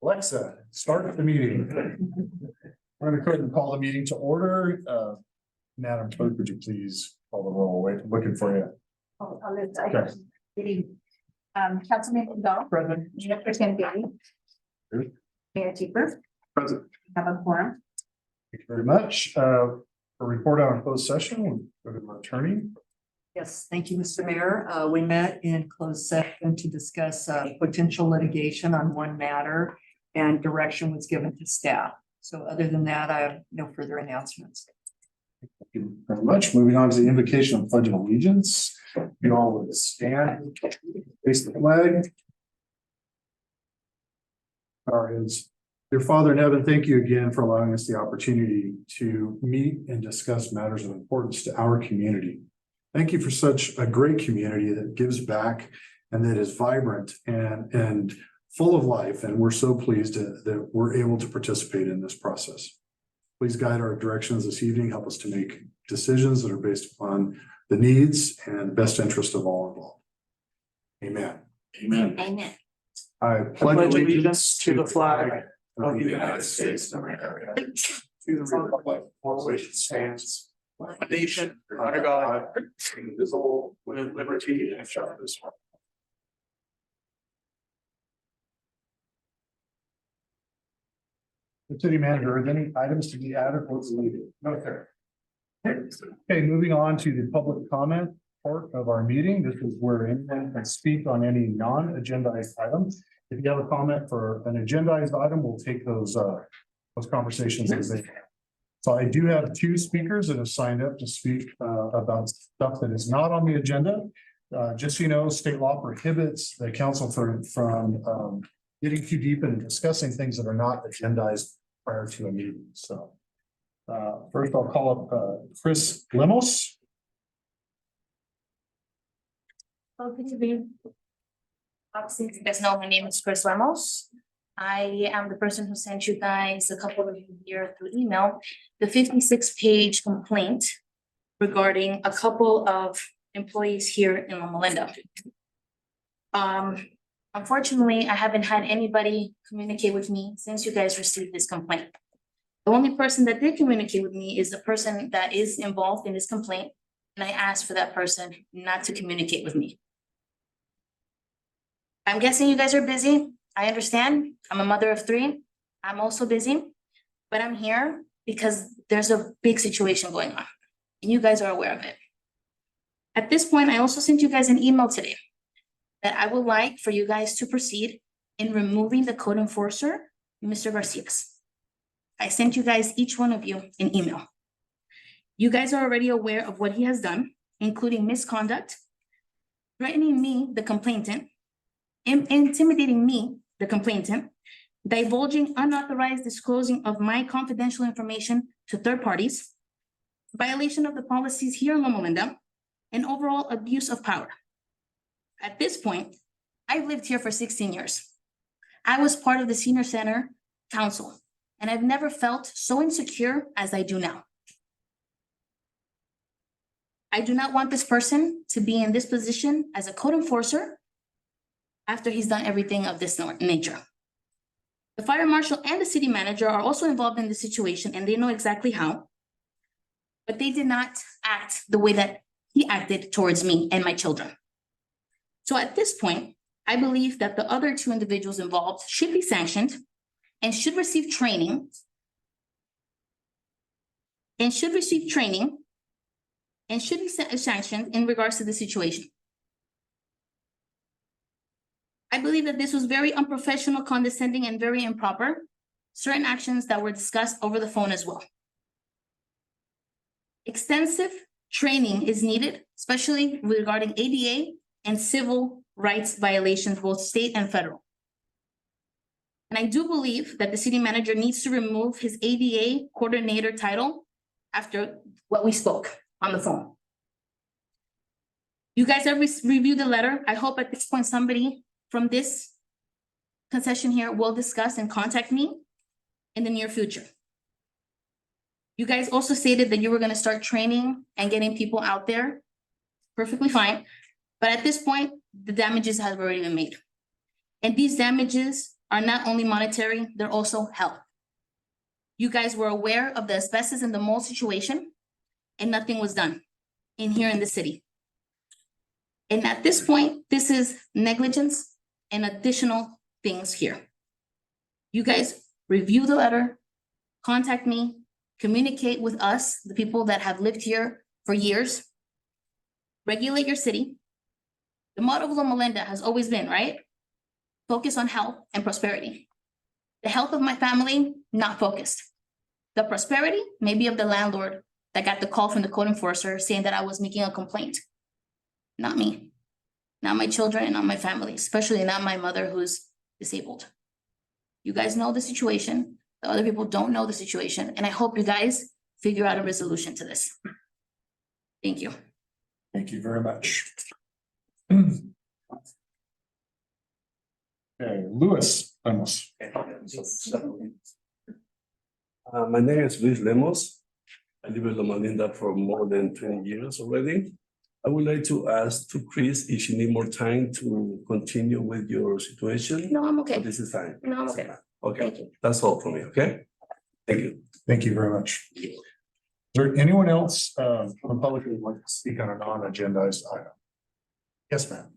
Alexa, start the meeting. We're going to go ahead and call the meeting to order. Madam Clerk, would you please call the roll? Wait, looking for you. Okay. Councilman Kendall. Present. Mayor Pro-Tem Gary. Here. Mayor Cheaper. Present. Have a quorum. Thank you very much. A report out on closed session. We'll go to my attorney. Yes, thank you, Mr. Mayor. We met in closed session to discuss potential litigation on one matter, and direction was given to staff. So other than that, I have no further announcements. Thank you very much. Moving on to the invocation of Pledge of Allegiance. You all would stand, face the flag. Our heads. Dear Father in heaven, thank you again for allowing us the opportunity to meet and discuss matters of importance to our community. Thank you for such a great community that gives back and that is vibrant and full of life. And we're so pleased that we're able to participate in this process. Please guide our directions this evening. Help us to make decisions that are based upon the needs and best interest of all involved. Amen. Amen. Amen. I Pledge allegiance to the flag of the United States of America, to the republic for which it stands, one nation under God, indivisible, with liberty and justice. The city manager, are there any items to be added or deleted? No, sir. Okay, moving on to the public comment part of our meeting. This is where anyone can speak on any non-agendized items. If you have a comment for an agendized item, we'll take those conversations as they. So I do have two speakers that have signed up to speak about stuff that is not on the agenda. Just so you know, state law prohibits the council from getting too deep into discussing things that are not agendized prior to a meeting. So first I'll call up Chris Lemos. Well, good evening. Obviously, you guys know my name is Chris Lemos. I am the person who sent you guys a couple of you here through email, the 56-page complaint regarding a couple of employees here in Loma. Unfortunately, I haven't had anybody communicate with me since you guys received this complaint. The only person that did communicate with me is the person that is involved in this complaint, and I asked for that person not to communicate with me. I'm guessing you guys are busy. I understand. I'm a mother of 3. I'm also busy, but I'm here because there's a big situation going on, and you guys are aware of it. At this point, I also sent you guys an email today that I would like for you guys to proceed in removing the code enforcer, Mr. Garcias. I sent you guys, each one of you, an email. You guys are already aware of what he has done, including misconduct, threatening me, the complainant, intimidating me, the complainant, divulging unauthorized disclosing of my confidential information to third parties, violation of the policies here in Loma, and overall abuse of power. At this point, I've lived here for 16 years. I was part of the Senior Center Council, and I've never felt so insecure as I do now. I do not want this person to be in this position as a code enforcer after he's done everything of this nature. The fire marshal and the city manager are also involved in the situation, and they know exactly how, but they did not act the way that he acted towards me and my children. So at this point, I believe that the other 2 individuals involved should be sanctioned and should receive training and should be sanctioned in regards to the situation. I believe that this was very unprofessional, condescending, and very improper. Certain actions that were discussed over the phone as well. Extensive training is needed, especially regarding ADA and civil rights violations, both state and federal. And I do believe that the city manager needs to remove his ADA coordinator title after what we spoke on the phone. You guys have reviewed the letter. I hope at this point somebody from this concession here will discuss and contact me in the near future. You guys also stated that you were going to start training and getting people out there perfectly fine. But at this point, the damages have already been made. And these damages are not only monetary, they're also health. You guys were aware of the asbestos and the mold situation, and nothing was done here in the city. And at this point, this is negligence and additional things here. You guys review the letter, contact me, communicate with us, the people that have lived here for years. Regulate your city. The motto of Loma Linda has always been, right? Focus on health and prosperity. The health of my family, not focused. The prosperity, maybe of the landlord that got the call from the code enforcer saying that I was making a complaint. Not me, not my children, and not my family, especially not my mother who's disabled. You guys know the situation. The other people don't know the situation, and I hope you guys figure out a resolution to this. Thank you. Thank you very much. Okay, Luis Lemos. My name is Luis Lemos. I live in Loma Linda for more than 20 years already. I would like to ask to Chris if you need more time to continue with your situation. No, I'm okay. This is fine. No, I'm okay. Okay, Thank you. that's all for me, okay? Thank you. Thank you very much. Is there anyone else from public who would like to speak on a non-agendized item? Yes, ma'am.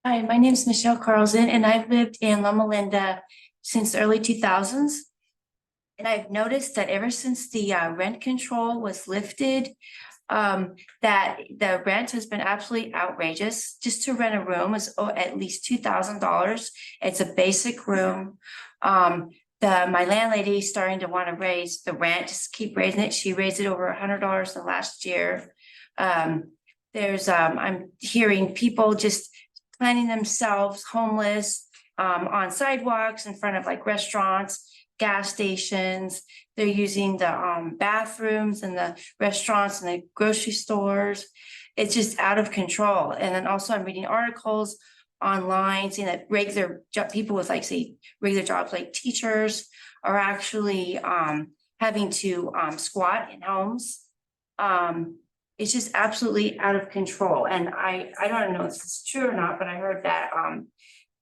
Hi, my name is Michelle Carlson, and I've lived in Loma Linda since the early 2000s. And I've noticed that ever since the rent control was lifted, that the rent has been absolutely outrageous. Just to rent a room is at least $2,000. It's a basic room. My landlady is starting to want to raise the rent, just keep raising it. She raised it over $100 the last year. I'm hearing people just planning themselves homeless on sidewalks in front of like restaurants, gas stations. They're using the bathrooms and the restaurants and the grocery stores. It's just out of control. And then also I'm reading articles online saying that people with like say regular jobs like teachers are actually having to squat in homes. It's just absolutely out of control. And I don't know if it's true or not, but I heard that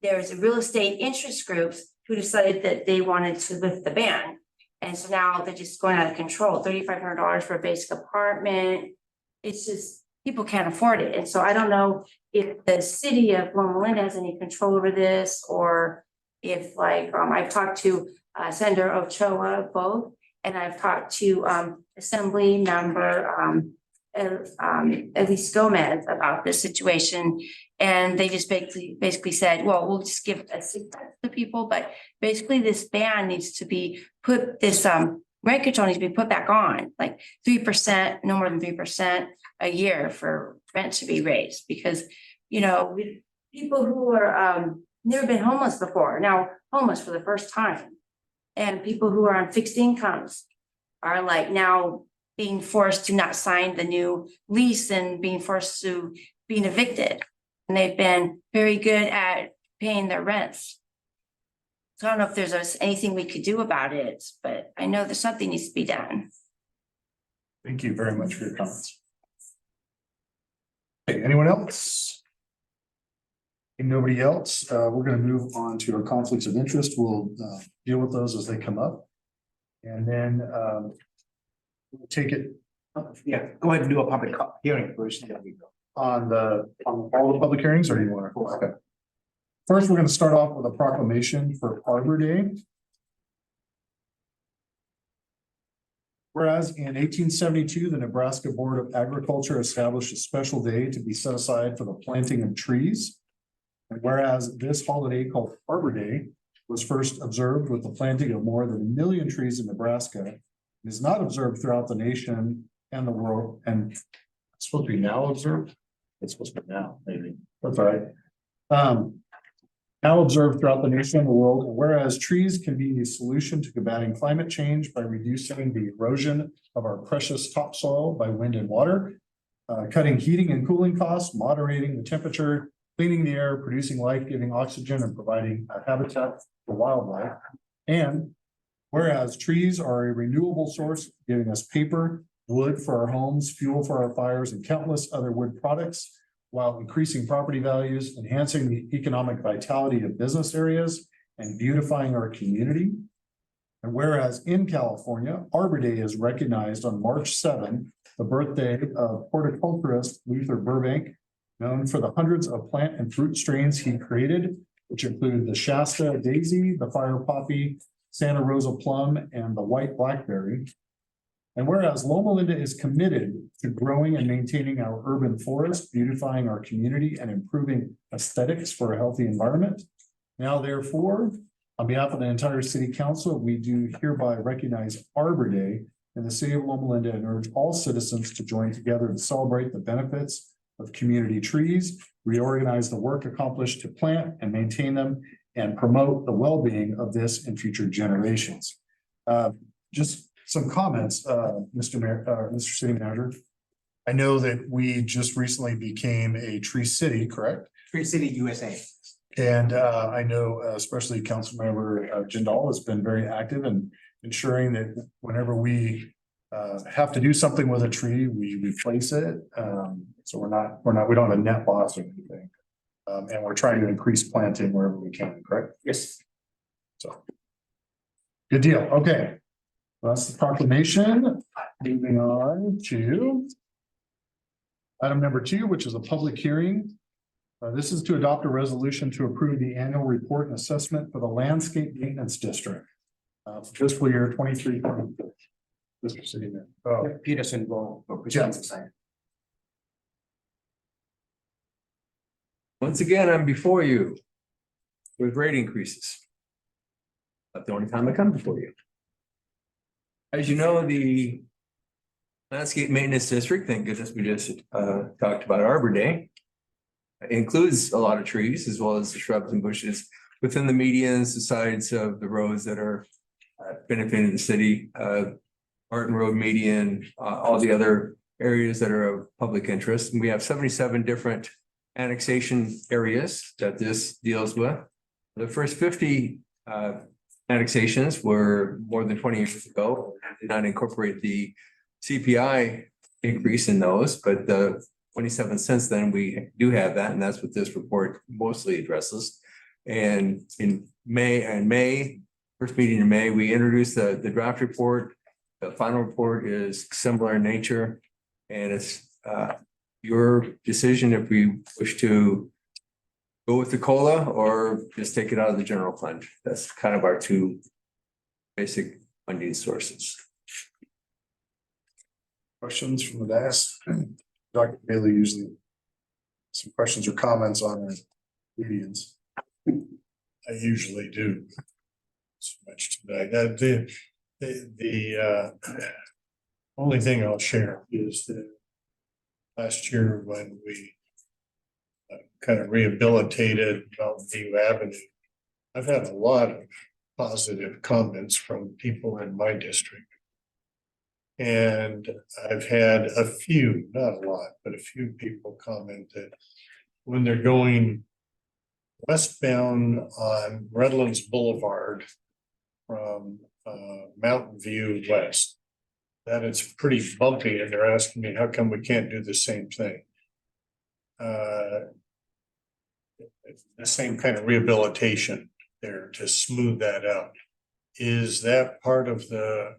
there's a real estate interest groups who decided that they wanted to lift the ban. And so now they're just going out of control, $3,500 for a basic apartment. It's just, people can't afford it. And so I don't know if the city of Loma Linda has any control over this, or if like, I've talked to Senator Ochoa both, and I've talked to Assembly Member Elise Gomez about this situation. And they just basically said, well, we'll just give assistance to people, but basically this ban needs to be rent control needs to be put back on, like 3%, no more than 3% a year for rent to be raised, because, you know, people who are never been homeless before, now homeless for the first time, and people who are on fixed incomes are like now being forced to not sign the new lease and being forced to being evicted. And they've been very good at paying their rents. So I don't know if there's anything we could do about it, but I know there's something needs to be done. Thank you very much for your comments. Okay, anyone else? And nobody else, we're gonna move on to our conflicts of interest. We'll deal with those as they come up. And then we'll take it Yeah, go ahead and do a public hearing first. There we go. on all the public hearings, or do you want to? Okay. First, we're gonna start off with a proclamation for Arbor Day. Whereas in 1872, the Nebraska Board of Agriculture established a special day to be set aside for the planting of trees. And whereas this holiday called Arbor Day was first observed with the planting of more than 1 million trees in Nebraska, and is not observed throughout the nation and the world, and it's supposed to be now observed. It's supposed to be now, maybe. That's all right. Now observed throughout the nation and the world, and whereas trees can be a solution to combating climate change by reducing the erosion of our precious topsoil by wind and water, cutting heating and cooling costs, moderating the temperature, cleaning the air, producing life-giving oxygen, and providing a habitat for wildlife. And whereas trees are a renewable source, giving us paper, wood for our homes, fuel for our fires, and countless other wood products, while increasing property values, enhancing the economic vitality of business areas, and beautifying our community. And whereas in California, Arbor Day is recognized on March 7, the birthday of horticulturist Luther Burbank, known for the hundreds of plant and fruit strains he created, which include the Shasta daisy, the fire poppy, Santa Rosa plum, and the white blackberry. And whereas Loma Linda is committed to growing and maintaining our urban forest, beautifying our community, and improving aesthetics for a healthy environment. Now therefore, on behalf of the entire city council, we do hereby recognize Arbor Day in the city of Loma Linda and urge all citizens to join together to celebrate the benefits of community trees, reorganize the work accomplished to plant and maintain them, and promote the well-being of this and future generations. Just some comments, Mr. Mayor, Mr. City Manager. I know that we just recently became a tree city, correct? Tree City USA. And I know especially Councilmember Jindal has been very active in ensuring that whenever we have to do something with a tree, we replace it. So we don't have a net loss or anything. And we're trying to increase planting wherever we can, correct? Yes. So. Good deal. Okay. Well, that's the proclamation. Moving on to item number 2, which is a public hearing. This is to adopt a resolution to approve the annual report and assessment for the landscape maintenance district. Fiscal year 23. Mr. City Manager. Peterson will present the sign. Once again, I'm before you with rate increases. Not the only time I come before you. As you know, the landscape maintenance district, thank goodness we just talked about Arbor Day, includes a lot of trees as well as the shrubs and bushes within the medians, the sides of the roads that are benefiting the city, Martin Road median, all the other areas that are of public interest. And we have 77 different annexation areas that this deals with. The first 50 annexations were more than 20 years ago, did not incorporate the CPI increase in those, but the 27 since then, we do have that, and that's what this report mostly addresses. And in May, first meeting in May, we introduced the draft report. The final report is similar in nature, and it's your decision if we wish to go with the COLA or just take it out of the general fund. That's kind of our two basic funding sources. Questions from the desk? Dr. Bailey usually some questions or comments on our medians. I usually do. So much today. The only thing I'll share is that last year when we kind of rehabilitated Mountain View Avenue, I've had a lot of positive comments from people in my district. And I've had a few, not a lot, but a few people comment that when they're going westbound on Redlands Boulevard from Mountain View West, that it's pretty bumpy, and they're asking me, how come we can't do the same thing? The same kind of rehabilitation there to smooth that out. Is that part of the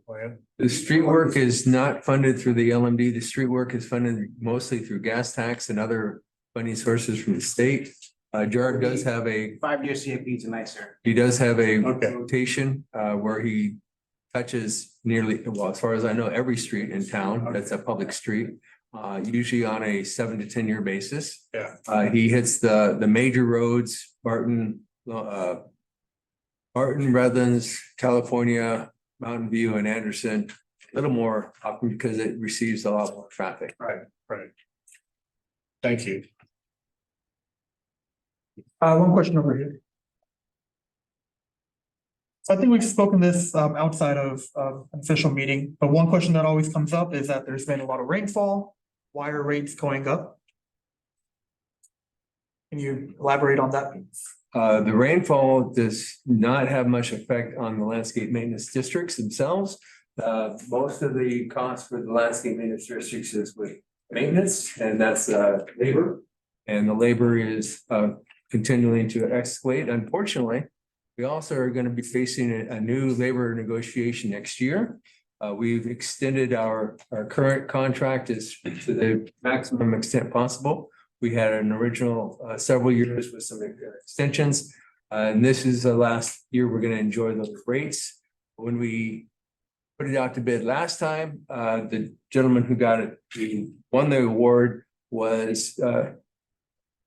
plan? The street work is not funded through the LMD. The street work is funded mostly through gas tax and other funding sources from the state. Jared does have a 5-year CFP tonight, sir. He does have a Okay. rotation where he touches nearly, well, as far as I know, every street in town. That's a public street, usually on a 7 to 10 year basis. Yeah. He hits the major roads, Barton, Redlands, California, Mountain View, and Anderson, a little more often because it receives a lot more traffic. Right. Thank you. One question over here. So I think we've spoken this outside of an official meeting, but one question that always comes up is that there's been a lot of rainfall. Why are rates going up? Can you elaborate on that? The rainfall does not have much effect on the landscape maintenance districts themselves. Most of the cost for the landscape maintenance districts is with maintenance, and that's labor. And the labor is continuing to escalate. Unfortunately, we also are going to be facing a new labor negotiation next year. We've extended our current contract is to the maximum extent possible. We had an original several years with some extensions. And this is the last year we're going to enjoy those rates. When we put it out to bid last time, the gentleman who got it, who won the award, was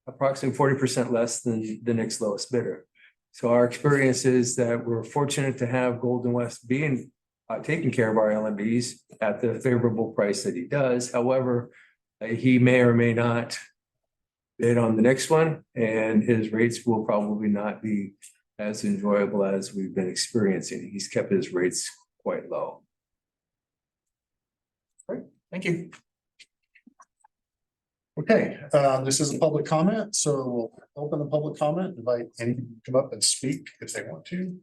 approximately 40% less than the next lowest bidder. So our experience is that we're fortunate to have Golden West being taking care of our LMBs at the favorable price that he does. However, he may or may not bid on the next one, and his rates will probably not be as enjoyable as we've been experiencing. He's kept his rates quite low. Thank you. Okay, this is a public comment, so we'll open the public comment, invite anyone to come up and speak if they want to.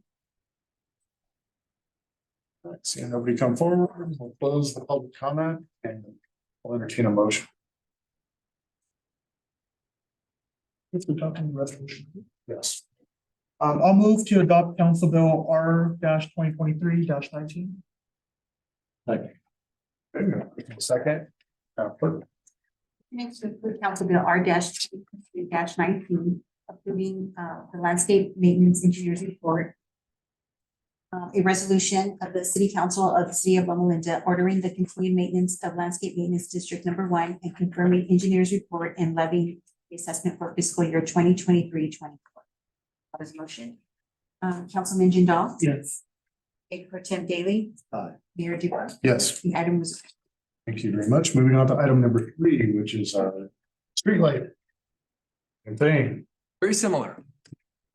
All right, seeing nobody come forward, we'll close the public comment and we'll entertain a motion. If we're talking resolution, yes. I'll move to adopt Council Bill R 2023 19. Second. Clerk. Next, we put Council Bill R 19, approving the landscape maintenance engineer's report. A resolution of the City Council of the City of Loma Linda ordering the continued maintenance of landscape maintenance district number 1 and confirming engineer's report and levying the assessment for fiscal year 2023-24. What is the motion? Councilman Jindal? Yes. Mayor Pro Tem Daly? Aye. Mayor Dubus? Yes. The item was. Thank you very much. Moving on to item number 3, which is our street light. Same thing. Very similar,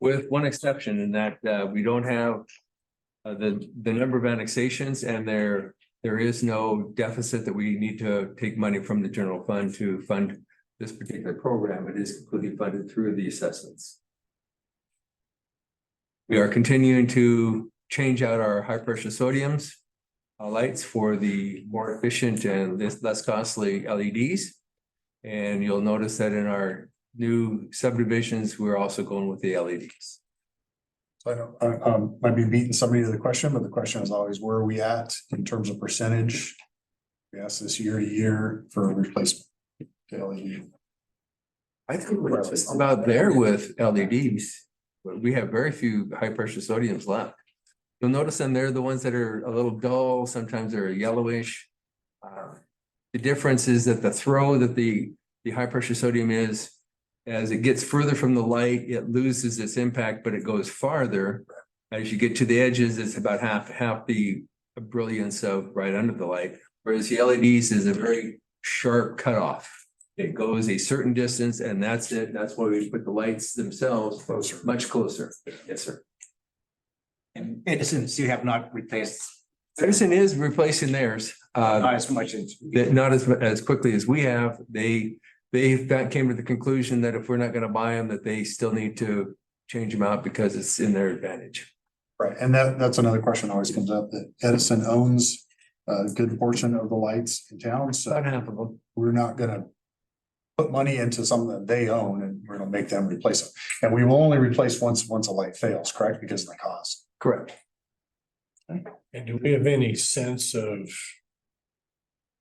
with one exception in that we don't have the number of annexations, and there is no deficit that we need to take money from the general fund to fund this particular program. It is completely funded through the assessments. We are continuing to change out our high pressure sodiums lights for the more efficient and less costly LEDs. And you'll notice that in our new subdivisions, we're also going with the LEDs. So I don't, might be beating somebody to the question, but the question is always, where are we at in terms of percentage? We ask this year to year for replacement. to LED. I think we're just about there with LEDs. But we have very few high pressure sodiums left. You'll notice them, they're the ones that are a little dull, sometimes they're yellowish. The difference is that the throw that the high pressure sodium is, as it gets further from the light, it loses its impact, but it goes farther. As you get to the edges, it's about half the brilliance of right under the light. Whereas the LEDs is a very sharp cutoff. It goes a certain distance and that's it. That's why we put the lights themselves closer, much closer. Yes, sir. And Edison's, you have not replaced. Edison is replacing theirs. Not as much as. Not as quickly as we have. They came to the conclusion that if we're not going to buy them, that they still need to change them out because it's in their advantage. Right, and that's another question that always comes up, that Edison owns a good portion of the lights in town, so About half of them. we're not gonna put money into something that they own and we're gonna make them replace them. And we will only replace once a light fails, correct? Because of the cost. Correct. And do we have any sense of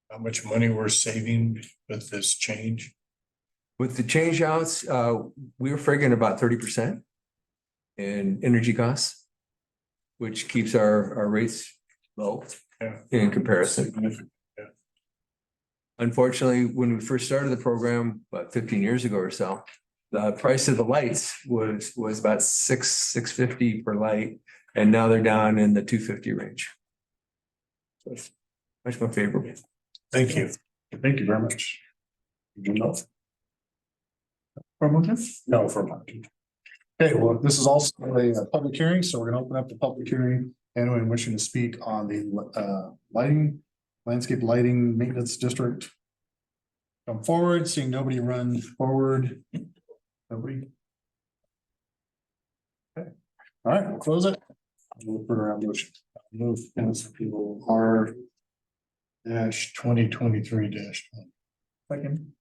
how much money we're saving with this change? With the change outs, we were figuring about 30% in energy costs, which keeps our rates low in comparison. Yeah. Unfortunately, when we first started the program, about 15 years ago or so, the price of the lights was about $650 per light, and now they're down in the $250 range. So it's much more favorable. Thank you. Thank you very much. No, For a motion? no, for a moment. Okay, well, this is also a public hearing, so we're gonna open up the public hearing. Anyone wishing to speak on the landscape lighting maintenance district? Come forward, seeing nobody run forward. Nobody? Okay, all right, we'll close it. We'll put around motion. Move council bill R dash 2023 dash 1. Second.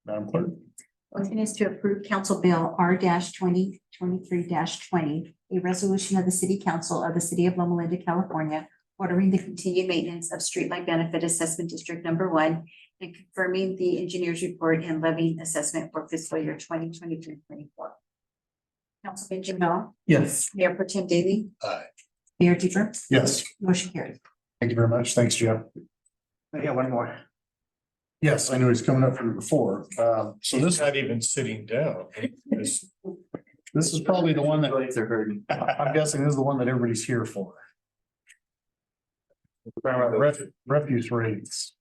Madam Clerk. Motion is to approve Council Bill R 2023 20, a resolution of the City Council of the City of Loma Linda, California, ordering the continued maintenance of Streetlight Benefit Assessment District Number 1 and confirming the engineer's report and levying assessment for fiscal year 2023-24. Councilman Jamel, Yes. Mayor Pro Tem Daly. Aye. Mayor Deeper, Yes, motion carried. thank you very much. Thanks, Jeff. I got one more. Yes, I knew he's coming up from before. So So this, not even sitting down. This- this is probably the one that Lights are hurting. I'm guessing this is the one that everybody's here for. We're talking about refuse rates.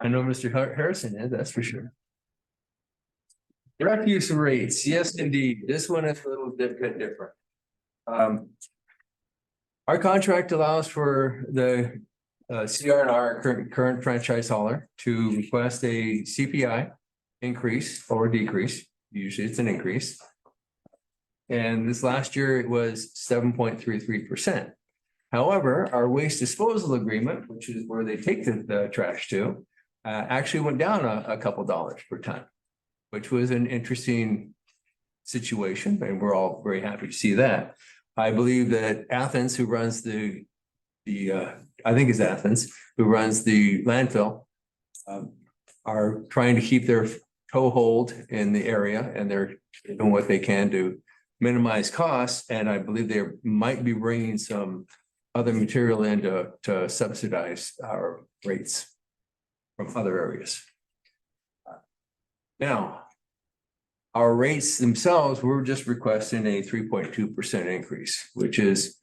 I know Mr. Harrison is, that's for sure. Refuse rates, yes, indeed. This one is a little bit different. Our contract allows for the CR&R current franchise hauler to request a CPI increase or decrease. Usually it's an increase. And this last year it was 7.33%. However, our waste disposal agreement, which is where they take the trash to, actually went down a couple dollars per ton, which was an interesting situation, and we're all very happy to see that. I believe that Athens, who runs I think it's Athens, who runs the landfill, are trying to keep their toehold in the area, and they're doing what they can to minimize costs. And I believe they might be bringing some other material in to subsidize our rates from other areas. Now, our rates themselves, we're just requesting a 3.2% increase, which is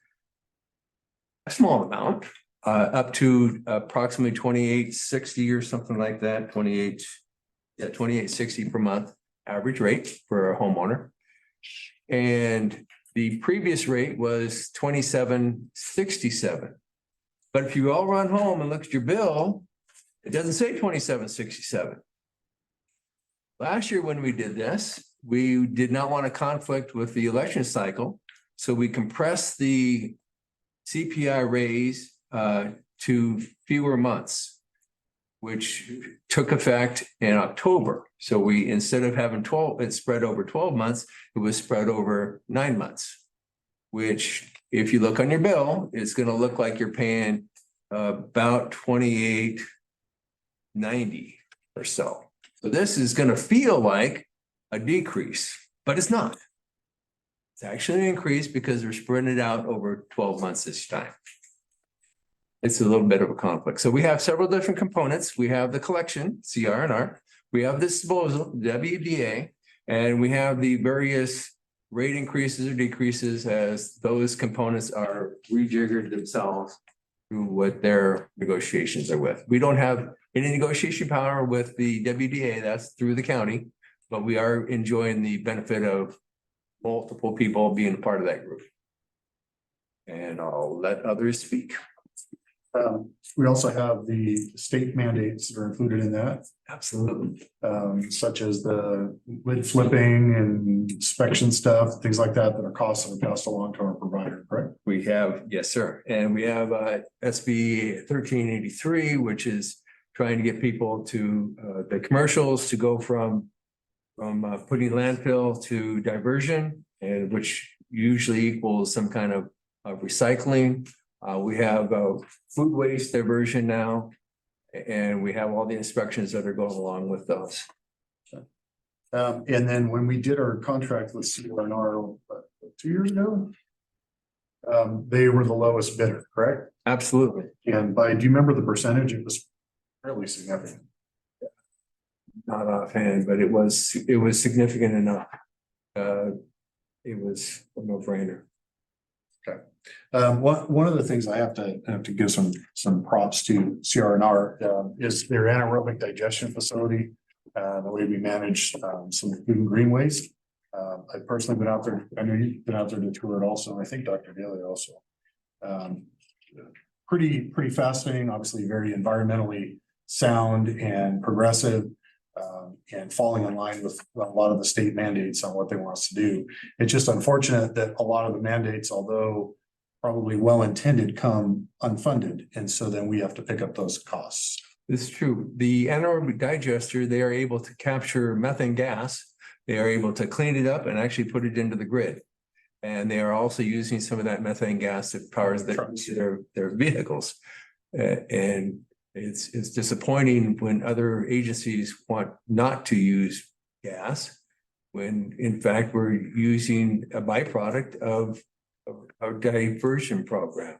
a small amount, up to approximately 2860 or something like that, 2860 per month average rate for a homeowner. And the previous rate was 2767. But if you all run home and look at your bill, it doesn't say 2767. Last year when we did this, we did not want to conflict with the election cycle. So we compressed the CPI raise to fewer months, which took effect in October. So we, instead of having 12, it spread over 12 months, it was spread over 9 months, which if you look on your bill, it's going to look like you're paying about $28.90 or so. So this is going to feel like a decrease, but it's not. It's actually an increase because they're spreading it out over 12 months this time. It's a little bit of a conflict. So we have several different components. We have the collection, CR&R. We have the disposal, WDA, and we have the various rate increases or decreases as those components are rejiggered themselves through what their negotiations are with. We don't have any negotiation power with the WDA, that's through the county, but we are enjoying the benefit of multiple people being a part of that group. And I'll let others speak. We also have the state mandates that are included in that, Absolutely. such as the lid flipping and inspection stuff, things like that, that are costs that are passed along to our provider, correct? We have, yes, sir. And we have SB 1383, which is trying to get people to the commercials to go from putting landfill to diversion, and which usually equals some kind of recycling. We have food waste diversion now, and we have all the inspections that are going along with those. And then when we did our contract with CR&R 2 years ago, they were the lowest bidder, correct? Absolutely. And do you remember the percentage? It was fairly significant. Not offhand, but it was significant enough. It was a no-brainer. One of the things I have to give some props to CR&R is their anaerobic digestion facility. The way we manage some food and green waste. I've personally been out there. I know you've been out there to tour it also. I think Dr. Daly also. Pretty fascinating, obviously very environmentally sound and progressive. and falling in line with a lot of the state mandates on what they want us to do. It's just unfortunate that a lot of the mandates, although probably well-intended, come unfunded. And so then we have to pick up those costs. It's true. The anaerobic digester, they are able to capture methane gas. They are able to clean it up and actually put it into the grid. And they are also using some of that methane gas that powers their vehicles. And it's disappointing when other agencies want not to use gas, when in fact we're using a byproduct of our diversion program.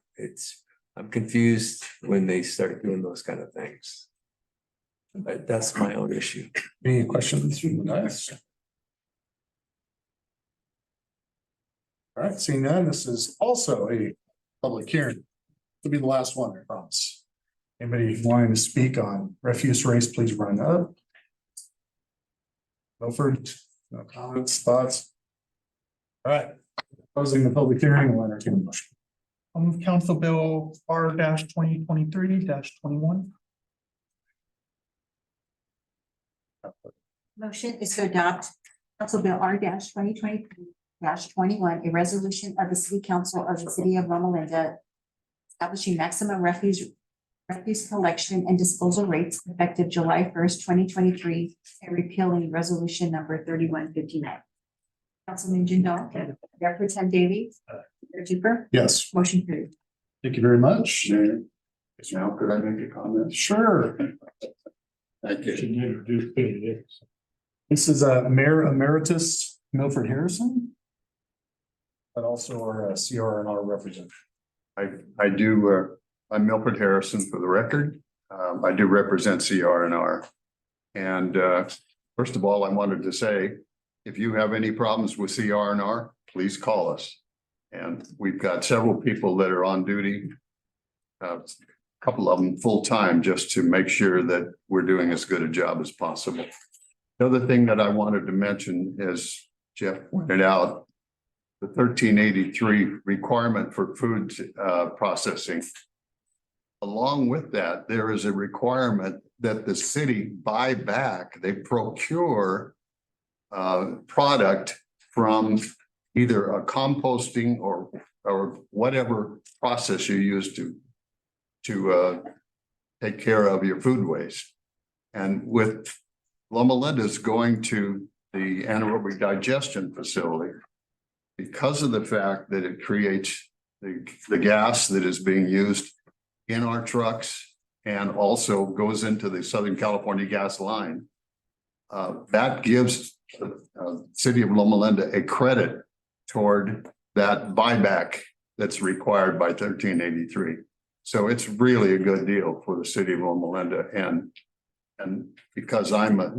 I'm confused when they start doing those kind of things. But that's my own issue. Any questions from the guys? All right, seeing none, this is also a public hearing. It'll be the last one, I promise. Anybody wanting to speak on refuse rates, please run up. Milford, no comments, thoughts? All right, closing the public hearing, we'll entertain a motion. I'll move Council Bill R 2023 21. Motion is to adopt Council Bill R 2023 21, a resolution of the City Council of the City of Loma Linda establishing maximum refuse collection and disposal rates effective July 1st, 2023, and repealing resolution number 3159. Councilman Jindal, Mayor Pro Tem Davies, Mayor Duper, Yes, motion carried. thank you very much. Now, could I make a comment? Sure. Thank you. Should introduce it. This is Mayor Emeritus Milford Harrison, but also our CR&R representative. I'm Milford Harrison for the record. I do represent CR&R. And first of all, I wanted to say, if you have any problems with CR&R, please call us. And we've got several people that are on duty, a couple of them full-time, just to make sure that we're doing as good a job as possible. The other thing that I wanted to mention is, Jeff pointed out, the 1383 requirement for food processing. Along with that, there is a requirement that the city buy back, they procure product from either a composting or whatever process you use to take care of your food waste. And with Loma Linda's going to the anaerobic digestion facility, because of the fact that it creates the gas that is being used in our trucks and also goes into the Southern California gas line, that gives the city of Loma Linda a credit toward that buyback that's required by 1383. So it's really a good deal for the city of Loma Linda. And because I'm a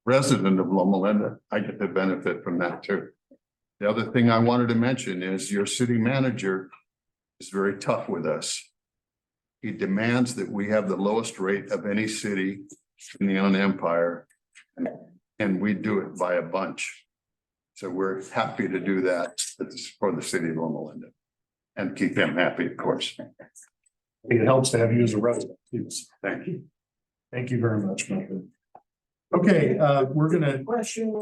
resident of Loma Linda, I get the benefit from that too. The other thing I wanted to mention is your city manager is very tough with us. He demands that we have the lowest rate of any city in the Inland Empire, and we do it by a bunch. So we're happy to do that for the city of Loma Linda and keep them happy, of course. It helps to have you as a resident, please. Thank you. Thank you very much, Milford. Okay, we're gonna. Question,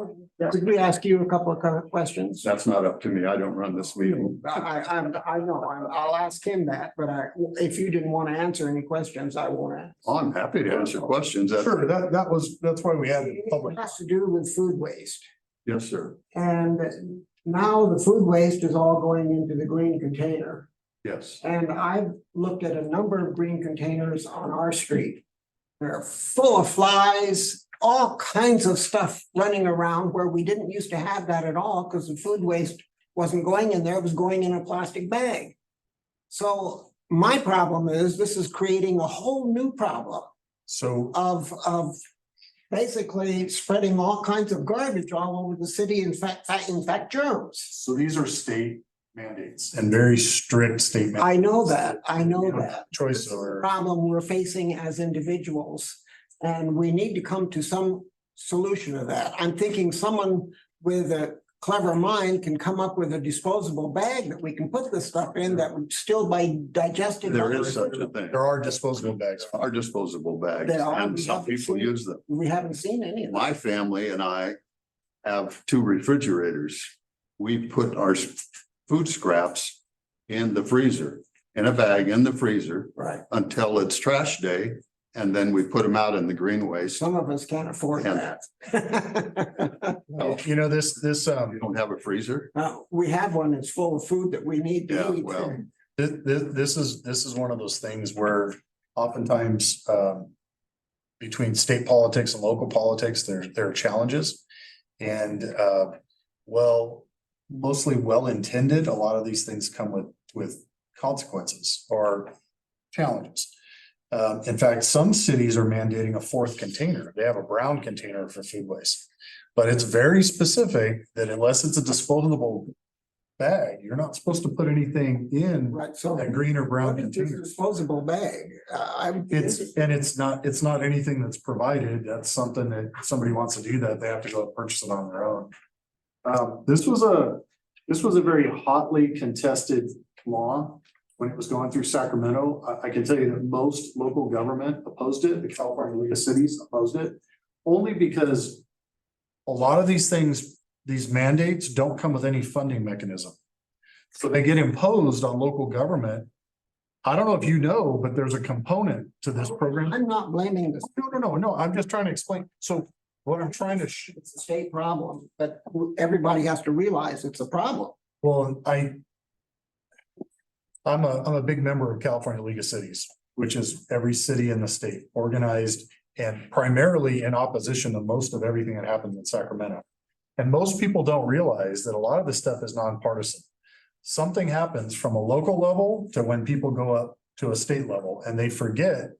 could we ask you a couple of questions? That's not up to me. I don't run this meeting. I know, I'll ask him that, but if you didn't want to answer any questions, I won't ask. Oh, I'm happy to answer questions. Sure, that's why we had it public. It has to do with food waste. Yes, sir. And now the food waste is all going into the green container. Yes. And I've looked at a number of green containers on our street. They're full of flies, all kinds of stuff running around where we didn't used to have that at all because the food waste wasn't going in there, it was going in a plastic bag. So my problem is this is creating a whole new problem So of basically spreading all kinds of garbage all over the city, in fact germs. So these are state mandates and very strict state. I know that. Choice It's a or. problem we're facing as individuals, and we need to come to some solution to that. I'm thinking someone with clever mind can come up with a disposable bag that we can put this stuff in that would still be digested. There is such a thing. There are disposable bags. Are disposable bags There are. and We some haven't people seen- use them. We haven't seen any of that. My family and I have 2 refrigerators. We put our food scraps in the freezer, in a bag in the freezer Right. until it's trash day. And then we put them out in the green waste. Some of us can't afford that. You know, this, You don't have a freezer? We have one that's full of food that we need Yeah, to eat. well. this is one of those things where oftentimes, between state politics and local politics, there are challenges. And, well, mostly well-intended, a lot of these things come with consequences or challenges. In fact, some cities are mandating a 4th container. They have a brown container for food waste. But it's very specific that unless it's a disposable bag, you're not supposed to put anything in Right, so. that green or brown What is this container. disposable bag? It's not anything that's provided. That's something that if somebody wants to do that, they have to go and purchase it on their own. This was a very hotly contested law when it was going through Sacramento. I can tell you that most local government opposed it. The California League of Cities opposed it. Only because a lot of these things, these mandates don't come with any funding mechanism. So they get imposed on local government. I don't know if you know, but there's a component to this program. I'm not blaming this. No, I'm just trying to explain. So what I'm trying to, It's a state problem, but everybody has to realize it's a problem. well, I'm a big member of California League of Cities, which is every city in the state organized and primarily in opposition to most of everything that happens in Sacramento. And most people don't realize that a lot of this stuff is nonpartisan. Something happens from a local level to when people go up to a state level, and they forget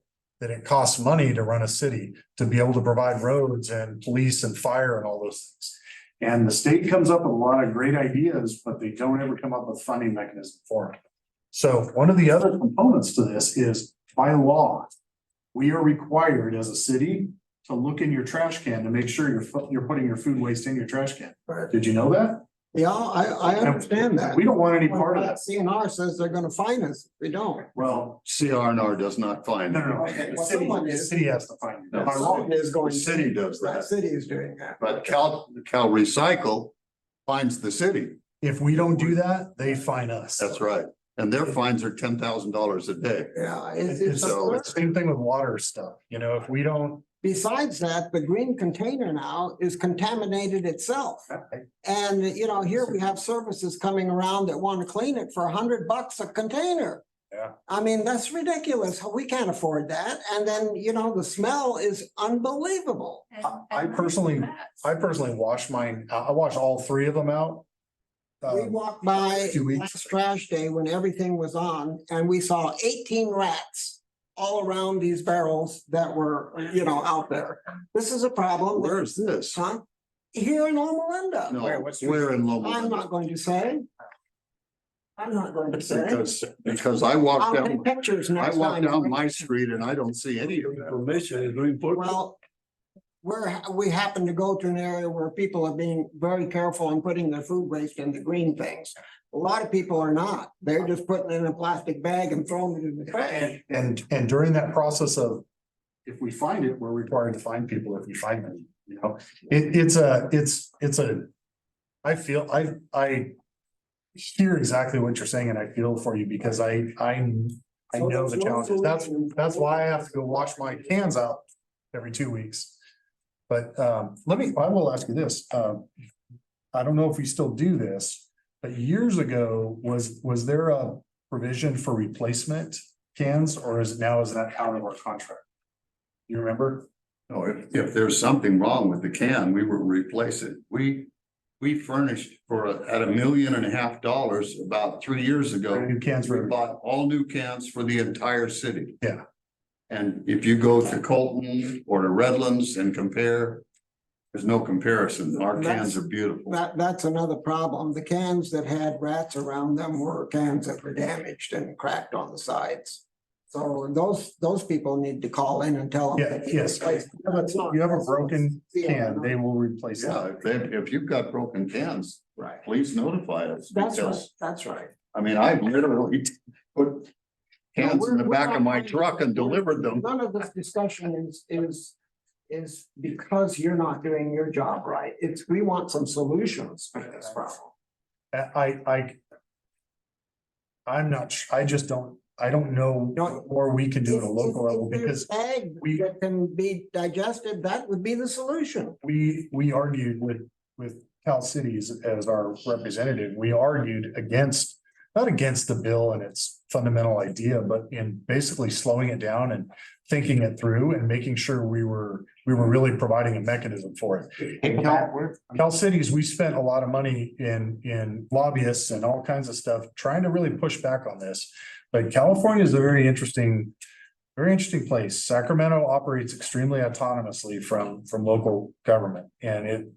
that it costs money to run a city, to be able to provide roads and police and fire and all those things. And the state comes up with a lot of great ideas, but they don't ever come up with funding mechanism for it. So one of the other components to this is by law, we are required as a city to look in your trash can to make sure you're putting your food waste in your trash can. Did you know that? Yeah, I understand that. We don't want any part of that. CNR says they're gonna fine us if we don't. Well, CRNR does not find. no. Okay, The well, city, someone the is. city has to find it. No, By law. Someone is going. The city does That that. city is doing that. But Cal Recycle finds the city. If we don't do that, they fine us. That's right. And their fines are $10,000 a day. Yeah, It's So the same thing with water stuff, you know, if we don't. besides that, the green container now is contaminated itself. And, you know, here we have services coming around that want to clean it for $100 a container. Yeah. I mean, that's ridiculous. We can't afford that. And then, you know, the smell is unbelievable. I personally wash mine, I wash all 3 of them out. We walked by 2 weeks. last trash day when everything was on and we saw 18 rats all around these barrels that were, you know, out there. This is a problem. Where is this? Huh? Here in Loma Linda. No, where in Loma? I'm not going to say. I'm not going to say. Because I I'll walk take down, pictures I next walk time. down my street and I don't see any of that. Information is very important. Well, we happen to go to an area where people are being very careful in putting their food waste in the green things. A lot of people are not. They're just putting it in a plastic bag and throwing it in the trash. And during that process of, if we find it, we're required to find people if we find them, you know, it's a. I hear exactly what you're saying and I feel for you because I know the challenges. That's why I have to go wash my cans out every 2 weeks. But I will ask you this. I don't know if we still do this, but years ago, was there a provision for replacement cans or is that out of our contract? You remember? No, if there's something wrong with the can, we will replace it. We furnished at $1.5 million about 3 years ago. New cans We for, bought all new cans for the entire city. Yeah. And if you go to Colton or to Redlands and compare, there's no comparison. Our cans are beautiful. That's another problem. The cans that had rats around them were cans that were damaged and cracked on the sides. So those people need to call in and tell them. yeah, yes. You have a broken can, they will replace Yeah, it. if you've got broken cans, Right. please notify us. That's right, Because, that's right. I mean, I've literally put cans in the back of my truck and delivered them. None of this discussion is because you're not doing your job right. It's, we want some solutions to this problem. I'm not, I just don't, I don't know what more we can do at a local level If there's because ag that can be digested, that would be the solution. we argued with Cal Cities as our representative. We argued against, not against the bill and its fundamental idea, but in basically slowing it down and thinking it through and making sure we were really providing a mechanism for it. And Cal Cities, we spent a lot of money in lobbyists and all kinds of stuff, trying to really push back on this. But California is a very interesting place. Sacramento operates extremely autonomously from local government. And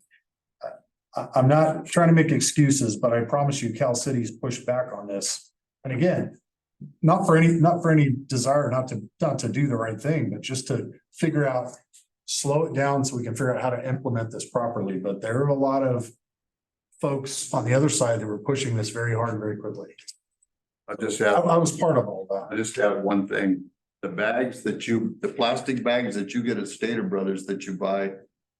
I'm not trying to make excuses, but I promise you Cal Cities pushed back on this. And again, not for any desire not to do the right thing, but just to figure out, slow it down so we can figure out how to implement this properly. But there are a lot of folks on the other side that were pushing this very hard, very quickly. I was part of all I that. just have one thing, the plastic bags that you get at Stater Brothers that you buy,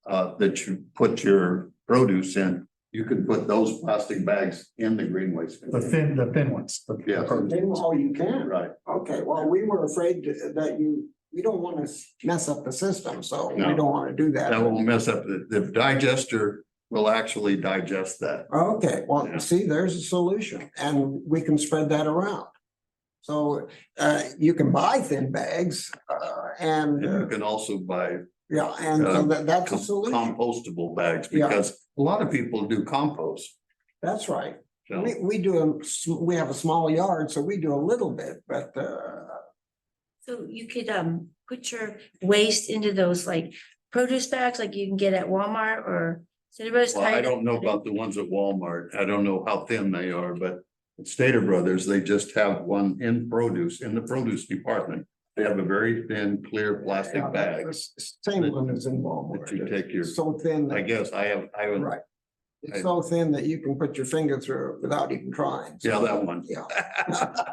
that you put your produce in, you can put those plastic bags in the green waste. The thin ones. Yes. Oh, you can. Right. Okay, well, we were afraid that we don't want to mess up the system, so we No. don't want to do that. That won't mess up, the digester will actually digest that. Okay, well, Yeah. see, there's a solution and we can spread that around. So you can buy thin bags And you can also buy yeah, and so that's a solution. compostable bags, Yeah. because a lot of people do compost. That's right. So, We have a small yard, so we do a little bit, but So you could put your waste into those like produce bags like you can get at Walmart or Cinemas. well, I don't know about the ones at Walmart. I don't know how thin they are, but at Stater Brothers, they just have one in the produce department. They have a very thin, clear plastic bag same one as in Walmart. that you take your, It's so thin. I that- guess I haven't, Right. It's so thin that you can put your finger through it without even trying. yeah, that one. Yeah.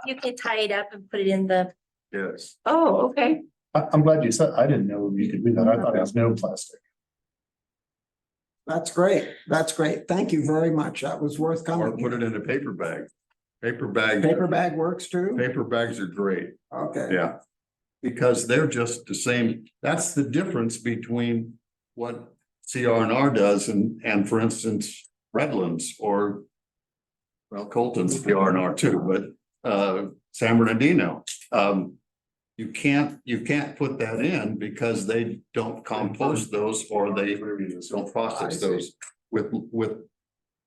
You could tie it up and put it in the, Yes. oh, okay. I'm glad you said, I didn't know you could do that. I thought it was no plastic. That's great. That's great. Thank you very much. That was worth Or coming. put it in a paper bag. Paper Paper bag works too? bags are great. Okay. Yeah. Because they're just the same. That's the difference between what CR&R does and for instance, Redlands or well, Colton's CR&R too, but San Bernardino. You can't put that in because they don't compost those or they don't process those. With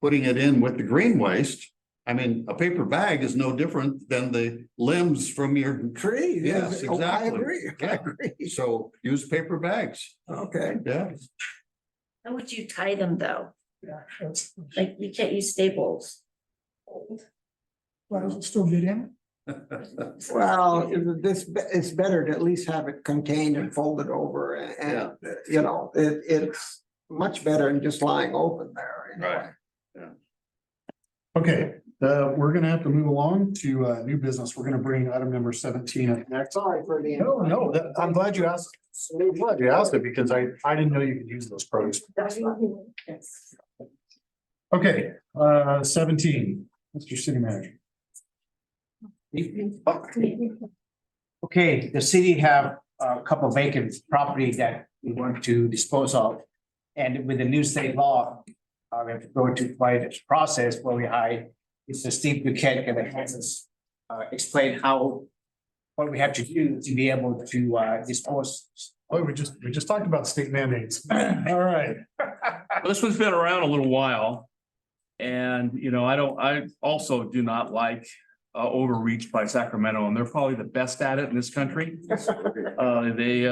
putting it in with the green waste, I mean, a paper bag is no different than the limbs from your Tree. Yes, Oh, I exactly. agree. I Yeah. agree. So use paper bags, Okay. yeah. How would you tie them though? Yeah, that's. Like you can't use staples. Why does it still get in? Well, it's better to at least have it contained and folded over and, you know, it's much better than just lying open there. anyway. Right. Okay, we're gonna have to move along to new business. We're gonna bring item number 17 up next. Sorry for the. No, I'm glad you asked. I'm glad you asked it because I didn't know you could use those produce. Okay, 17, Mr. City Manager. Okay, the city have a couple vacant property that we want to dispose of. And with the new state law, we have to go to quite a process where we hire Mr. Steve Buchanan and has us explain what we have to do to be able to dispose. Oh, we just talked about state mandates. All right. Well, this one's been around a little while. And, you know, I also do not like overreach by Sacramento, and they're probably the best at it in this country. They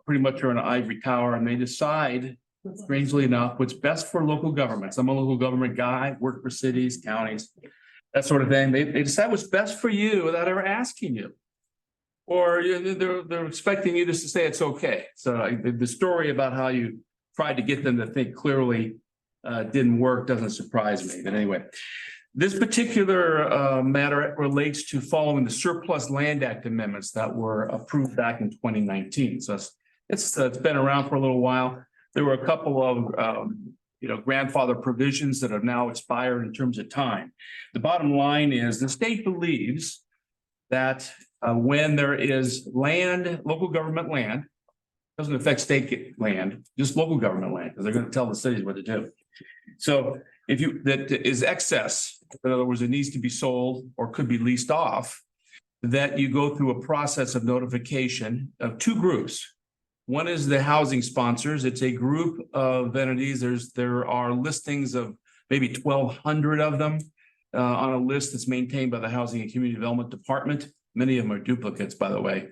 pretty much are an ivory tower and they decide, strangely enough, what's best for local governments. I'm a local government guy, work for cities, counties, that sort of thing. They decide what's best for you without ever asking you. Or they're expecting you just to say it's okay. So the story about how you tried to get them to think clearly didn't work, doesn't surprise me, but anyway. This particular matter relates to following the Surplus Land Act amendments that were approved back in 2019. So it's been around for a little while. There were a couple of grandfather provisions that have now expired in terms of time. The bottom line is the state believes that when there is land, local government land, doesn't affect state land, just local government land, because they're going to tell the cities what to do. So if that is excess, in other words, it needs to be sold or could be leased off, that you go through a process of notification of two groups. One is the housing sponsors. It's a group of entities. There are listings of maybe 1,200 of them on a list that's maintained by the Housing and Community Development Department. Many of them are duplicates, by the way.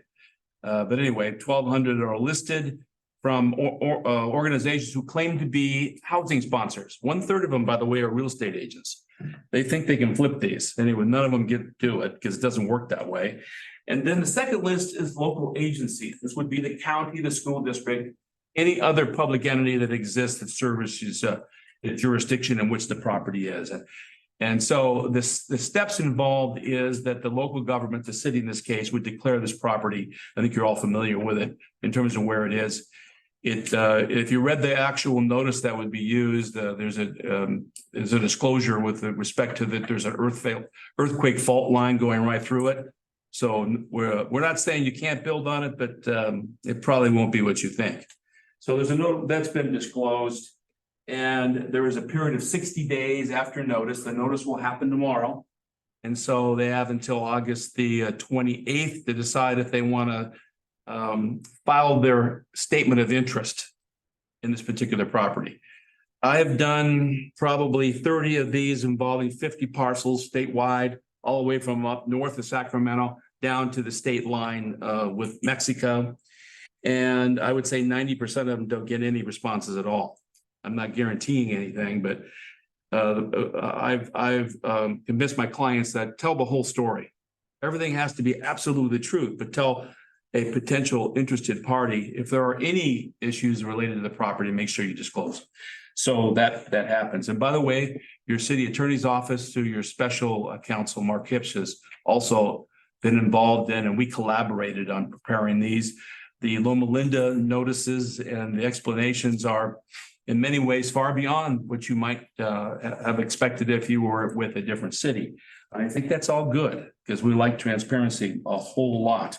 But anyway, 1,200 are listed from organizations who claim to be housing sponsors. 1/3 of them, by the way, are real estate agents. They think they can flip these. Anyway, none of them do it because it doesn't work that way. And then the second list is local agencies. This would be the county, the school district, any other public entity that exists that services the jurisdiction in which the property is. And so the steps involved is that the local government, the city in this case, would declare this property. I think you're all familiar with it in terms of where it is. If you read the actual notice that would be used, there's a disclosure with respect to that there's an earthquake fault line going right through it. So we're not saying you can't build on it, but it probably won't be what you think. So there's a note that's been disclosed, and there is a period of 60 days after notice. The notice will happen tomorrow. And so they have until August the 28th to decide if they want to file their statement of interest in this particular property. I have done probably 30 of these involving 50 parcels statewide, all the way from up north of Sacramento down to the state line with Mexico. And I would say 90% of them don't get any responses at all. I'm not guaranteeing anything, but I've convinced my clients that tell the whole story. Everything has to be absolutely the truth, but tell a potential interested party if there are any issues related to the property, make sure you disclose. So that happens. And by the way, your city attorney's office through your special counsel, Mark Hips, has also been involved in, and we collaborated on preparing these. The Loma Linda notices and the explanations are in many ways far beyond what you might have expected if you were with a different city. I think that's all good because we like transparency a whole lot.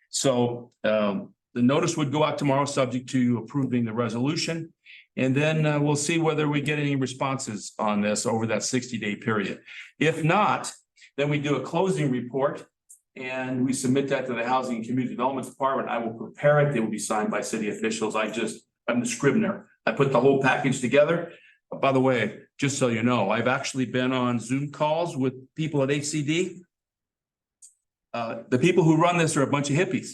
So the notice would go out tomorrow, subject to approving the resolution. And then we'll see whether we get any responses on this over that 60-day period. If not, then we do a closing report and we submit that to the Housing and Community Development Department. I will prepare it. It will be signed by city officials. I'm the scrivener. I put the whole package together. By the way, just so you know, I've actually been on Zoom calls with people at HCD. The people who run this are a bunch of hippies.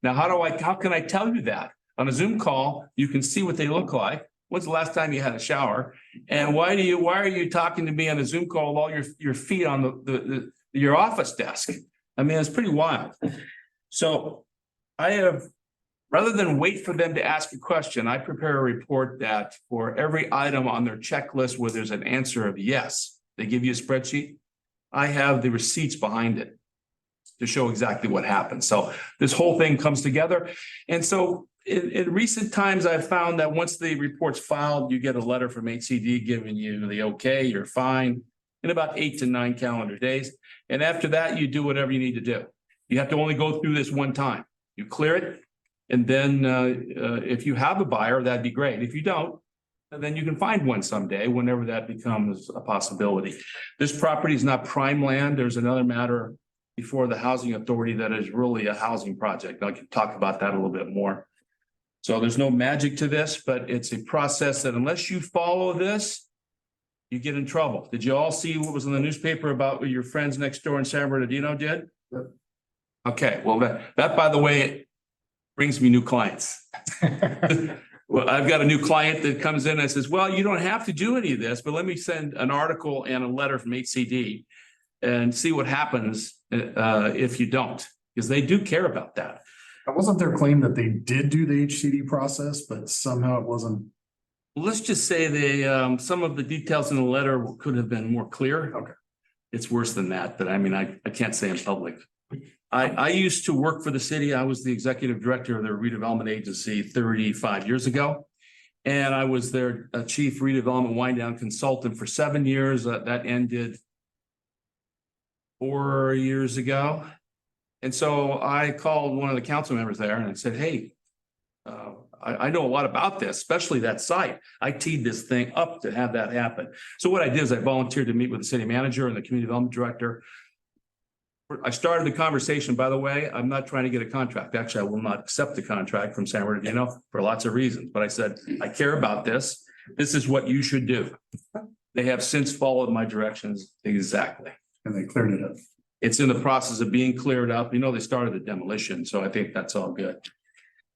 Now, how can I tell you that? On a Zoom call, you can see what they look like. When's the last time you had a shower? And why are you talking to me on a Zoom call with all your feet on your office desk? I mean, it's pretty wild. So rather than wait for them to ask a question, I prepare a report that for every item on their checklist where there's an answer of yes, they give you a spreadsheet. I have the receipts behind it to show exactly what happened. So this whole thing comes together. And so in recent times, I've found that once the report's filed, you get a letter from HCD giving you the okay, you're fine, in about 8 to 9 calendar days. And after that, you do whatever you need to do. You have to only go through this one time. You clear it. And then if you have a buyer, that'd be great. If you don't, then you can find one someday whenever that becomes a possibility. This property is not prime land. There's another matter before the housing authority that is really a housing project. I can talk about that a little bit more. So there's no magic to this, but it's a process that unless you follow this, you get in trouble. Did you all see what was in the newspaper about what your friends next door in San Bernardino did? Yep. Okay, well, that by the way, brings me new clients. Well, I've got a new client that comes in and says, well, you don't have to do any of this, but let me send an article and a letter from HCD and see what happens if you don't, because they do care about that. Wasn't their claim that they did do the HCD process, but somehow it wasn't let's just say some of the details in the letter could have been more clear. Okay. It's worse than that, but I mean, I can't say in public. I used to work for the city. I was the executive director of their redevelopment agency 35 years ago. And I was their chief redevelopment wind down consultant for 7 years. That ended 4 years ago. And so I called one of the council members there and I said, hey, I know a lot about this, especially that site. I teed this thing up to have that happen. So what I did is I volunteered to meet with the city manager and the community development director. I started the conversation, by the way, I'm not trying to get a contract. Actually, I will not accept the contract from San Bernardino for lots of reasons. But I said, I care about this. This is what you should do. They have since followed my directions exactly. And they cleared it up. It's in the process of being cleared up. You know, they started the demolition, so I think that's all good.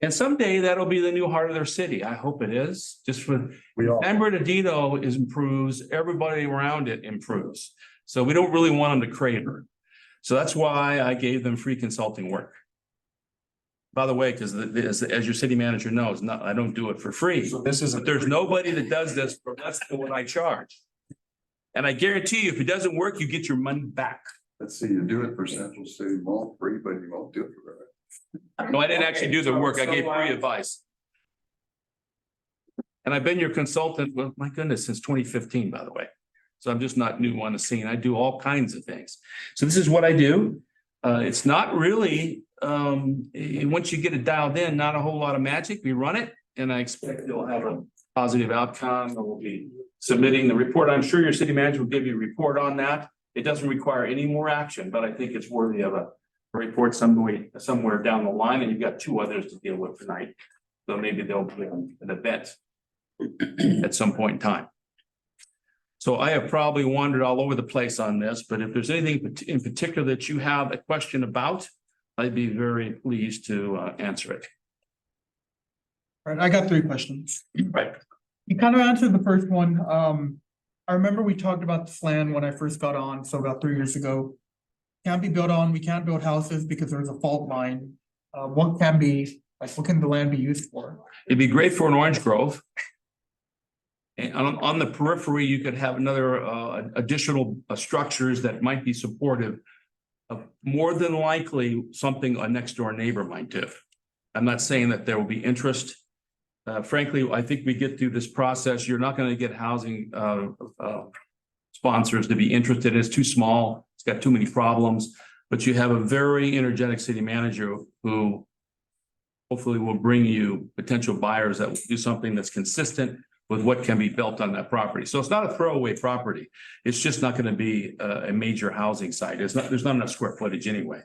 And someday that'll be the new heart of their city. I hope it is. Just for San Bernardino improves, everybody around it improves. So we don't really want them to crater. So that's why I gave them free consulting work. By the way, because as your city manager knows, I don't do it for free. So this is, But there's nobody that does this for less than what I charge. And I guarantee you, if it doesn't work, you get your money back. Let's see, you do it for Central City Mall free, but you won't do it for it. No, I didn't actually do the work. I gave free advice. And I've been your consultant, well, my goodness, since 2015, by the way. So I'm just not new on the scene. I do all kinds of things. So this is what I do. It's not really, once you get it dialed in, not a whole lot of magic. We run it and I expect you'll have a positive outcome. We'll be submitting the report. I'm sure your city manager will give you a report on that. It doesn't require any more action, but I think it's worthy of a report somewhere down the line. And you've got 2 others to deal with tonight. So maybe there'll be an event at some point in time. So I have probably wandered all over the place on this, but if there's anything in particular that you have a question about, I'd be very pleased to answer it. All right, I got 3 questions. Right. You kind of answered the first one. I remember we talked about this land when I first got on, so about 3 years ago. Can't be built on, we can't build houses because there's a fault line. What can the land be used for? It'd be great for an orange grove. And on the periphery, you could have another additional structures that might be supportive of more than likely something a next door neighbor might do. I'm not saying that there will be interest. Frankly, I think we get through this process. You're not going to get housing sponsors to be interested. It's too small. It's got too many problems. But you have a very energetic city manager who hopefully will bring you potential buyers that will do something that's consistent with what can be built on that property. So it's not a throwaway property. It's just not going to be a major housing site. There's not enough square footage anyway.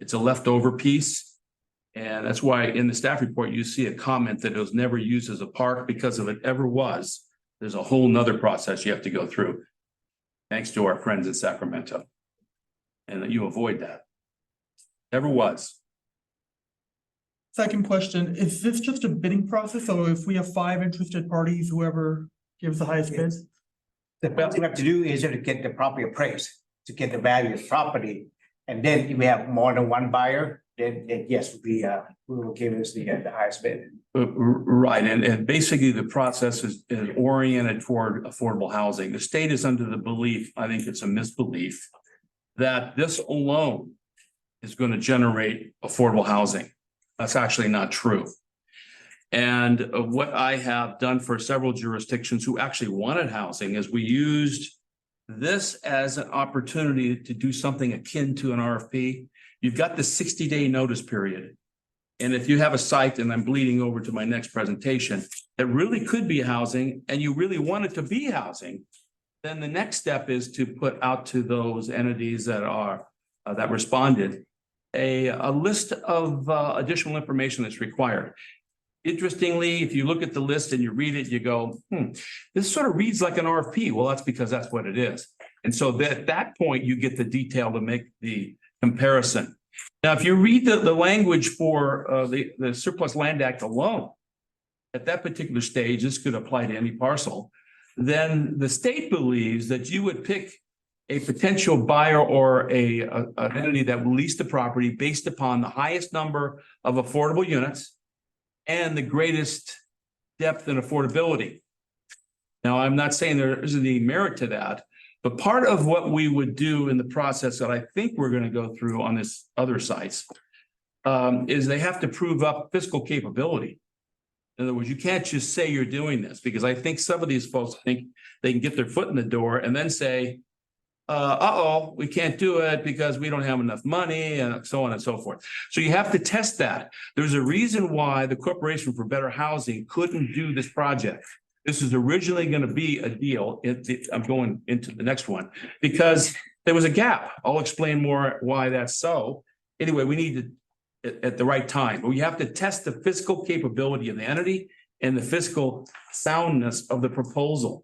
It's a leftover piece. And that's why in the staff report, you see a comment that it was never used as a park, because if it ever was, there's a whole nother process you have to go through. Thanks to our friends in Sacramento. And that you avoid that. Never was. Second question, is this just a bidding process? So if we have 5 interested parties, whoever gives the highest bid? The best thing we have to do is to get the property appraised, to get the value of the property. And then if we have more than one buyer, then yes, we will give us the highest bid. Right, and basically the process is oriented toward affordable housing. The state is under the belief, I think it's a misbelief, that this alone is going to generate affordable housing. That's actually not true. And what I have done for several jurisdictions who actually wanted housing is we used this as an opportunity to do something akin to an RFP. You've got the 60-day notice period. And if you have a site, and I'm bleeding over to my next presentation, that really could be housing and you really want it to be housing, then the next step is to put out to those entities that are that responded a list of additional information that's required. Interestingly, if you look at the list and you read it, you go, this sort of reads like an RFP. Well, that's because that's what it is. And so at that point, you get the detail to make the comparison. Now, if you read the language for the Surplus Land Act alone, at that particular stage, this could apply to any parcel, then the state believes that you would pick a potential buyer or an entity that will lease the property based upon the highest number of affordable units and the greatest depth and affordability. Now, I'm not saying there isn't any merit to that, but part of what we would do in the process that I think we're gonna go through on this other sites is they have to prove up fiscal capability. In other words, you can't just say you're doing this, because I think some of these folks think they can get their foot in the door and then say, we can't do it because we don't have enough money and so on and so forth. So you have to test that. There's a reason why the Corporation for Better Housing couldn't do this project. This is originally going to be a deal. I'm going into the next one because there was a gap. I'll explain more why that's so. Anyway, we need to, at the right time, but we have to test the fiscal capability of the entity and the fiscal soundness of the proposal.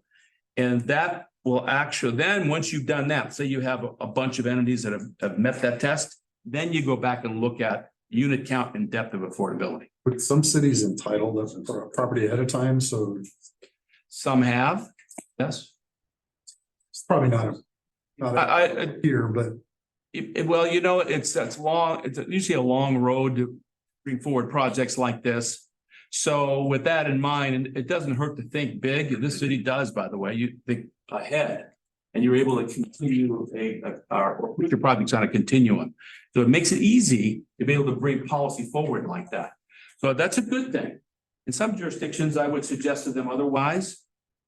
And that will actually, then once you've done that, say you have a bunch of entities that have met that test, then you go back and look at unit count and depth of affordability. But some cities entitled for a property ahead of time, so Some have, yes. it's probably not here, but Well, you know, it's long, it's usually a long road to bring forward projects like this. So with that in mind, and it doesn't hurt to think big. This city does, by the way, you think ahead. And you're able to continue or put your projects on a continuum. So it makes it easy to be able to bring policy forward like that. So that's a good thing. In some jurisdictions, I would suggest to them otherwise.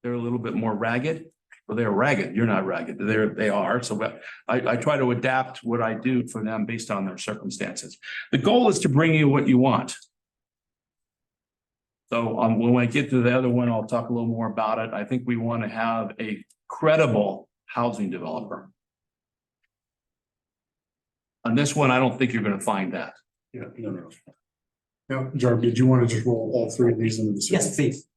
They're a little bit more ragged. Well, they're ragged. You're not ragged. They are. So I try to adapt what I do for them based on their circumstances. The goal is to bring you what you want. So when I get to the other one, I'll talk a little more about it. I think we want to have a credible housing developer. On this one, I don't think you're going to find that. yeah, no. Now, Jarb, did you want to just roll all three of these into the? Yes, please.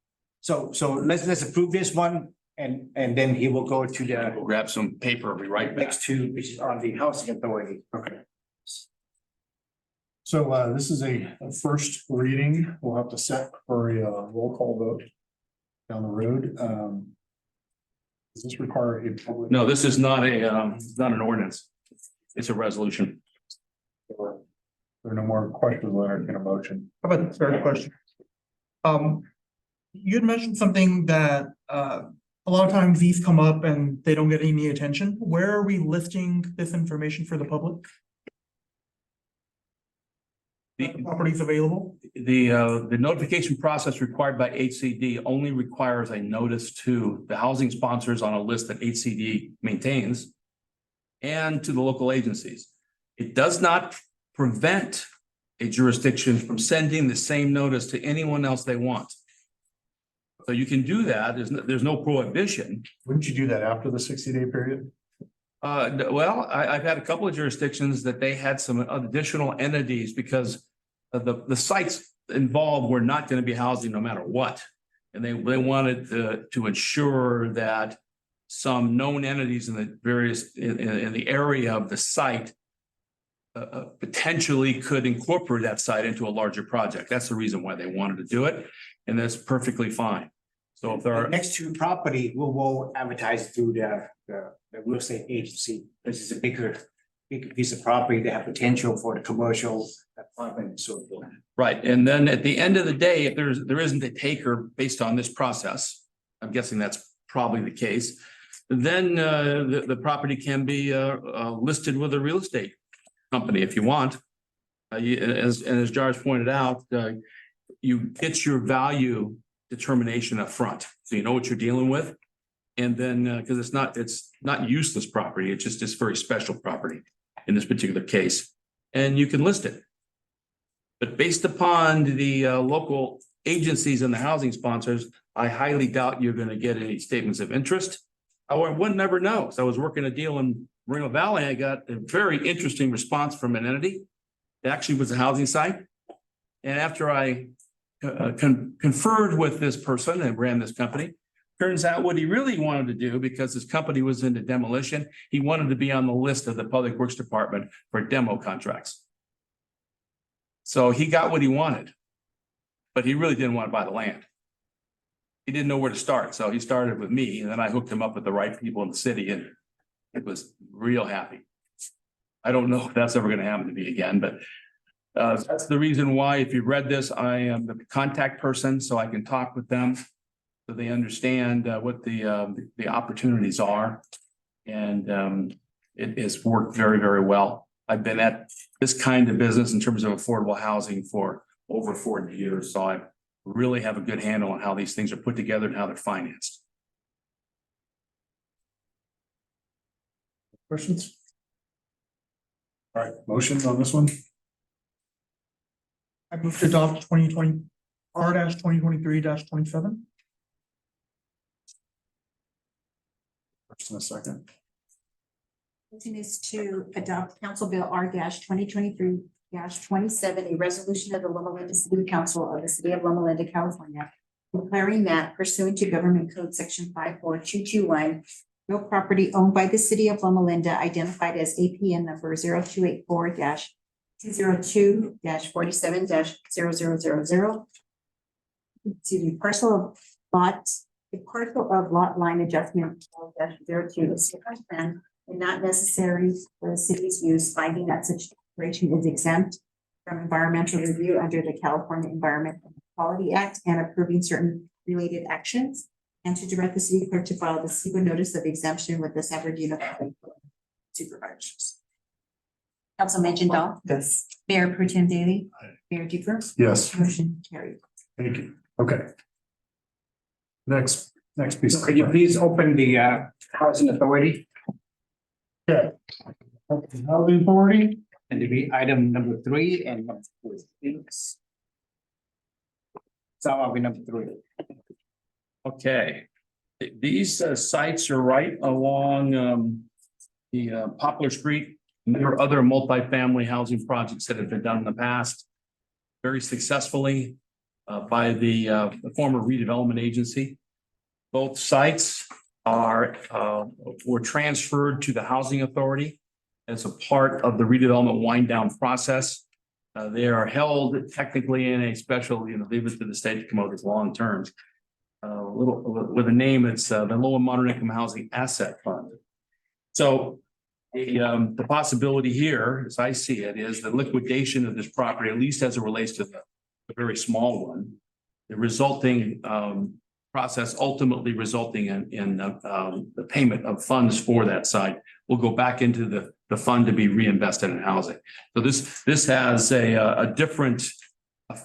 So let's approve this one and then he will go to the We'll grab some paper, I'll be right back. next two, which is on the housing authority. Okay. So this is a first reading. We'll have to set for a roll call vote down the road. Does this require a public? No, this is not not an ordinance. It's a resolution. There are no more questions, I'll entertain a motion. How about the third question? You had mentioned something that a lot of times these come up and they don't get any attention. Where are we listing this information for the public? The properties available? The notification process required by HCD only requires a notice to the housing sponsors on a list that HCD maintains and to the local agencies. It does not prevent a jurisdiction from sending the same notice to anyone else they want. So you can do that. There's no prohibition. Wouldn't you do that after the 60-day period? Well, I've had a couple of jurisdictions that they had some additional entities because the sites involved were not going to be housing no matter what. And they wanted to ensure that some known entities in the various, in the area of the site potentially could incorporate that site into a larger project. That's the reason why they wanted to do it. And that's perfectly fine. So if there are. Next to property, we will advertise through the real estate agency. This is a bigger piece of property that have potential for the commercial apartment and so forth. Right, and then at the end of the day, if there isn't a taker based on this process, I'm guessing that's probably the case. Then the property can be listed with a real estate company if you want. As Jar's pointed out, you get your value determination up front, so you know what you're dealing with. And then because it's not useless property, it's just this very special property in this particular case, and you can list it. But based upon the local agencies and the housing sponsors, I highly doubt you're going to get any statements of interest. I would never know. So I was working a deal in Moreno Valley. I got a very interesting response from an entity. It actually was a housing site. And after I conferred with this person and ran this company, turns out what he really wanted to do, because his company was into demolition, he wanted to be on the list of the Public Works Department for demo contracts. So he got what he wanted, but he really didn't want to buy the land. He didn't know where to start. So he started with me, and then I hooked him up with the right people in the city, and it was real happy. I don't know if that's ever going to happen to me again, but that's the reason why, if you read this, I am the contact person, so I can talk with them. so they understand what the opportunities are. And it has worked very, very well. I've been at this kind of business in terms of affordable housing for over 40 years, so I really have a good handle on how these things are put together and how they're financed. Questions? All right, motion on this one? I move to adopt R-2023-27. First and a second. Motion is to adopt Council Bill R-2023-27, a resolution of the Loma Linda City Council of the City of Loma Linda, California, declaring that pursuant to Government Code Section 54221, real property owned by the City of Loma Linda identified as APN number 0284-202-47-0000. To the parcel of lots, the parcel of lot line adjustment -02 is plan and not necessary for the city's use, finding that such declaration is exempt from environmental review under the California Environmental Quality Act and approving certain related actions, and to direct the city clerk to file the SEQA notice of exemption with the San Bernardino County Supervisors. Councilman Jindal? Yes. Mayor Pro Tem Daly? Mayor Duper? Yes, Motion carried. thank you. Okay. Next piece. Could you please open the housing authority Okay. Housing Authority, and to be item number 3 and number 4, please? So I'll be number 3. Okay, these sites are right along the Poplar Street. And there are other multifamily housing projects that have been done in the past very successfully by the former redevelopment agency. Both sites were transferred to the Housing Authority as a part of the redevelopment wind down process. They are held technically in a special, leave it to the state to come up with long terms. With a name, it's the Lower Moderate Income Housing Asset Fund. So the possibility here, as I see it, is the liquidation of this property, at least as it relates to the very small one, the resulting process ultimately resulting in the payment of funds for that site will go back into the fund to be reinvested in housing. So this has a different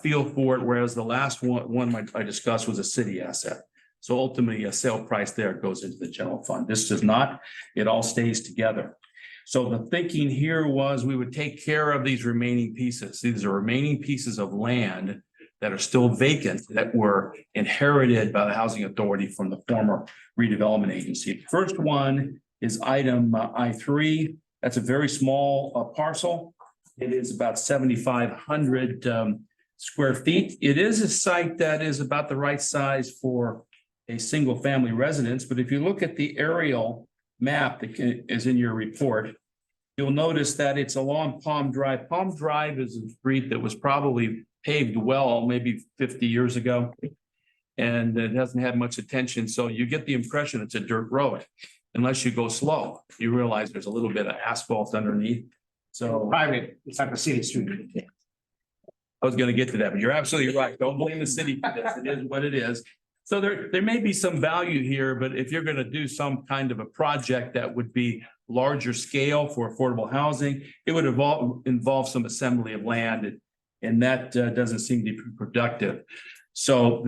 feel for it, whereas the last one I discussed was a city asset. So ultimately, a sale price there goes into the general fund. This does not. It all stays together. So the thinking here was we would take care of these remaining pieces. These are remaining pieces of land that are still vacant that were inherited by the Housing Authority from the former redevelopment agency. The first one is item I3. That's a very small parcel. It is about 7,500 square feet. It is a site that is about the right size for a single family residence. But if you look at the aerial map that is in your report, you'll notice that it's along Palm Drive. Palm Drive is a street that was probably paved well, maybe 50 years ago, and it hasn't had much attention. So you get the impression it's a dirt road, unless you go slow. You realize there's a little bit of asphalt underneath. So Private, it's not the city street. I was going to get to that, but you're absolutely right. Don't blame the city for this. It is what it is. So there may be some value here, but if you're going to do some kind of a project that would be larger scale for affordable housing, it would involve some assembly of land, and that doesn't seem to be productive. So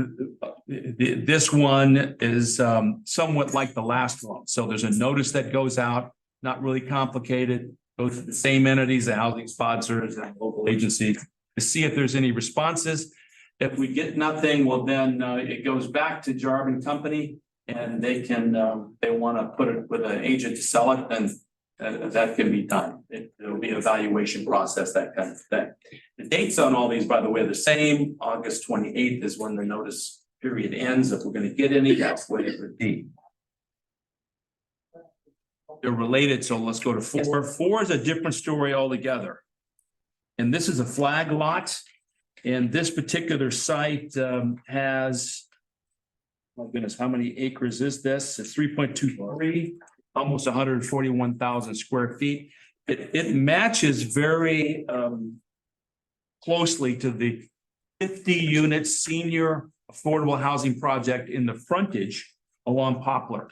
this one is somewhat like the last one. So there's a notice that goes out, not really complicated, goes to the same entities, the housing sponsors and local agencies, to see if there's any responses. If we get nothing, well, then it goes back to Jarvin Company, and they can, they want to put it with an agent to sell it, then that can be done. It'll be an evaluation process, that kind of thing. The dates on all these, by the way, are the same. August 28th is when the notice period ends. If we're going to get any, that's when it would be. They're related, so let's go to 4. 4 is a different story altogether. And this is a flag lot. And this particular site has, my goodness, how many acres is this? It's 3.23, almost 141,000 square feet. It matches very closely to the 50-unit senior affordable housing project in the frontage along Poplar.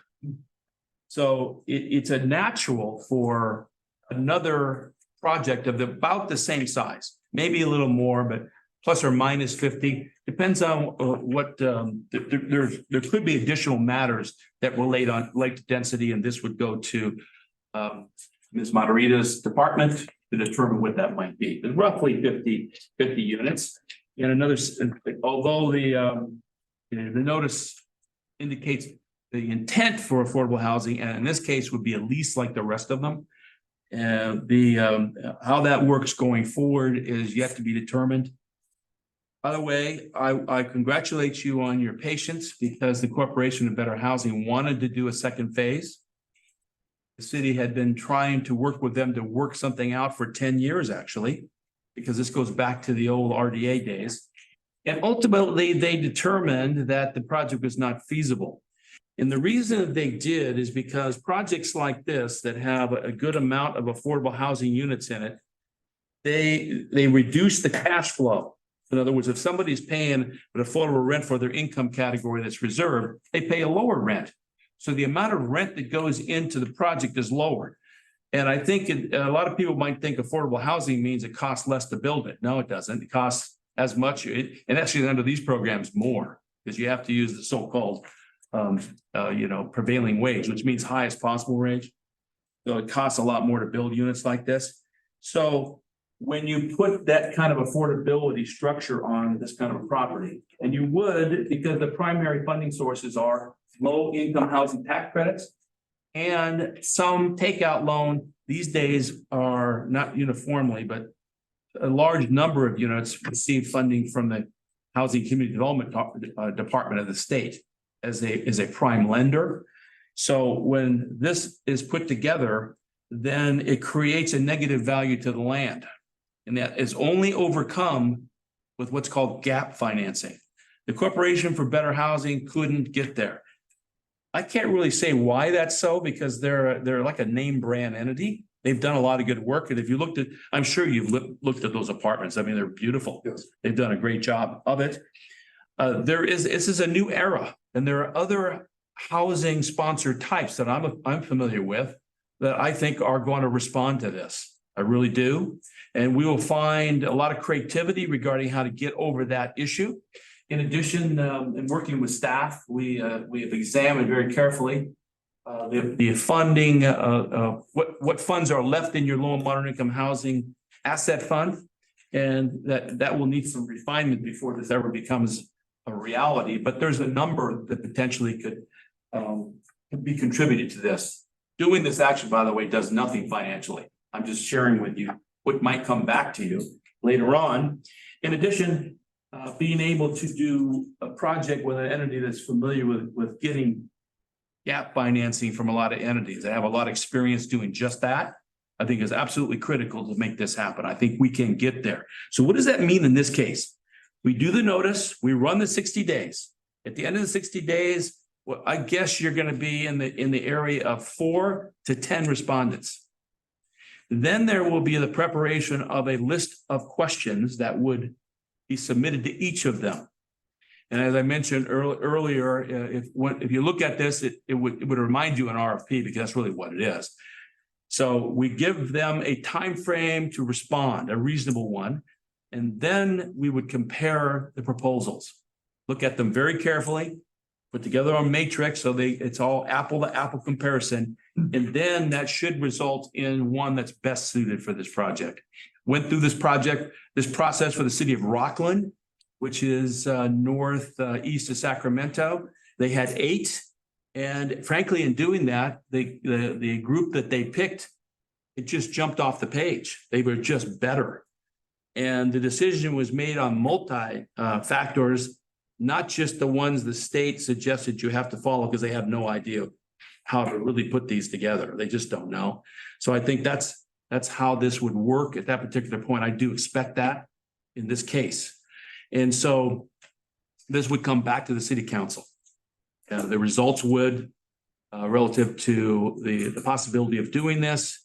So it's a natural for another project of about the same size, maybe a little more, but plus or minus 50, depends on what, there could be additional matters that relate to density, and this would go to Ms. Matarita's department to determine what that might be. But roughly 50 units. And another, although the notice indicates the intent for affordable housing, and in this case would be a lease like the rest of them. And how that works going forward is yet to be determined. By the way, I congratulate you on your patience, because the Corporation of Better Housing wanted to do a second phase. The city had been trying to work with them to work something out for 10 years, actually, because this goes back to the old RDA days. And ultimately, they determined that the project was not feasible. And the reason that they did is because projects like this that have a good amount of affordable housing units in it, they reduce the cash flow. In other words, if somebody's paying an affordable rent for their income category that's reserved, they pay a lower rent. So the amount of rent that goes into the project is lower. And I think a lot of people might think affordable housing means it costs less to build it. No, it doesn't. It costs as much. And actually under these programs more, because you have to use the so-called prevailing wage, which means highest possible wage. So it costs a lot more to build units like this. So when you put that kind of affordability structure on this kind of a property, and you would, because the primary funding sources are low income housing tax credits and some takeout loan, these days are not uniformly, but a large number of units receive funding from the Housing Community Development Department of the state as a prime lender. So when this is put together, then it creates a negative value to the land. And that is only overcome with what's called gap financing. The Corporation for Better Housing couldn't get there. I can't really say why that's so, because they're like a name brand entity. They've done a lot of good work. And if you looked at, I'm sure you've looked at those apartments. I mean, they're beautiful. Yes. They've done a great job of it. This is a new era, and there are other housing sponsor types that I'm familiar with that I think are going to respond to this. I really do. And we will find a lot of creativity regarding how to get over that issue. In addition, in working with staff, we have examined very carefully the funding, what funds are left in your low and moderate income housing asset fund. And that will need some refinement before this ever becomes a reality. But there's a number that potentially could be contributed to this. Doing this action, by the way, does nothing financially. I'm just sharing with you what might come back to you later on. In addition, being able to do a project with an entity that's familiar with getting gap financing from a lot of entities. They have a lot of experience doing just that. I think is absolutely critical to make this happen. I think we can get there. So what does that mean in this case? We do the notice, we run the 60 days. At the end of the 60 days, well, I guess you're going to be in the area of 4 to 10 respondents. Then there will be the preparation of a list of questions that would be submitted to each of them. And as I mentioned earlier, if you look at this, it would remind you an RFP, because that's really what it is. So we give them a time frame to respond, a reasonable one, and then we would compare the proposals. Look at them very carefully, put together a matrix so it's all apple to apple comparison, and then that should result in one that's best suited for this project. Went through this process for the city of Rockland, which is northeast of Sacramento. They had 8. And frankly, in doing that, the group that they picked, it just jumped off the page. They were just better. And the decision was made on multi factors, not just the ones the state suggested you have to follow, because they have no idea how to really put these together. They just don't know. So I think that's how this would work at that particular point. I do expect that in this case. And so this would come back to the city council. The results would, relative to the possibility of doing this,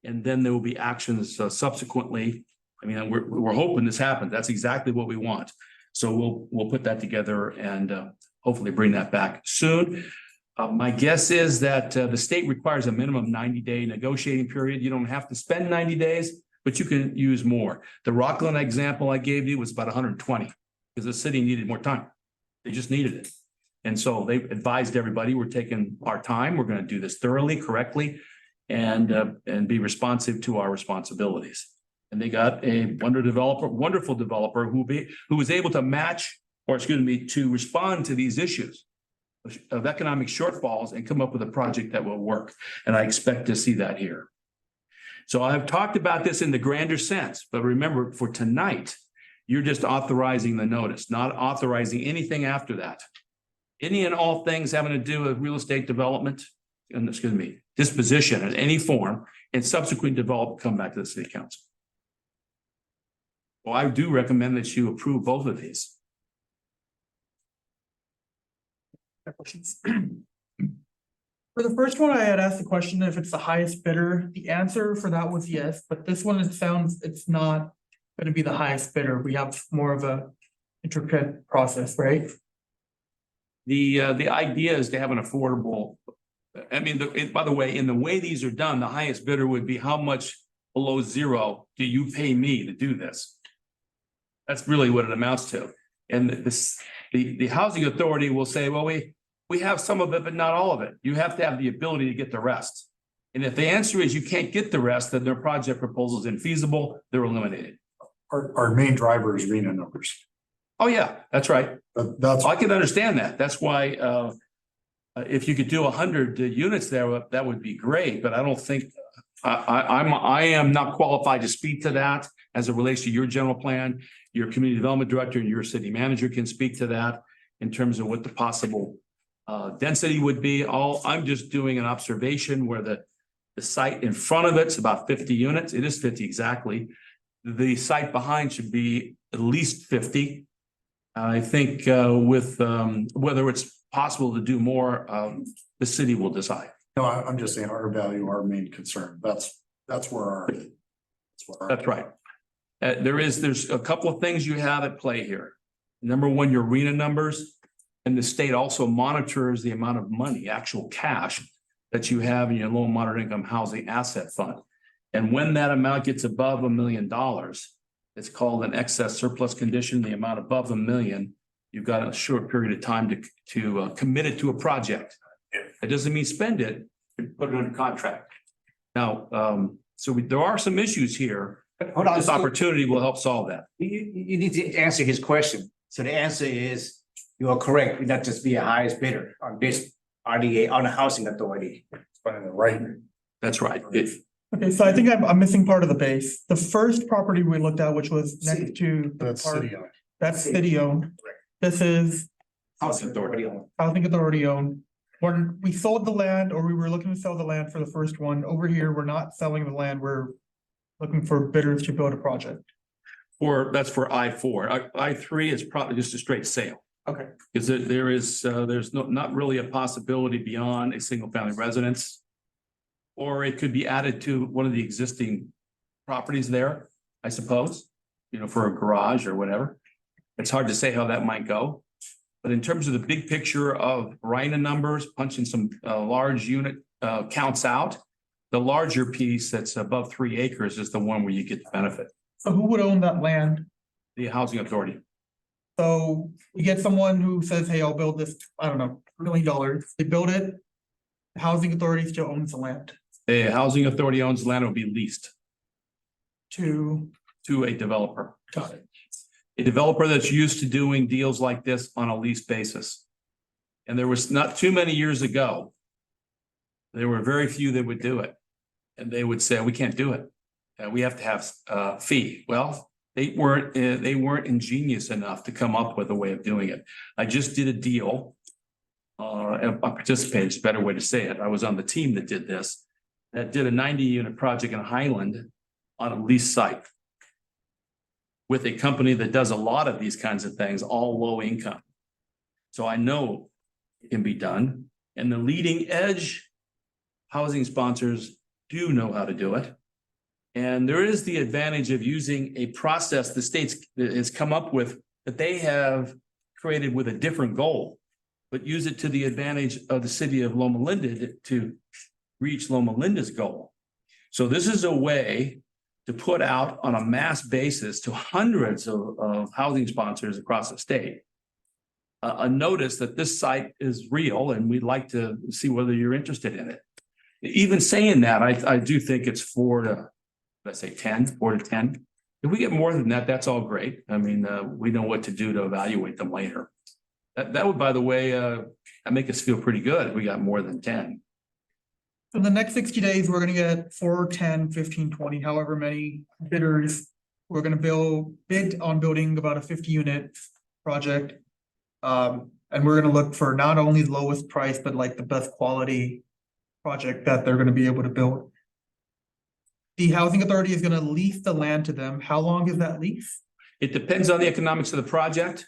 and then there will be actions subsequently. I mean, we're hoping this happens. That's exactly what we want. So we'll put that together and hopefully bring that back soon. My guess is that the state requires a minimum 90-day negotiating period. You don't have to spend 90 days, but you can use more. The Rockland example I gave you was about 120 because the city needed more time. They just needed it. And so they advised everybody, we're taking our time. We're going to do this thoroughly, correctly, and be responsive to our responsibilities. And they got a wonderful developer who was able to match, or excuse me, to respond to these issues of economic shortfalls and come up with a project that will work. And I expect to see that here. So I've talked about this in the grander sense, but remember, for tonight, you're just authorizing the notice, not authorizing anything after that. Any and all things having to do with real estate development, and excuse me, disposition in any form, and subsequent development come back to the city council. Well, I do recommend that you approve both of these. Questions? For the first one, I had asked the question if it's the highest bidder. The answer for that was yes, but this one, it sounds it's not going to be the highest bidder. We have more of a intricate process, right? The idea is to have an affordable, I mean, by the way, in the way these are done, the highest bidder would be how much below zero do you pay me to do this? That's really what it amounts to. And the housing authority will say, well, we have some of it, but not all of it. You have to have the ability to get the rest. And if the answer is you can't get the rest, then their project proposal is infeasible, they're eliminated. Our main driver is RENA numbers. Oh, yeah, that's right. That's I can understand that. That's why if you could do 100 units there, that would be great, but I don't think I am not qualified to speak to that as it relates to your general plan. Your community development director and your city manager can speak to that in terms of what the possible density would be. I'm just doing an observation where the site in front of it's about 50 units. It is 50 exactly. The site behind should be at least 50. I think with whether it's possible to do more, the city will decide. No, I'm just saying our value, our main concern. That's where That's right. There's a couple of things you have at play here. Number one, your RENA numbers, and the state also monitors the amount of money, actual cash, that you have in your low and moderate income housing asset fund. And when that amount gets above $1 million, it's called an excess surplus condition. The amount above $1 million, you've got a short period of time to commit it to a project. It doesn't mean spend it, put it under contract. Now, there are some issues here. Hold on. This opportunity will help solve that. You need to answer his question. So the answer is, you are correct. We not just be a highest bidder on this RDA, on the housing authority. right. That's right. Okay, so I think I'm missing part of the base. The first property we looked at, which was next to the That's park, city owned. that's city owned. This is Housing authority. housing authority owned. When we sold the land, or we were looking to sell the land for the first one, over here, we're not selling the land, we're looking for bidders to build a project. That's for I-4. I-3 is probably just a straight sale. Okay. Because there's not really a possibility beyond a single family residence. Or it could be added to one of the existing properties there, I suppose, for a garage or whatever. It's hard to say how that might go. But in terms of the big picture of RINA numbers, punching some large unit counts out, the larger piece that's above 3 acres is the one where you get the benefit. So who would own that land? The housing authority. So we get someone who says, hey, I'll build this, I don't know, $1 million. They build it. The housing authority still owns the land. The housing authority owns land, will be leased To a developer. Got it. A developer that's used to doing deals like this on a lease basis. And there was not too many years ago, there were very few that would do it. And they would say, we can't do it. We have to have a fee. Well, they weren't ingenious enough to come up with a way of doing it. I just did a deal. I participated, it's a better way to say it. I was on the team that did this, that did a 90-unit project in Highland on a lease site with a company that does a lot of these kinds of things, all low income. So I know it can be done. And the leading edge housing sponsors do know how to do it. And there is the advantage of using a process the state has come up with that they have created with a different goal, but use it to the advantage of the city of Loma Linda to reach Loma Linda's goal. So this is a way to put out on a mass basis to hundreds of housing sponsors across the state a notice that this site is real and we'd like to see whether you're interested in it. Even saying that, I do think it's 4 to, let's say 4 to 10. If we get more than that, that's all great. I mean, we know what to do to evaluate them later. That would, by the way, make us feel pretty good if we got more than 10. So the next 60 days, we're gonna get 4, 10, 15, 20, however many bidders. We're gonna bid on building about a 50-unit project. And we're gonna look for not only the lowest price, but like the best quality project that they're gonna be able to build. The housing authority is gonna lease the land to them. How long is that lease? It depends on the economics of the project.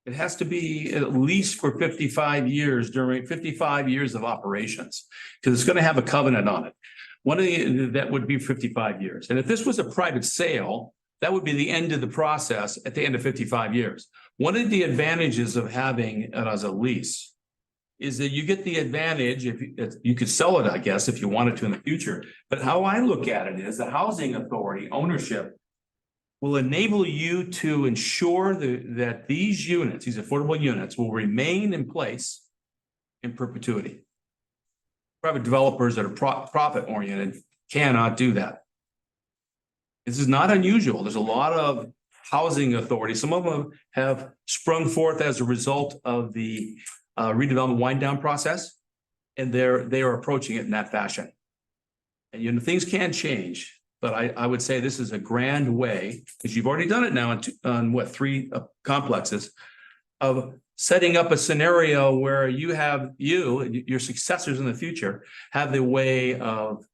It has to be at least for 55 years during 55 years of operations, because it's going to have a covenant on it. That would be 55 years. And if this was a private sale, that would be the end of the process at the end of 55 years. One of the advantages of having it as a lease is that you get the advantage if you could sell it, I guess, if you wanted to in the future. But how I look at it is the housing authority ownership will enable you to ensure that these units, these affordable units, will remain in place in perpetuity. Private developers that are profit oriented cannot do that. This is not unusual. There's a lot of housing authorities. Some of them have sprung forth as a result of the redevelopment wind down process, and they are approaching it in that fashion. And things can change, but I would say this is a grand way, because you've already done it now on what, 3 complexes, of setting up a scenario where you and your successors in the future have the way of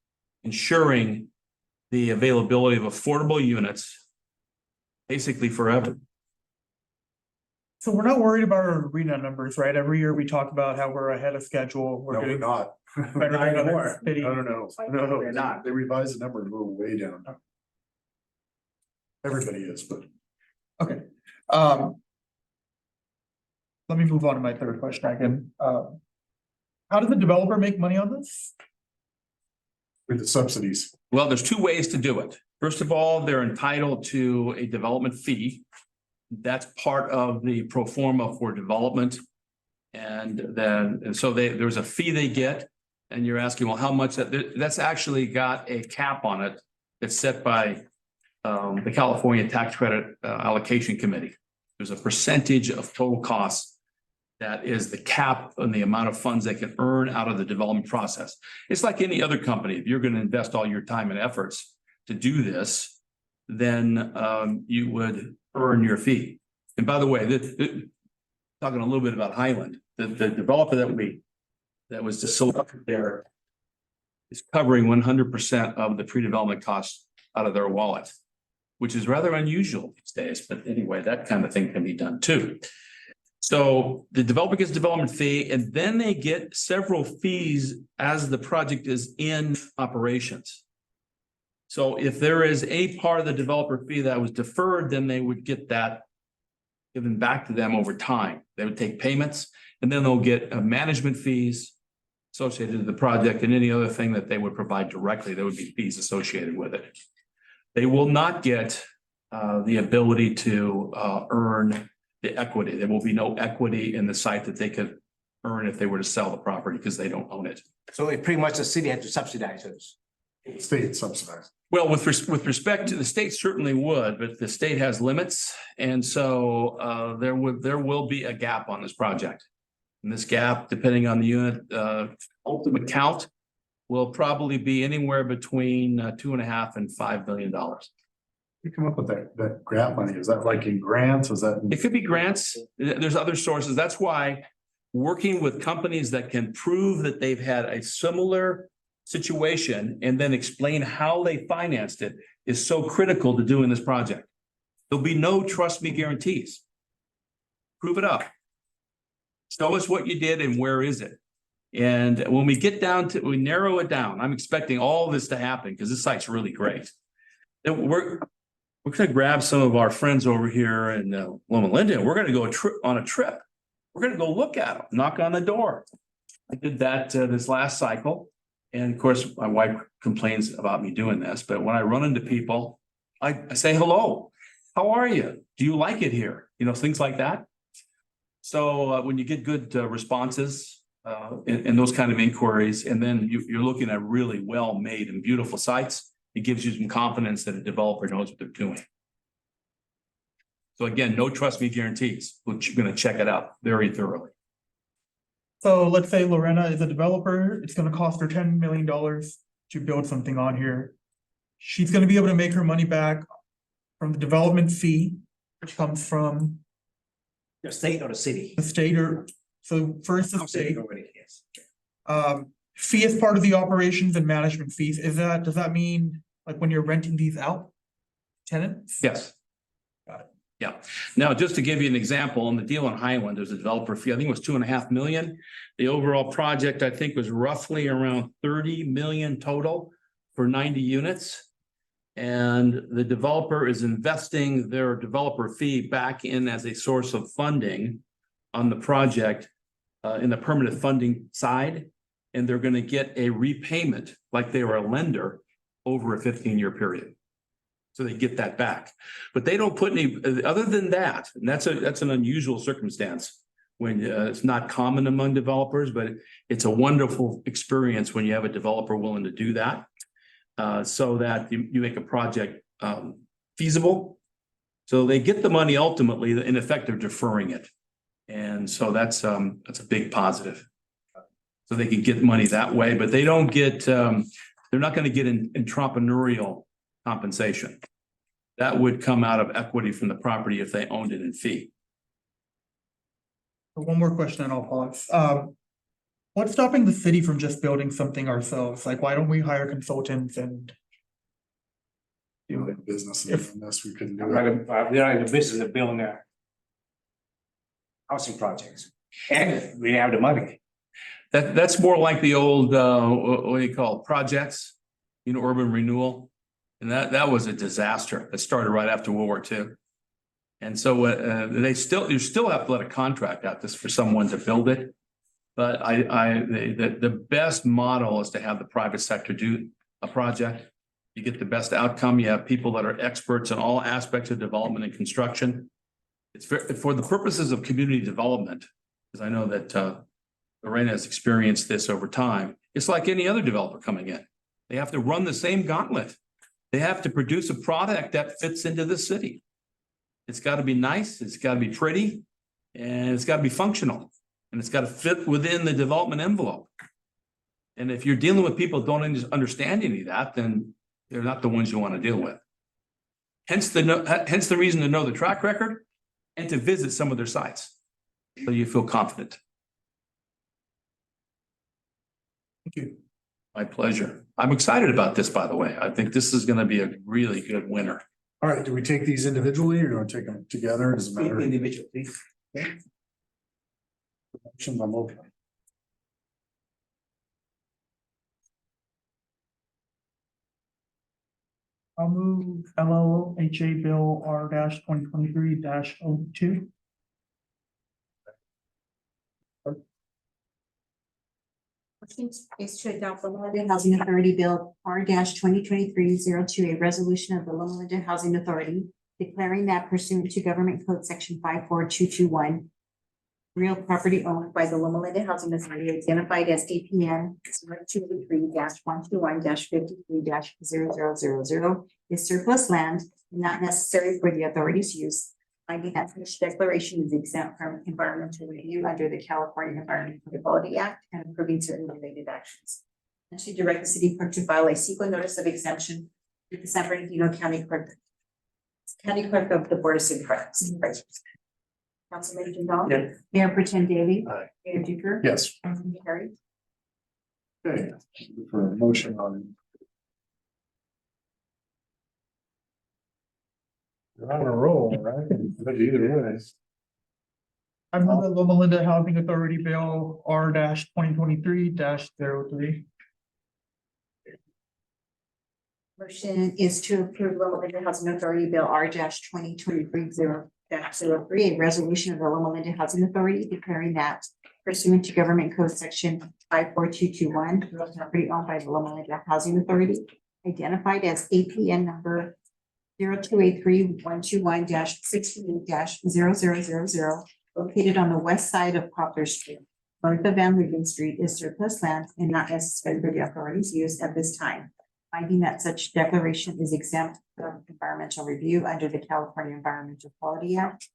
ensuring the availability of affordable units basically forever. So we're not worried about our arena numbers, right? Every year we talk about how we're ahead of schedule. No, we're not. better than other cities. No, they're not. They revised the number and moved way down. Everybody is, but. Okay. Let me move on to my third question again. How does the developer make money on this? With the subsidies. Well, there's 2 ways to do it. First of all, they're entitled to a development fee. That's part of the pro forma for development. And so there's a fee they get, and you're asking, well, how much that's actually got a cap on it. That's set by the California Tax Credit Allocation Committee. There's a percentage of total costs that is the cap on the amount of funds they can earn out of the development process. It's like any other company. If you're going to invest all your time and efforts to do this, then you would earn your fee. And by the way, talking a little bit about Highland, the developer that was just selected there is covering 100% of the pre-development costs out of their wallet, which is rather unusual these days. But anyway, that kind of thing can be done too. So the developer gets a development fee, and then they get several fees as the project is in operations. So if there is a part of the developer fee that was deferred, then they would get that given back to them over time. They would take payments, and then they'll get management fees associated with the project and any other thing that they would provide directly. There would be fees associated with it. They will not get the ability to earn the equity. There will be no equity in the site that they could earn if they were to sell the property because they don't own it. So it pretty much the city had to subsidize those. State subsidized. Well, with respect to the state, certainly would, but the state has limits, and so there will be a gap on this project. And this gap, depending on the unit, ultimate count, will probably be anywhere between $2.5 and $5 billion. You come up with that grant money. Is that like in grants? Is that? It could be grants. There's other sources. That's why working with companies that can prove that they've had a similar situation and then explain how they financed it is so critical to doing this project. There'll be no trust me guarantees. Prove it up. Show us what you did and where is it. And when we get down to, we narrow it down. I'm expecting all this to happen because this site's really great. We're we're gonna grab some of our friends over here in Loma Linda, and we're gonna go on a trip. We're gonna go look at them, knock on the door. I did that this last cycle. And of course, my wife complains about me doing this, but when I run into people, I say, hello, how are you? Do you like it here? You know, things like that. So when you get good responses in those kind of inquiries, and then you're looking at really well-made and beautiful sites, it gives you some confidence that a developer knows what they're doing. So again, no trust me guarantees, but you're gonna check it out very thoroughly. So let's say Lorena is a developer, it's gonna cost her $10 million to build something on here. She's gonna be able to make her money back from the development fee, which comes from The state or the city? the state or, so first the I'm saying state. already, yes. Fee is part of the operations and management fees. Does that mean like when you're renting these out? Tenants? Yes. Got it. Yeah. Now, just to give you an example, on the deal on Highland, there's a developer fee, I think it was 2.5 million. The overall project, I think, was roughly around 30 million total for 90 units. And the developer is investing their developer fee back in as a source of funding on the project in the permanent funding side. And they're going to get a repayment like they were a lender over a 15-year period. So they get that back, but they don't put any, other than that, and that's an unusual circumstance when it's not common among developers, but it's a wonderful experience when you have a developer willing to do that. So that you make a project feasible. So they get the money ultimately, in effect, they're deferring it. And so that's a big positive. So they can get money that way, but they don't get, they're not going to get entrepreneurial compensation. That would come out of equity from the property if they owned it in fee. One more question and I'll pause. What's stopping the city from just building something ourselves? Like, why don't we hire consultants and? Business If- unless we couldn't do We're it. not in the business of building housing projects, and we have the money. That's more like the old, what do you call it, projects, urban renewal. And that was a disaster that started right after World War II. And so you still have to let a contract out this for someone to build it. But the best model is to have the private sector do a project. You get the best outcome. You have people that are experts in all aspects of development and construction. It's for the purposes of community development, because I know that Lorena has experienced this over time. It's like any other developer coming in. They have to run the same gauntlet. They have to produce a product that fits into the city. It's got to be nice, it's got to be pretty, and it's got to be functional, and it's got to fit within the development envelope. And if you're dealing with people who don't understand any of that, then they're not the ones you want to deal with. Hence the reason to know the track record and to visit some of their sites, so you feel confident. Thank you. My pleasure. I'm excited about this, by the way. I think this is going to be a really good winner. All right, do we take these individually or do we take them together? Does it matter? Individual, please. Motions, I'm okay. I'll move LOHA Bill R 2023 02. Motion is to adopt the Loma Linda Housing Authority Bill R 2023-02, a resolution of the Loma Linda Housing Authority declaring that pursuant to Government Code Section 54221, real property owned by the Loma Linda Housing Authority identified as APN 283-121-53-0000 is surplus land not necessary for the authority's use, finding that such declaration is exempt from environmental review under the California Environmental Quality Act and approving certain related actions. And to direct the city clerk to file a sequel notice of exemption with the San Bernardino County Clerk of the Board of Supervisors. Councilman Jindal? Yeah. Mayor Pro Tem Daly? Aye. Mayor Duker? Yes. Councilman Perry? Okay, for a motion on. You're on a roll, right? But either way. I move the Loma Linda Housing Authority Bill R 2023 03. Motion is to approve Loma Linda Housing Authority Bill R 2023 a resolution of the Loma Linda Housing Authority declaring that pursuant to Government Code Section 54221, real property owned by the Loma Linda Housing Authority, identified as APN number 0283-121-68-0000, located on the west side of Poplar Street, north of Van Regen Street, is surplus land and not necessary for the authority's use at this time. Finding that such declaration is exempt from environmental review under the California Environmental Quality Act,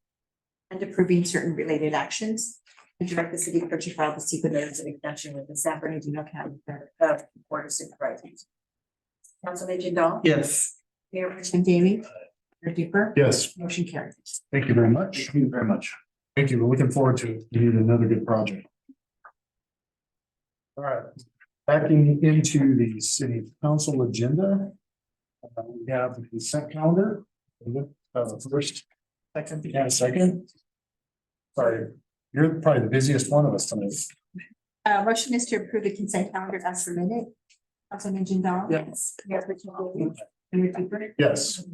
and approving certain related actions, and direct the city clerk to file the secret notice of extension with the San Bernardino County Board of Supervisors. Councilman Jindal? Yes. Mayor Pro Tem Daly? Mayor Duper? Yes, Motion carries. thank you very much. Thank you very much. Thank you. We're looking forward to it. You need another good project. All right, backing into the city council agenda. We have the consent calendar. First, second, yeah, second. Sorry, you're probably the busiest one of us tonight. Motion is to approve the consent calendar as submitted. Councilman Jindal? Yes. Mayor Pro Tem Daly? Mayor Duper? Yes.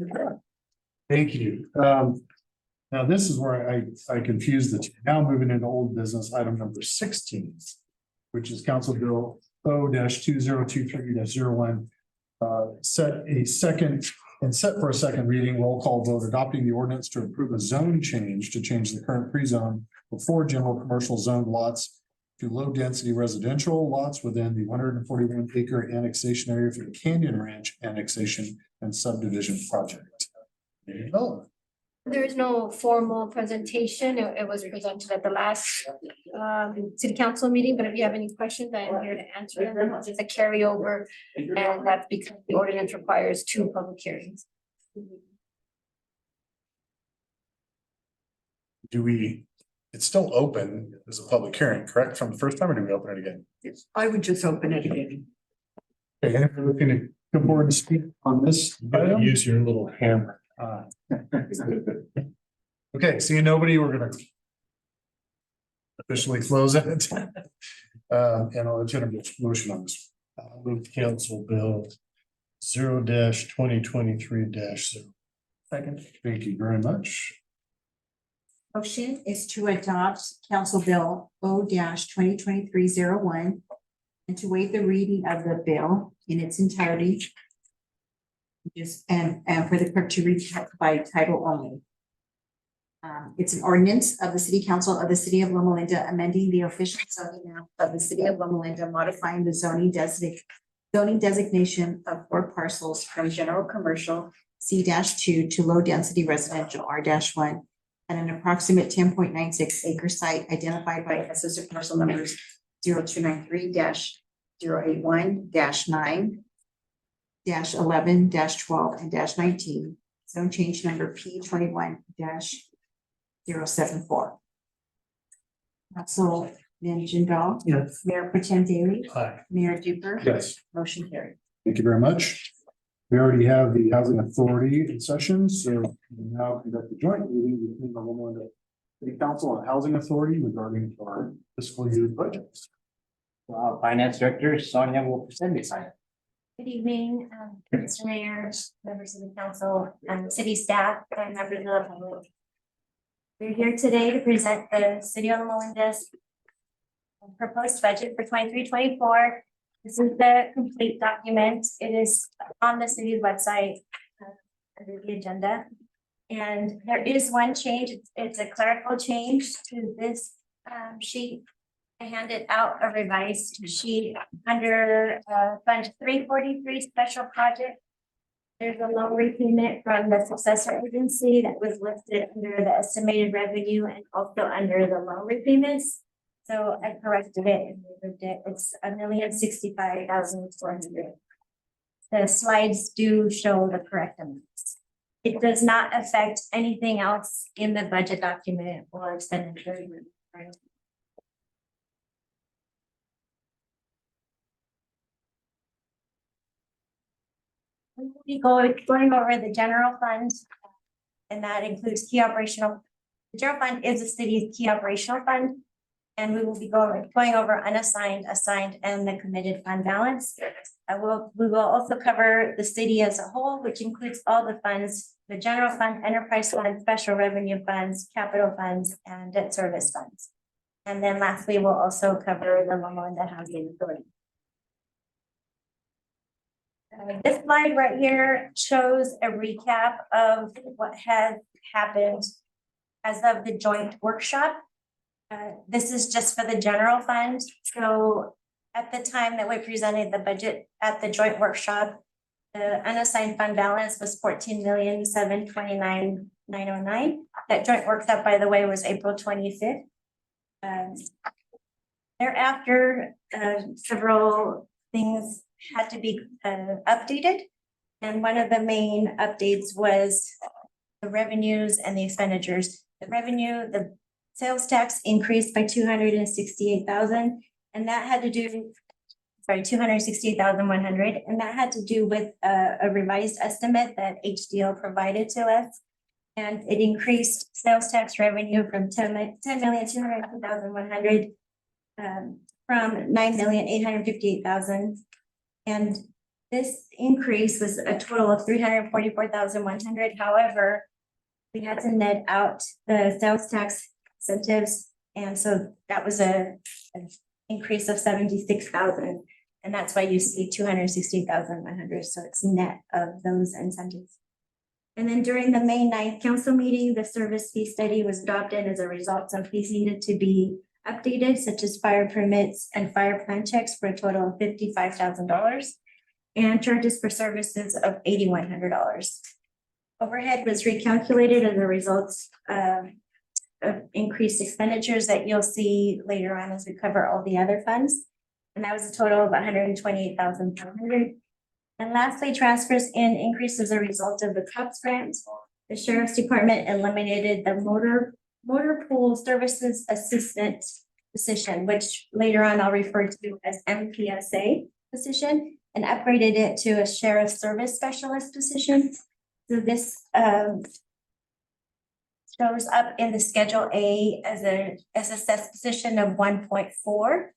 Thank you. Now this is where I confused the two. Now moving into old business, item number 16, which is Council Bill O-2023-01. Set for a second reading, roll call vote, adopting the ordinance to approve a zone change to change the current pre-zone for 4 general commercial zoned lots to low-density residential lots within the 141 acre annexation area for the Canyon Ranch annexation and subdivision project. There you go. There is no formal presentation. It was presented at the last city council meeting, but if you have any questions, I am here to answer them. It's just a carryover, and that's because the ordinance requires 2 public hearings. It's still open as a public hearing, correct, from the first time, or do we open it again? I would just open it again. Okay, and if you're looking to come forward and speak on this item? Use your little hammer. Okay, seeing nobody, we're gonna officially close it. And I'll entertain a motion on this. Move council bill 0-2023-0. Second. Thank you very much. Motion is to adopt Council Bill O-2023-01 and to waive the reading of the bill in its entirety. And for the clerk to read by title only. It's an ordinance of the City Council of the City of Loma Linda, amending the official zoning map of the City of Loma Linda, modifying the zoning designation of 4 parcels from general commercial C-2 to low density residential R-1 and an approximate 10.96 acre site identified by assessor parcel numbers 0293-081-9. -11-12 and -19, zone change number P21-074. Councilman Jindal? Yes. Mayor Pro Tem Daly? Aye. Mayor Duper? Yes. Motion carried. Thank you very much. We already have the housing authority in session, so we now conduct a joint meeting between the Loma Linda City Council and Housing Authority regarding our fiscal year budgets. Finance Director Sonia will present this item. Good evening, Mr. Mayor, members of the council, and city staff, and members of the public. We're here today to present the City of Loma Linda's proposed budget for 23-24. This is the complete document. It is on the city's website under the agenda. And there is one change. It's a clerical change to this sheet. I handed out a revised sheet under Fund 343 Special Project. There's a loan repayment from the successor agency that was listed under the estimated revenue and also under the loan repayments. So I corrected it and moved it. It's $1,065,400. The slides do show the correct amounts. It does not affect anything else in the budget document or expenditure. We going over the general fund, and that includes key operational. The general fund is the city's key operational fund. And we will be going over unassigned, assigned, and the committed fund balance. We will also cover the city as a whole, which includes all the funds, the general fund, enterprise fund, special revenue funds, capital funds, and debt service funds. And then lastly, we'll also cover the Loma and the housing authority. This slide right here shows a recap of what has happened as of the joint workshop. This is just for the general fund. So at the time that we presented the budget at the joint workshop, the unassigned fund balance was 14,729,909. That joint workshop, by the way, was April 25th. Thereafter, several things had to be updated. And one of the main updates was the revenues and the expenditures. The revenue, the sales tax increased by 268,000, and that had to do, 268,100, and that had to do with a revised estimate that HDL provided to us. And it increased sales tax revenue from 10,202,100 from 9,858,000. And this increase was a total of 344,100. However, we had to net out the sales tax incentives. And so that was an increase of 76,000. And that's why you see 260,100. So it's net of those incentives. And then during the May 9th council meeting, the service fee study was adopted. As a result, some fees needed to be updated, such as fire permits and fire plan checks, for a total of $55,000, and charges for services of $8,100. Overhead was recalculated as a result of increased expenditures that you'll see later on as we cover all the other funds. And that was a total of 128,500. And lastly, transfers and increase as a result of the COPS grant. The Sheriff's Department eliminated the motor pool services assistant position, which later on I'll refer to as MPSA position, and upgraded it to a Sheriff Service Specialist position. So this shows up in the Schedule A as a SSS position of 1.4.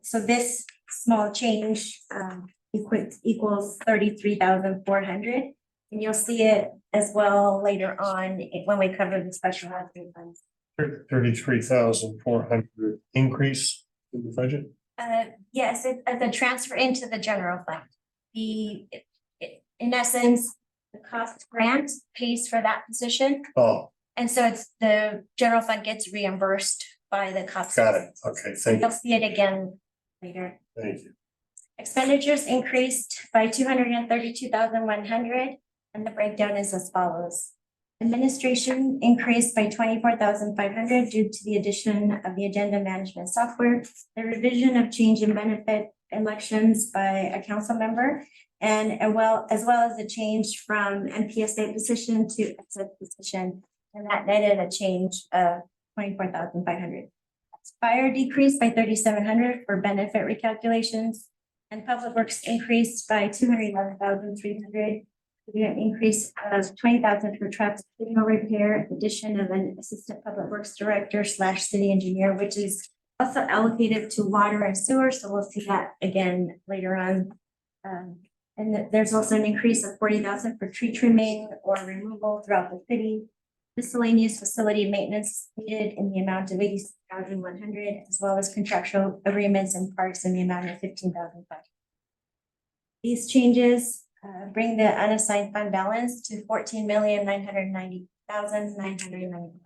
So this small change equals 33,400, and you'll see it as well later on when we cover the special housing funds. 33,400 increase in the budget. Yes, the transfer into the general fund. In essence, the cost grant pays for that position. Oh, And so it's the general fund gets reimbursed by the cost. got it. Okay, thank you. You'll see it again later. Thank you. Expenditures increased by 232,100, and the breakdown is as follows. Administration increased by 24,500 due to the addition of the agenda management software, the revision of change in benefit elections by a council member, and as well as the change from MPSA position to SS position, and that netted a change of 24,500. Fire decreased by 3,700 for benefit recalculations, and Public Works increased by 211,300. An increase of 20,000 for traffic signal repair, addition of an assistant public works director / city engineer, which is also allocated to water and sewer. So we'll see that again later on. And there's also an increase of 40,000 for tree trimming or removal throughout the city. Miscellaneous facility maintenance needed in the amount of 86,100, as well as contractual agreements and parks in the amount of 15,500. These changes bring the unassigned fund balance to 14,990,990.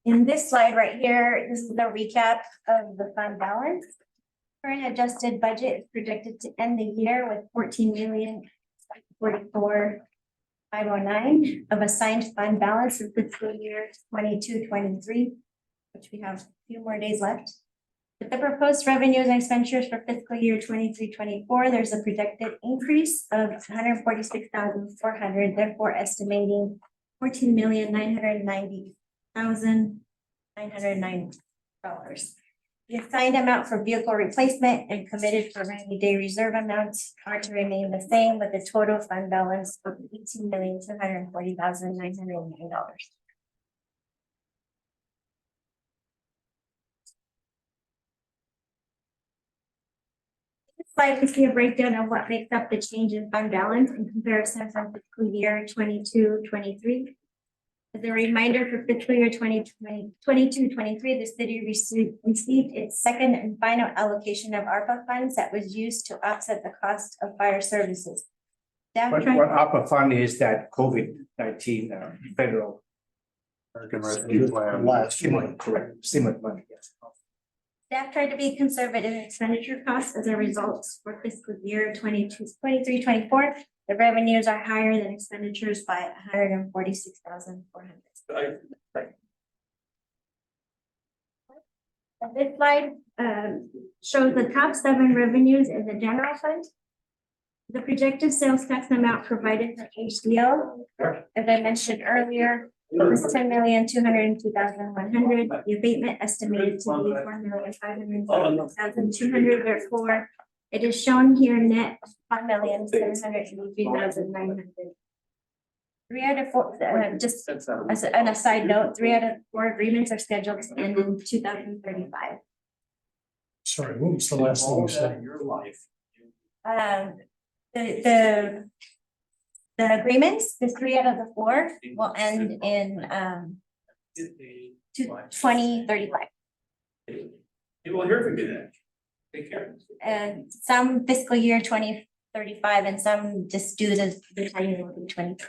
In this slide right here, this is the recap of the fund balance. Current adjusted budget is projected to end the year with 14,044,509 of assigned fund balance in fiscal year 22-23, which we have a few more days left. With the proposed revenues and expenditures for fiscal year 23-24, there's a projected increase of 146,400, therefore estimating $14,990,909. The assigned amount for vehicle replacement and committed for rainy day reserve amounts are to remain the same, with a total fund balance of $18,240,909. slide, we see a breakdown of what makes up the change in fund balance in comparison from fiscal year 22-23. As a reminder, for fiscal year 22-23, the city received its second and final allocation of ARPA funds that was used to offset the cost of fire services. What ARPA fund is that COVID-19 federal. American Rescue Plan. Stimulus, correct, stimulus money, yes. Staff tried to be conservative in expenditure costs as a result for fiscal year 23-24. The revenues are higher than expenditures by $146,400. This slide shows the top 7 revenues in the general fund. The projected sales tax amount provided for HDO, as I mentioned earlier, was $10,202,100. The abatement estimated to be $4,500,200. Therefore, it is shown here net $5,783,900. 3 out of 4, just as an aside note, 3 out of 4 agreements are scheduled to end in 2035. Sorry, what was the last thing you said? Your life. The agreements, the 3 out of the 4 will end in 2035. You will hear from me then. Take care. And some fiscal year 2035 and some just due to the timing will be 20.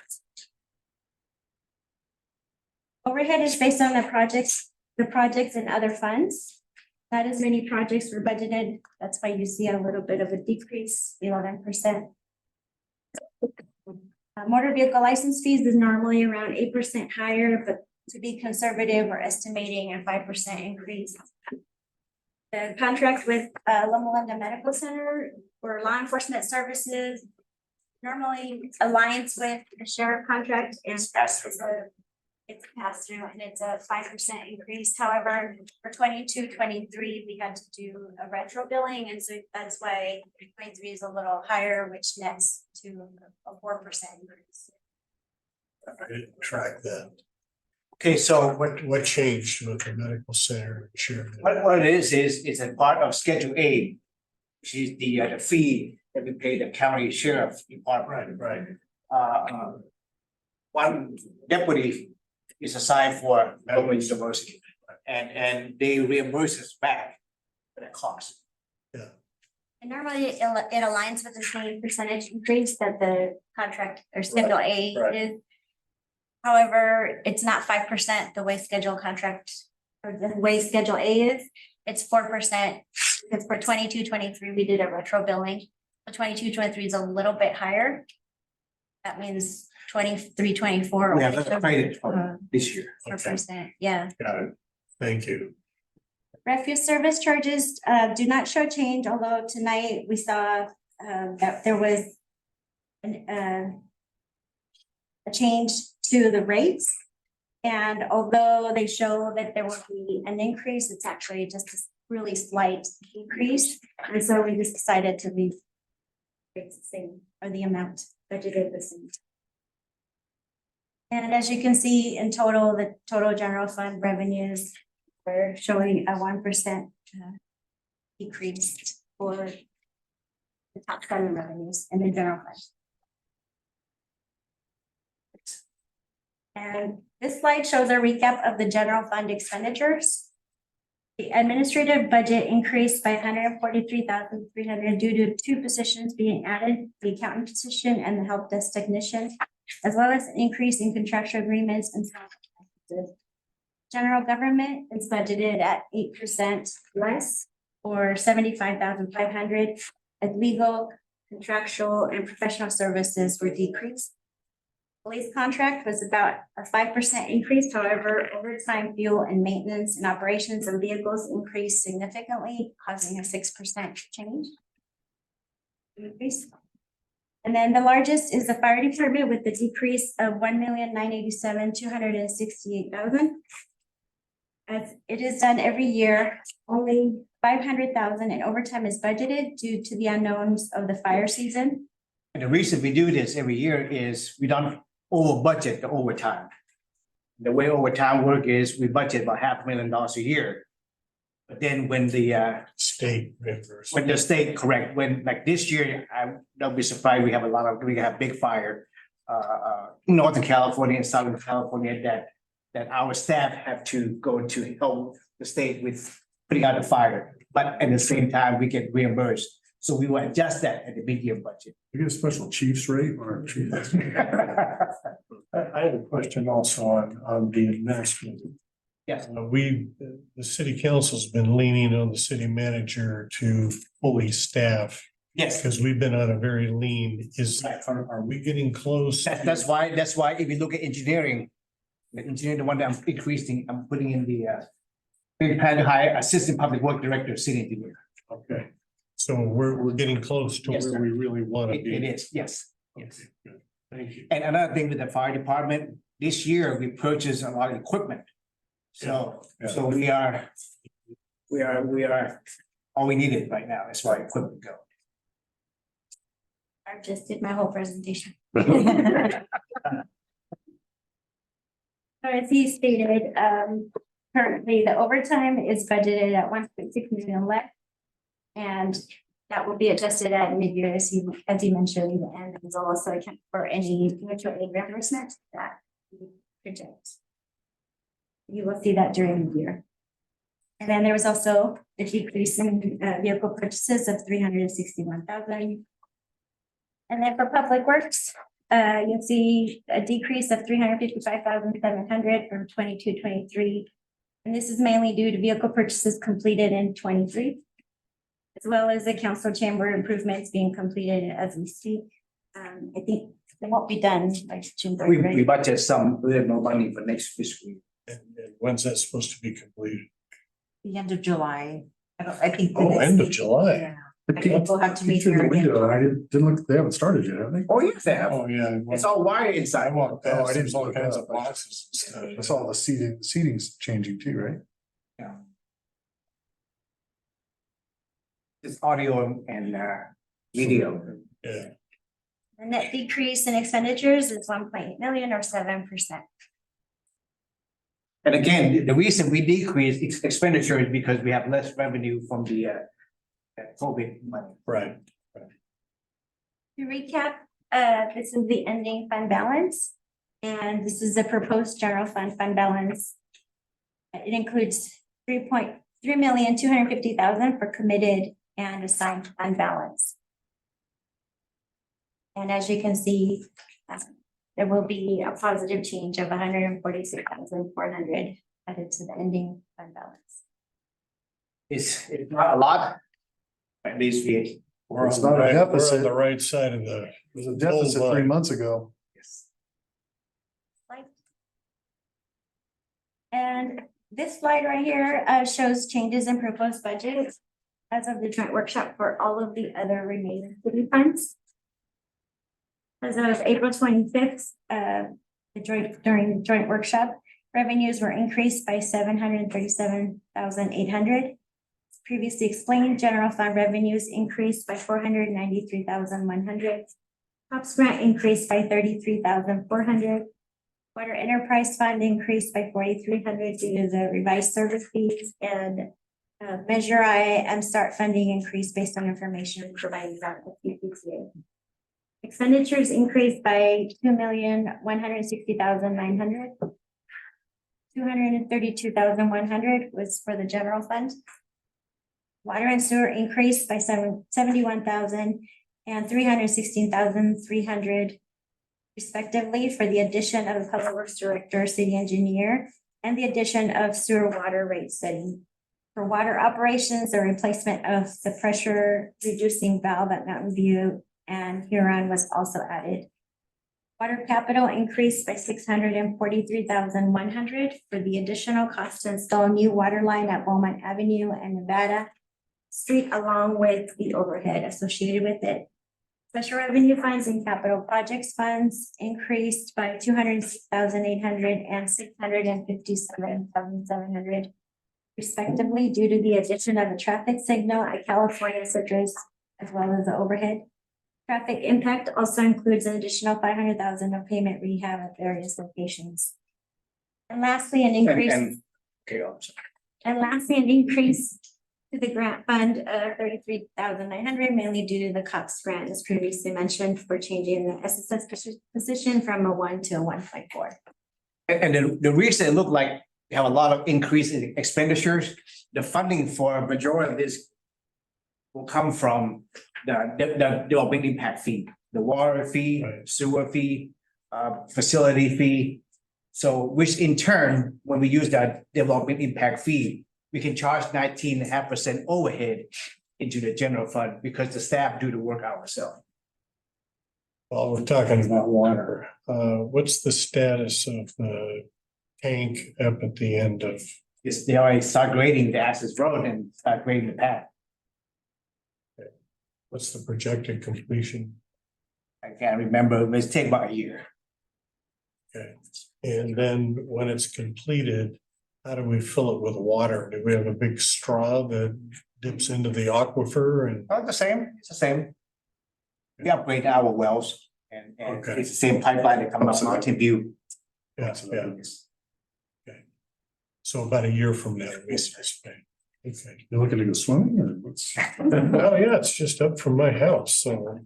Overhead is based on the projects and other funds. Not as many projects were budgeted. That's why you see a little bit of a decrease, 11%. Motor vehicle license fees is normally around 8% higher, but to be conservative, we're estimating a 5% increase. The contract with Loma Medical Center for law enforcement services normally aligns with the sheriff contract and it's passed through and it's a 5% increase. However, for 22-23, we had to do a retro billing, and so that's why 23 is a little higher, which nets to a 4% increase. I didn't track that. Okay, so What changed with the medical center? Share. what it is it's a part of Schedule A, which is the fee that we pay the county sheriff department. Right. One deputy is assigned for Loma University, and they reimburse us back for the cost. And normally it aligns with the same percentage increase that the contract or Schedule A is. However, it's not 5% the way Schedule contract or the way Schedule A is. It's 4% because for 22-23 we did a retro billing. For 22-23 is a little bit higher. That means 23-24. We have a credit for this year. 4%, yeah. Got it. Thank you. Refuse service charges do not show change, although tonight we saw that there was a change to the rates. And although they show that there will be an increase, it's actually just a really slight decrease. And so we just decided to leave rates the same, or the amount budgeted the same. And as you can see, in total, the total general fund revenues are showing a 1% decrease for the top 7 revenues in the general fund. And this slide shows a recap of the general fund expenditures. The administrative budget increased by $143,300 due to 2 positions being added, the accountant position and the help desk technician, as well as an increase in contractual agreements and salaries. General government is budgeted at 8% less, or $75,500, as legal, contractual, and professional services were decreased. Police contract was about a 5% increase. However, overtime, fuel, and maintenance and operations of vehicles increased significantly, causing a 6% change. Increase. And then the largest is the fire department with the decrease of $1,987,268,000. As it is done every year, only $500,000 in overtime is budgeted due to the unknowns of the fire season. And the reason we do this every year is we don't over budget the overtime. The way overtime work is we budget about $500,000 a year. But then when the State reimbursement. when the state, correct, when like this year, I don't be surprised, we have big fire. Northern California and Southern California that our staff have to go to help the state with putting out a fire. But at the same time, we get reimbursed. So we will adjust that at the mid-year budget. We get a special chief's rate or chief. I had a question also on the investment. Yes. The city council's been leaning on the city manager to fully staff, Yes, because we've been on a very lean, are we getting close? that's why if you look at engineering, the engineer, the one that I'm increasing, I'm putting in the we plan to hire assistant public work director, city engineer. Okay, so we're getting close to Yes, where sir. we really want to It be. is, yes, yes. Good. Thank you. And another thing with the fire department, this year we purchased a lot of equipment. So, Yeah. so we are, all we needed right now as far as equipment go. I just did my whole presentation. So as he stated, currently the overtime is budgeted at 1.6 million left. And that will be adjusted at mid-year as you mentioned, and will also account for any mutual aid reimbursement that we project. You will see that during the year. And then there was also a decrease in vehicle purchases of 361,000. And then for public works, you'll see a decrease of 355,700 from 22-23. And this is mainly due to vehicle purchases completed in 23, as well as the council chamber improvements being completed as we speak. I think they won't be done by June 30, We right? budget some, we have no money for next fiscal year. And when's that supposed to be completed? The end of July. I think. the Oh, next end of meeting- July. Yeah. I think we'll have to meet Through here the again. window, I didn't look, they haven't started yet, have they? Oh, yes, they have. Oh, yeah. It's all wire I inside. walked Oh, I past, didn't there's all look kinds up. of boxes and I stuff. saw the seating's changing too, right? It's audio and video. Yeah. The net decrease in expenditures is 1.8 million or 7%. And again, the reason we decrease expenditure is because we have less revenue from the COVID money. Right. To recap, this is the ending fund balance, and this is the proposed general fund balance. It includes 3,250,000 for committed and assigned fund balance. And as you can see, there will be a positive change of 146,400 added to the ending fund balance. It's not a lot, but at least we. We're It's on the not a right, we're on deficit. the right side of the. It was a deficit 3 months ago. And this slide right here shows changes in proposed budget as of the joint workshop for all of the other remaining city funds. As of April 25th, during the joint workshop, revenues were increased by 737,800. Previously explained, general fund revenues increased by 493,100. Cops grant increased by 33,400. Water enterprise fund increased by 4,300 due to the revised service fees, and Measure I MSTART funding increased based on information provided by the PPCA. Expenditures increased by 2,160,900. 232,100 was for the general fund. Water and sewer increased by 71,000 and 316,300 respectively for the addition of the public works director, city engineer, and the addition of sewer water rate study. For water operations, the replacement of the pressure reducing valve at Mountain View and Huron was also added. Water capital increased by 643,100 for the additional cost to install a new water line at Beaumont Avenue and Nevada Street, along with the overhead associated with it. Special revenue funds and capital projects funds increased by 206,800 and 657,700 respectively due to the addition of a traffic signal at California Citrus, as well as the overhead. Traffic impact also includes an additional 500,000 of payment rehab at various locations. And lastly, an increase. Okay, And lastly, an increase to the grant fund of 33,900, mainly due to the COPS grant, as previously mentioned, for changing the SSS position from a 1 to a 1.4. And the reason it looked like we have a lot of increase in expenditures, the funding for a majority of this will come from the development impact fee, the water fee, Right. sewer fee, facility fee. So which in turn, when we use that development impact fee, we can charge 19.5% overhead into the general fund because the staff do the work ourselves. While we're talking about water, what's the status of the tank up at the end of? Yes, they already start grading the access road and start grading the path. What's the projected completion? I can't remember, but it's take about a year. Okay, and then when it's completed, how do we fill it with water? Do we have a big straw that dips into the aquifer and? Not the same, it's the same. We upgrade our wells and Okay. it's the same pipeline that comes up Mountain View. Yeah, yeah. Okay. So about a year from now, we suspect. Okay. You're looking to go swimming or what's? Oh, yeah, it's just up from my house, so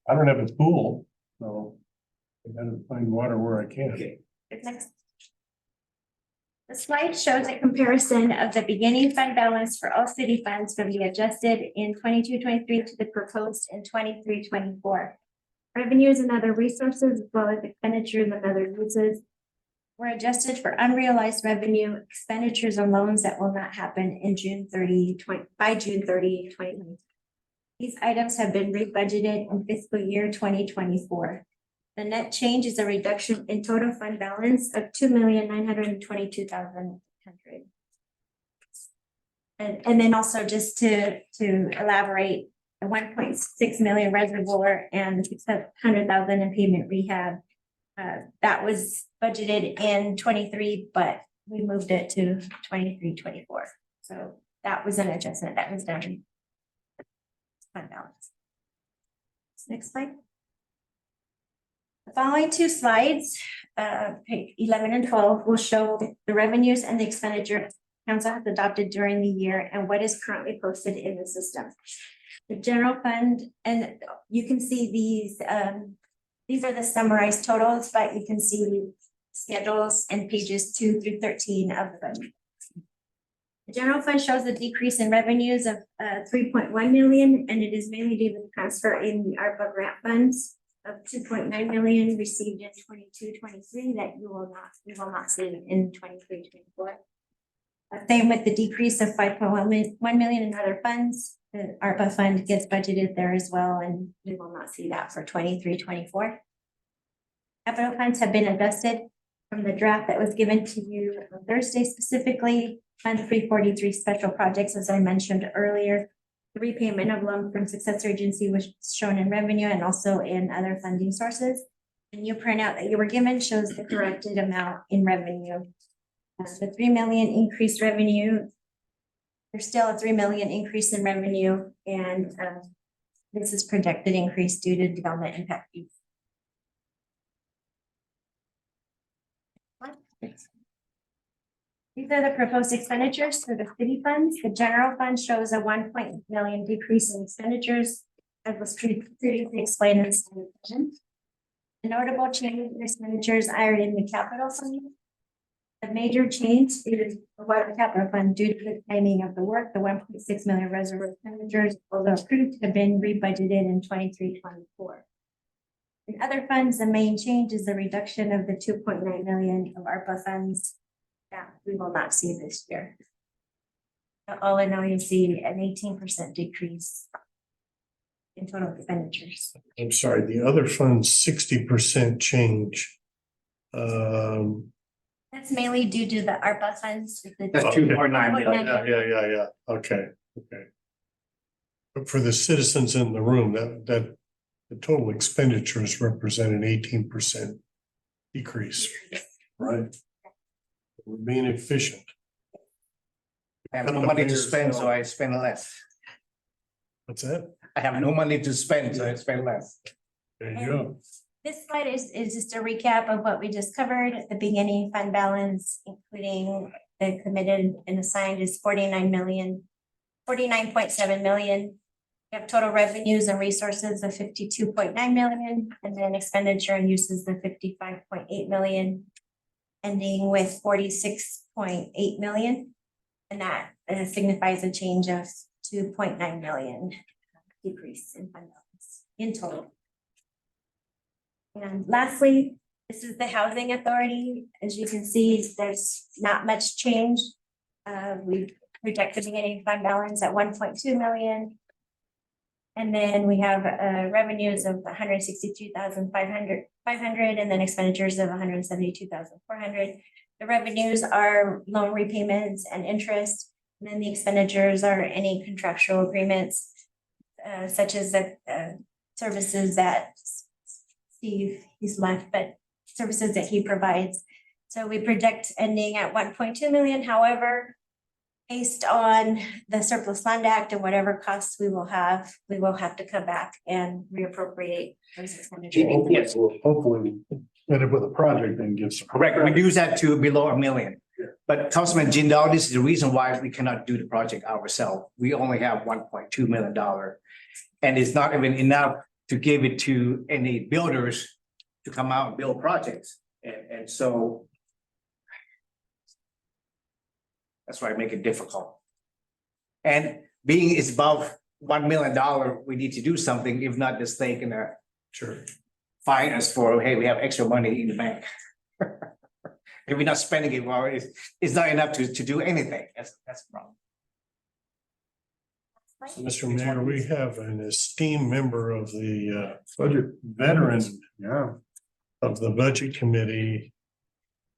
I don't have a pool, so I gotta find water where I can. Okay. Next. The slide shows a comparison of the beginning fund balance for all city funds from the adjusted in 22-23 to the proposed in 23-24. Revenues and other resources, as well as expenditures and other uses, were adjusted for unrealized revenue, expenditures, and loans that will not happen in by June 30, 2020. These items have been rebudgeted in fiscal year 2024. The net change is a reduction in total fund balance of 2,922,100. And then also just to elaborate, the 1.6 million reservoir and 600,000 in pavement rehab. That was budgeted in 23, but we moved it to 23-24. So that was an adjustment that was done. Fund balance. Next slide. The following two slides, page 11 and 12, will show the revenues and the expenditure council has adopted during the year and what is currently posted in the system. The general fund, and you can see these are the summarized totals, but you can see schedules in pages 2 through 13 of the budget. The general fund shows a decrease in revenues of 3.1 million, and it is mainly due to the transfer in the ARPA grant funds of 2.9 million received in 22-23 that you will not see in 23-24. Same with the decrease of 5.1 million in other funds. The ARPA fund gets budgeted there as well, and we will not see that for 23-24. Capital funds have been adjusted from the draft that was given to you on Thursday, specifically Fund 343 special projects, as I mentioned earlier. The repayment of loan from successor agency was shown in revenue and also in other funding sources. The new printout that you were given shows the corrected amount in revenue. The 3 million increased revenue. There's still a 3 million increase in revenue, and this is projected increase due to development impact fees. These are the proposed expenditures for the city funds. The general fund shows a 1 million decrease in expenditures, as was previously explained in the study session. The notable change in expenditures are in the capital fund. The major change is the water capital fund due to the timing of the work. The 1.6 million reservoir expenditures, although approved, have been rebudgeted in 23-24. In other funds, the main change is the reduction of the 2.9 million of ARPA funds that we will not see this year. All in all, you see an 18% decrease in total expenditures. I'm sorry, the other fund's 60% change. That's mainly due to the ARPA funds. That's 2.9 million. Yeah. Okay. But for the citizens in the room, that the total expenditures represent an 18% decrease, right? We're being efficient. I have no money to spend, so I spend less. What's that? I have no money to spend, so I spend less. There you go. This slide is just a recap of what we just covered at the beginning, fund balance, including the committed and assigned is 49.7 million. We have total revenues and resources of 52.9 million, and then expenditure and uses of 55.8 million, ending with 46.8 million. And that signifies a change of 2.9 million decrease in fund balance in total. And lastly, this is the housing authority. As you can see, there's not much change. We projected beginning fund balance at 1.2 million. And then we have revenues of 163,500, and then expenditures of 172,400. The revenues are loan repayments and interest. And then the expenditures are any contractual agreements, such as the services that Steve, he's left, but services that he provides. So we project ending at 1.2 million. However, based on the Surplus Land Act and whatever costs we will have to come back and reappropriate those expenditures. Yes, We'll hopefully end up with a project and get some. correct. Reduce that to below $1 million. But Councilman Jindal, this is the reason why we cannot do the project ourselves. We only have $1.2 million. And it's not even enough to give it to any builders to come out and build projects. And so that's why I make it difficult. And being it's above $1 million, we need to do something. If not, the state gonna fine us for, hey, we have extra money in the bank. If we're not spending it, well, it's not enough to do anything. That's the problem. So, Mr. Mayor, we have an esteemed member of the budget veteran of the Budget Committee,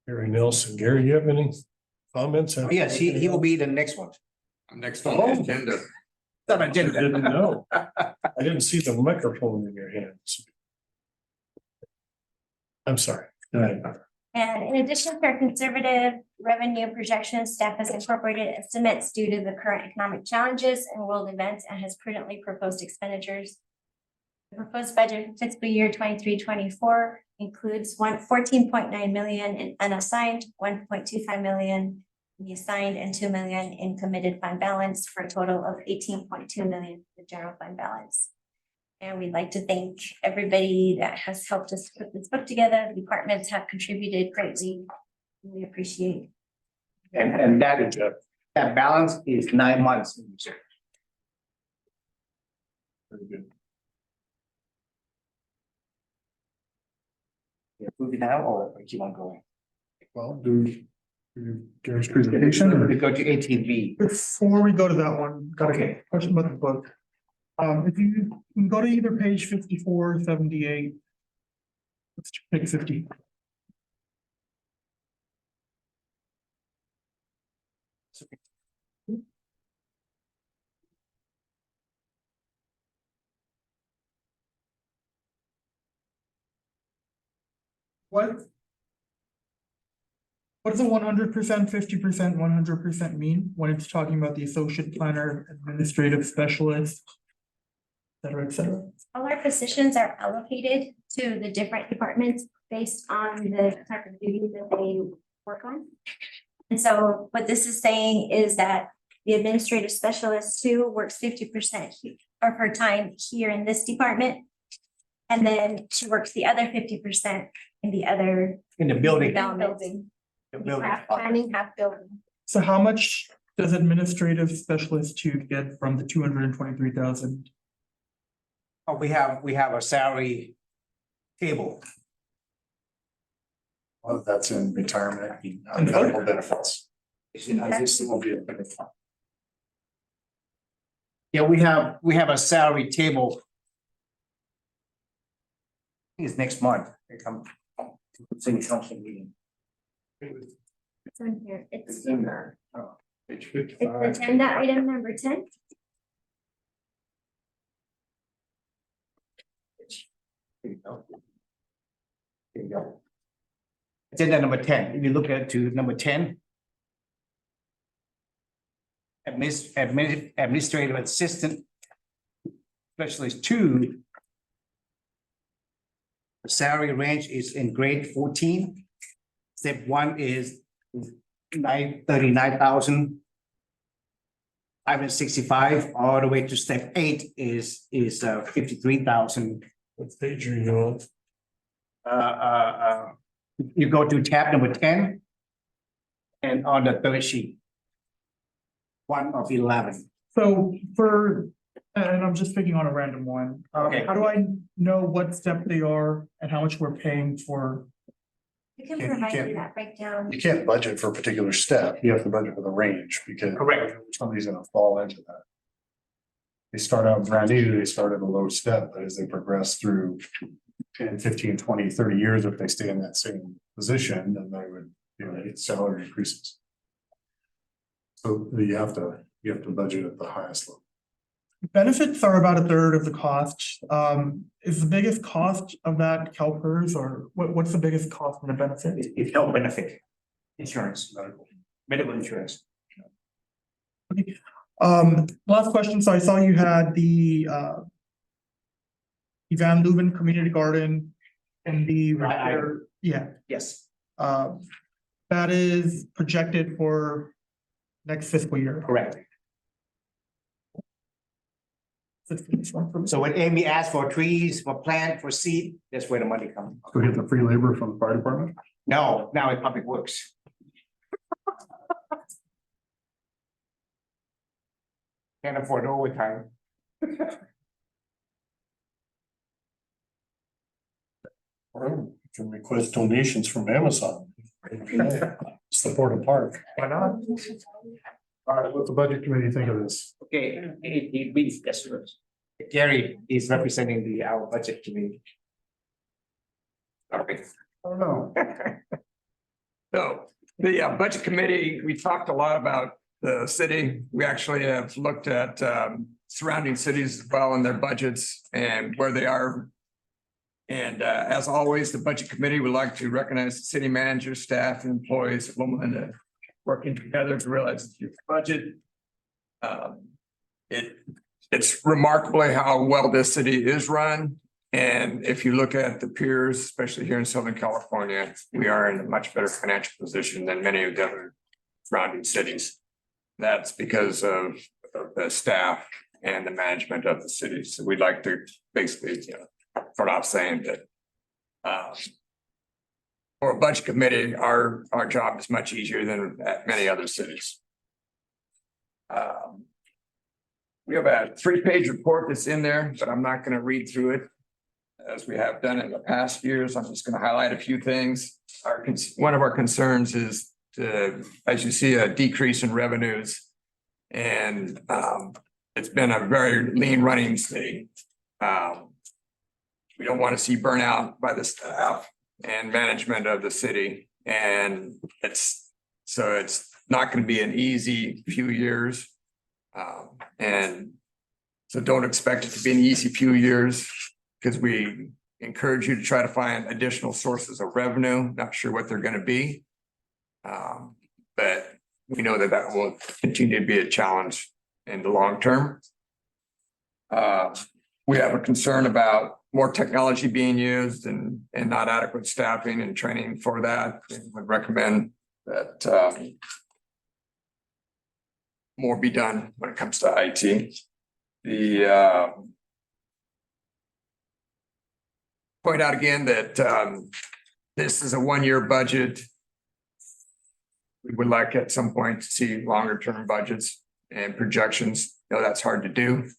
Gary Nelson. Gary, you have any comments? Yes, he will be the next one. Next on the agenda. It's on I agenda. didn't know. I didn't see the microphone in your hands. I'm sorry. Go ahead. And in addition to our conservative revenue projections, staff has incorporated estimates due to the current economic challenges and world events and has prudently proposed expenditures. The proposed budget for fiscal year 23-24 includes 14.9 million in unassigned, 1.25 million in the assigned, and 2 million in committed fund balance for a total of 18.2 million in the general fund balance. And we'd like to thank everybody that has helped us put this book together. The departments have contributed greatly. We appreciate. And that balance is 9 months. Very good. Moving now or keep on going? Well, do Gary's presentation. We go to 18B. Before we go to that one, got a Okay. question about the book. If you can go to either page 54, 78. Let's pick 50. What does the 100%, 50%, 100% mean when it's talking about the associate planner, administrative specialist, et cetera, et cetera? All our positions are allocated to the different departments based on the type of duties that they work on. And so what this is saying is that the administrative specialist too works 50% of her time here in this department. And then she works the other 50% in the other. In the building. developments. The building. Half planning, half building. So how much does administrative specialist two get from the 223,000? Oh, we have a salary table. Well, that's in retirement and medical benefits. This will be a benefit. Yeah, we have a salary table. I think it's next month. They come to the city council meeting. It's on here. It's in there. Page it's 55. agenda item number 10. There you go. There you go. Agenda number 10. If you look at to number 10. Administrative assistant. Specialist 2. The salary range is in grade 14. Step 1 is 39,000. 565, all the way to step 8 is 53,000. What page are you on? You go to tab number 10. And on the third sheet. 1 of 11. So for, and I'm just picking on a random one. Okay. How do I know what step they are and how much we're paying for? We can You provide can't- you that breakdown. You can't budget for a particular step. You have to budget for the range because. Correct. Somebody's gonna fall into that. They start out brand new, they start at a low step, but as they progress through 10, 15, 20, 30 years, if they stay in that same position, then they would, get salary increases. So you have to budget at the highest level. Benefits are about a third of the cost. Is the biggest cost of that CalPERS or what's the biggest cost in the benefit? It's health benefit. Insurance, medical insurance. Last question. So I saw you had the Van Leuven Community Garden and the repair. Yeah, Yes, that is projected for next fiscal year. correct. So when Amy asked for trees, for plant, for seed, that's where the money comes. So we get the free labor from the fire department? No, now it's public works. Can't afford overtime. Or you can request donations from Amazon. Support a park. Why not? All right, what's the budget committee think of this? Okay, it means that's right. Gary is representing our budget committee. Okay. I don't know. So the budget committee, we talked a lot about the city. We actually have looked at surrounding cities as well and their budgets and where they are. And as always, the budget committee would like to recognize the city manager, staff, and employees of Loma Linda working together to realize the budget. It's remarkably how well this city is run. And if you look at the peers, especially here in Southern California, we are in a much better financial position than many of the other surrounding cities. That's because of the staff and the management of the city. So we'd like to basically, start off saying that for a budget committee, our job is much easier than at many other cities. We have a 3-page report that's in there, but I'm not going to read through it as we have done in the past years. I'm just going to highlight a few things. One of our concerns is as you see, a decrease in revenues. And it's been a very lean running city. We don't want to see burnout by the staff and management of the city. And it's not going to be an easy few years. And so don't expect it to be an easy few years because we encourage you to try to find additional sources of revenue. Not sure what they're going to be. But we know that will continue to be a challenge in the long term. We have a concern about more technology being used and not adequate staffing and training for that. And would recommend that more be done when it comes to IT. The point out again that this is a one-year budget. We would like at some point to see longer term budgets and projections. That's hard to do,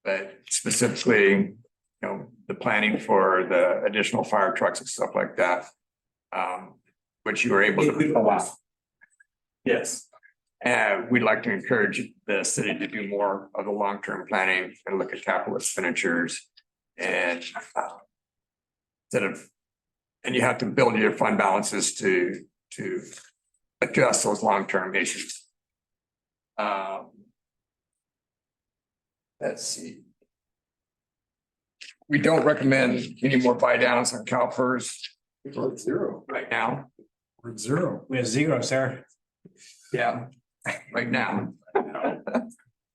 but specifically, the planning for the additional fire trucks and stuff like that, which you were able to allow. Yes. And we'd like to encourage the city to do more of the long-term planning and look at capital expenditures and and you have to build your fund balances to address those long-term issues. Let's see. We don't recommend any more buy downs on CalPERS. We're at 0 right now. We're at 0. We're 0, sir. Yeah, right now.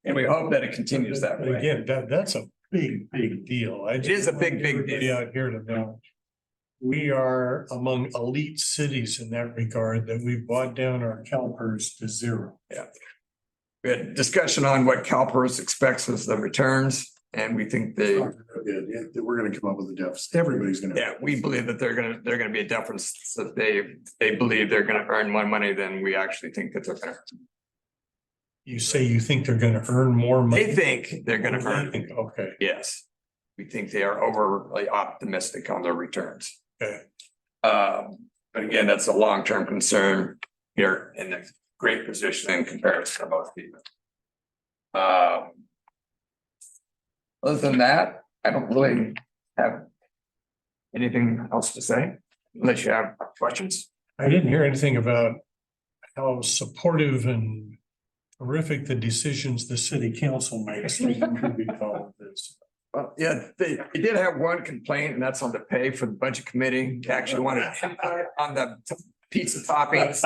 And we hope that it continues that But way. again, that's a big deal. It is a big deal. Everybody out here to know. we are among elite cities in that regard, that we've brought down our CalPERS to zero. We had discussion on what CalPERS expects as the returns, and we think they, We're gonna come up with a deficit. Everybody's gonna. yeah, we believe that they're gonna be a difference, that they believe they're gonna earn more money than we actually think that they're gonna. You say you think they're gonna earn more money? They think they're gonna earn, Okay, yes. We think they are overly optimistic on their returns. okay. But again, that's a long-term concern here in a great position in comparison to most people. Other than that, I don't really have anything else to say, unless you have questions. I didn't hear anything about how supportive and terrific the decisions the city council makes. Well, yeah, they did have one complaint, and that's on the pay for the budget committee. They actually wanted input on the pizza toppings.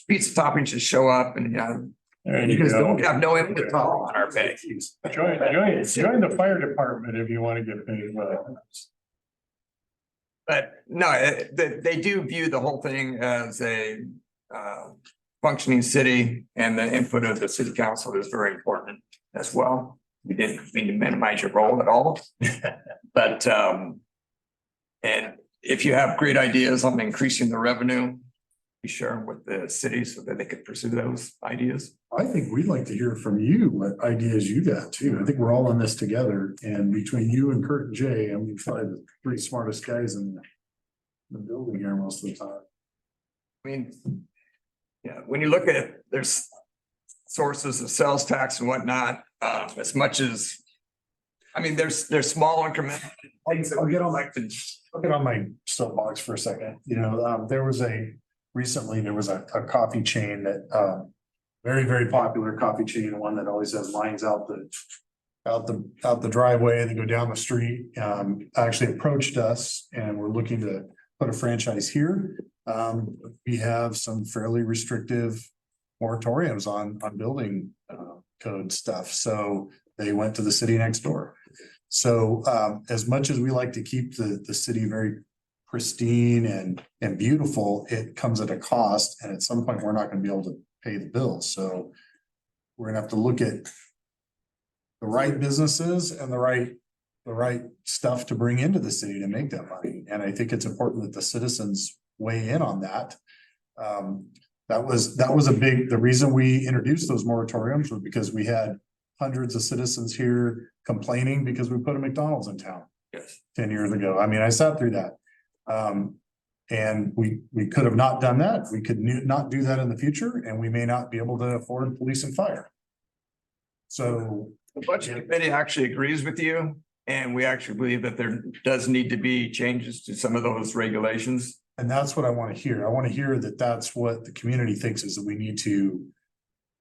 Pizza toppings should show up, and you guys don't have no input on our pay. Join the fire department if you want to get paid well. But no, they do view the whole thing as a functioning city, and the input of the city council is very important as well. We didn't mean to minimize your role at all. But and if you have great ideas on increasing the revenue, be sharing with the city so that they could pursue those ideas. I think we'd like to hear from you what ideas you got too. I think we're all in this together, and between you and Kurt and Jay, I mean, probably the three smartest guys in the building here most of the time. I mean, yeah, when you look at it, there's sources of sales tax and whatnot, as much as, I mean, there's small increment. I'll get on my soapbox for a second. You know, recently there was a coffee chain that, very, very popular coffee chain, one that always has lines out the driveway and they go down the street, actually approached us, and we're looking to put a franchise here. We have some fairly restrictive moratoriums on building code stuff, so they went to the city next door. So as much as we like to keep the city very pristine and beautiful, it comes at a cost, and at some point, we're not gonna be able to pay the bills. So we're gonna have to look at the right businesses and the right stuff to bring into the city to make that money. And I think it's important that the citizens weigh in on that. That was the reason we introduced those moratoriums was because we had hundreds of citizens here complaining because we put a McDonald's in town. Yes. 10 years ago. I mean, I sat through that. And we could have not done that. We could not do that in the future, and we may not be able to afford police and fire. So The budget committee actually agrees with you, and we actually believe that there does need to be changes to some of those regulations. and that's what I want to hear. I want to hear that that's what the community thinks, is that we need to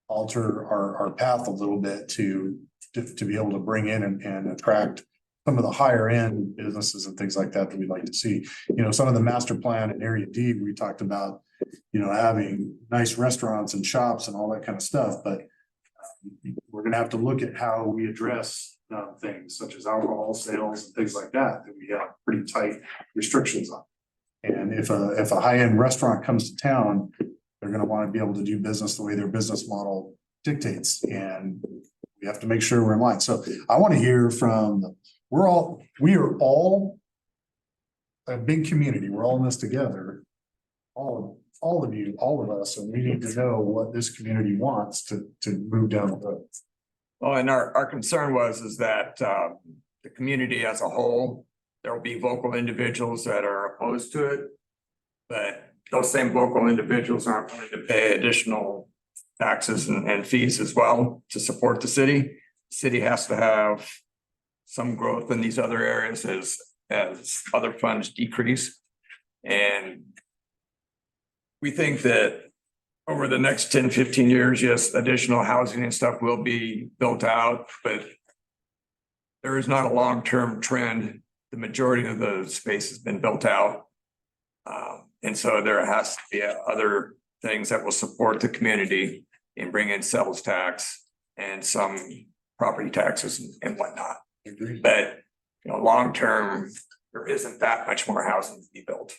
alter our path a little bit to be able to bring in and attract some of the higher end businesses and things like that we'd like to see. You know, some of the master plan in Area D, we talked about, you know, having nice restaurants and shops and all that kind of stuff, but we're gonna have to look at how we address things such as alcohol sales and things like that we have pretty tight restrictions on. And if a high-end restaurant comes to town, they're gonna want to be able to do business the way their business model dictates, and we have to make sure we're in line. So I want to hear from we are all a big community. We're all in this together. All of you, all of us, and we need to know what this community wants to move down the road. Well, and our concern is that the community as a whole, there will be vocal individuals that are opposed to it. But those same vocal individuals aren't willing to pay additional taxes and fees as well to support the city. The city has to have some growth in these other areas as other funds decrease. And we think that over the next 10, 15 years, yes, additional housing and stuff will be built out, but there is not a long-term trend. The majority of the space has been built out. And so there has to be other things that will support the community and bring in sales tax and some property taxes and whatnot. But, you know, long-term, there isn't that much more housing to be built.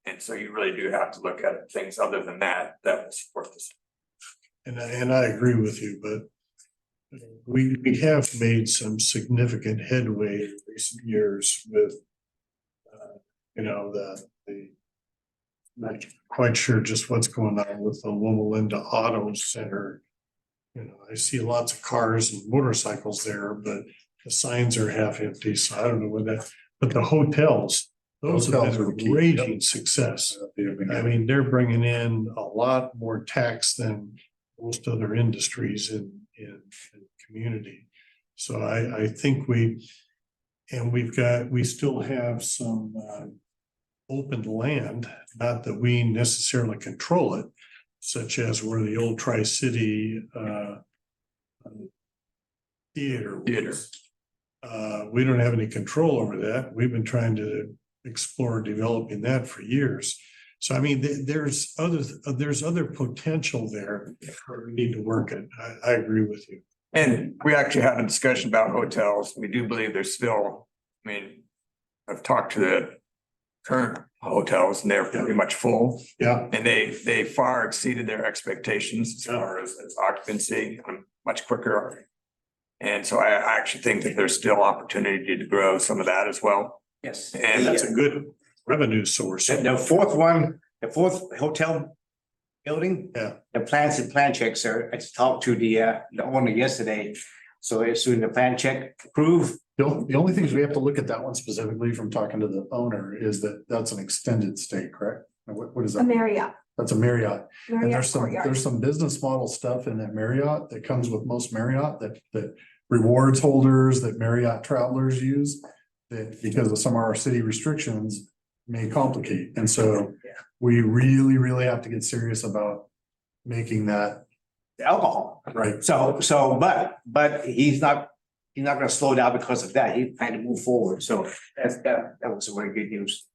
And so you really do have to look at things other than that will support this. And I agree with you, but we have made some significant headway in recent years with the not quite sure just what's going on with the Loma Linda Auto Center. I see lots of cars and motorcycles there, but the signs are half empty, so I don't know what that, but the hotels, those have Hotels are been the a key. raging success. I mean, they're bringing in a lot more tax than most other industries in the community. So I think we still have some open land, not that we necessarily control it, such as where the old Tri-City theater was. We don't have any control over that. We've been trying to explore developing that for years. So I mean, there's other potential there we need to work at. I agree with you. And we actually had a discussion about hotels. We do believe there's still, I mean, I've talked to the current hotels and they're pretty much full. Yeah. And they far exceeded their expectations as far as occupancy, much quicker. And so I actually think that there's still opportunity to grow some of that as well. Yes. And That's a good revenue source. The fourth one, the fourth hotel building. Yeah. The plans and plan checks, sir. I just talked to the owner yesterday. So as soon as the plan check approved. The only things we have to look at that one specifically from talking to the owner is that that's an extended stay, correct? What is A that? Marriott. That's a Marriott. And Marriott there's Courtyard. some business model stuff in that Marriott that comes with most Marriott that rewards holders that Marriott travelers use. That because of some of our city restrictions may complicate. And so we really have to get serious about making that Alcohol. right. But he's not gonna slow down because of that. He's trying to move forward. So that was a very good news.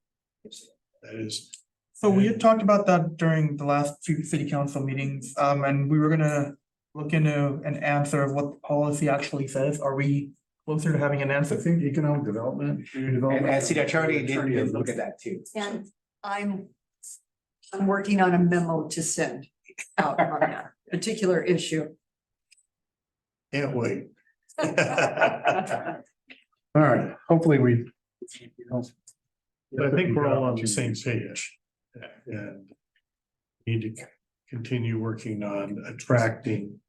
That is. So we had talked about that during the last few city council meetings, and we were gonna look into an answer of what the policy actually says. Are we closer to having an answer? I think economic development, community development. And city attorney did look at that too. And I'm working on a memo to send out on that particular issue. Can't wait. All right, hopefully we. I think we're all on the same page. And need to continue working on attracting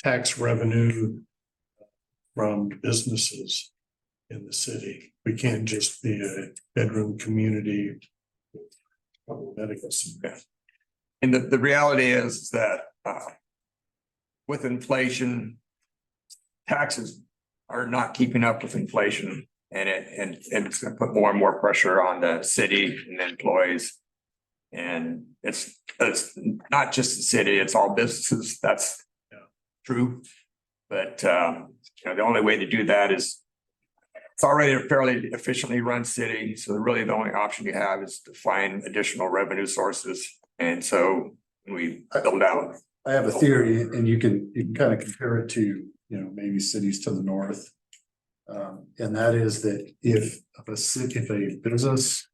tax revenue from businesses in the city. We can't just be a bedroom community. Medical center. And the reality is that with inflation, taxes are not keeping up with inflation. And it's gonna put more and more pressure on the city and the employees. And it's not just the city, it's all businesses, that's true. But the only way to do that is it's already a fairly efficiently run city. So really the only option you have is to find additional revenue sources. And so we build out. I have a theory and you can kind of compare it to, maybe cities to the north. And that is that if a business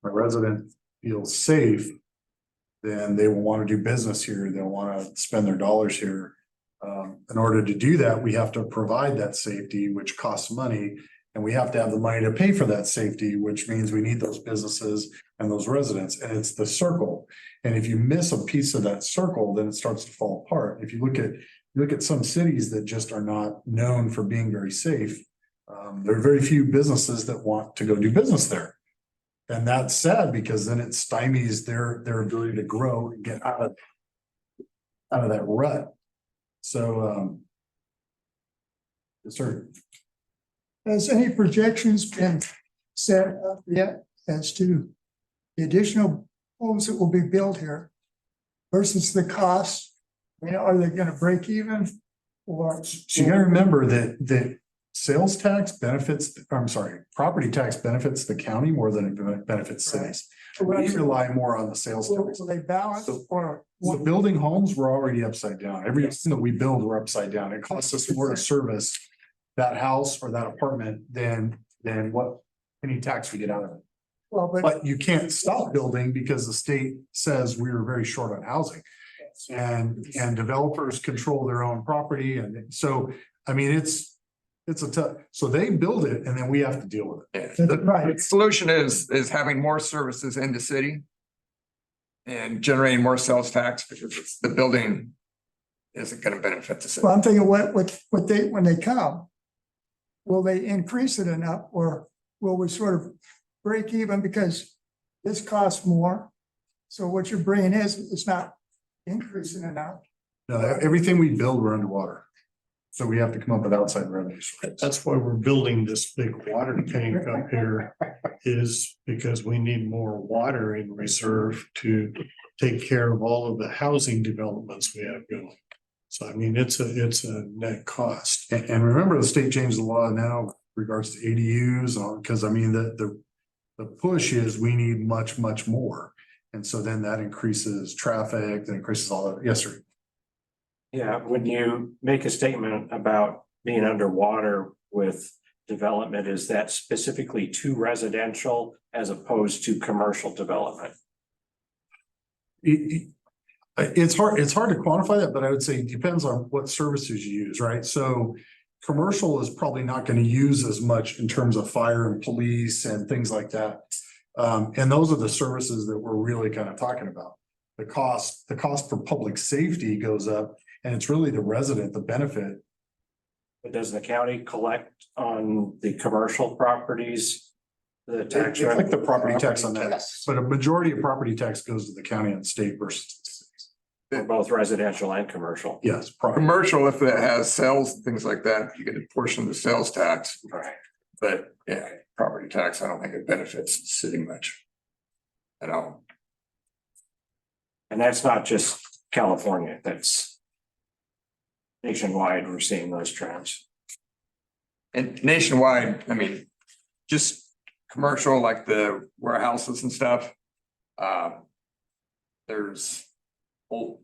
or resident feels safe, then they will want to do business here. They'll want to spend their dollars here. In order to do that, we have to provide that safety, which costs money. And we have to have the money to pay for that safety, which means we need those businesses and those residents. And it's the circle. And if you miss a piece of that circle, then it starts to fall apart. If you look at some cities that just are not known for being very safe, there are very few businesses that want to go do business there. And that's sad because then it stymies their ability to grow and get out of that rut. So, yes, sir. Has any projections been set up yet as to the additional homes that will be built here versus the cost? I mean, are they gonna break even or? So you gotta remember that sales tax benefits, property tax benefits the county more than it benefits cities. We rely more on the sales tax. Will they balance or? So building homes, we're already upside down. Everything that we build, we're upside down. It costs us more to service that house or that apartment, then what, any tax we get out of it. Well, But you can't stop building because the state says we were very short on housing. And developers control their own property, and so, I mean, it's a tough, so they build it and then we have to deal with it. right, The solution is having more services in the city. And generating more sales tax because the building isn't gonna benefit the city. well, I'm thinking what they, when they come. Will they increase it enough, or will we sort of break even because this costs more? So what you're bringing is, it's not increasing enough. No, everything we build, we're underwater. So we have to come up with outside revenue sources. That's why we're building this big water tank up here, is because we need more water in reserve to take care of all of the housing developments we have going. So I mean, it's a net cost. And remember, the state changed the law now with regards to ADUs, because I mean, the push is we need much, much more. And so then that increases traffic, that increases all of, yes, sir. Yeah, when you make a statement about being underwater with development, is that specifically to residential as opposed to commercial development? It's hard to quantify that, but I would say it depends on what services you use, right? So commercial is probably not going to use as much in terms of fire and police and things like that. And those are the services that we're really kind of talking about. The cost for public safety goes up, and it's really the resident, the benefit. But does the county collect on the commercial properties? The tax. It's like the property tax on that, Yes. but a majority of property tax goes to the county and state versus the cities. For both residential and commercial. Yes. Commercial, if it has sales, things like that, you get a portion of the sales tax. Right. But yeah, property tax, I don't think it benefits the city much. At all. And that's not just California, that's nationwide, we're seeing those trends. And nationwide, I mean, just commercial, like the warehouses and stuff. There's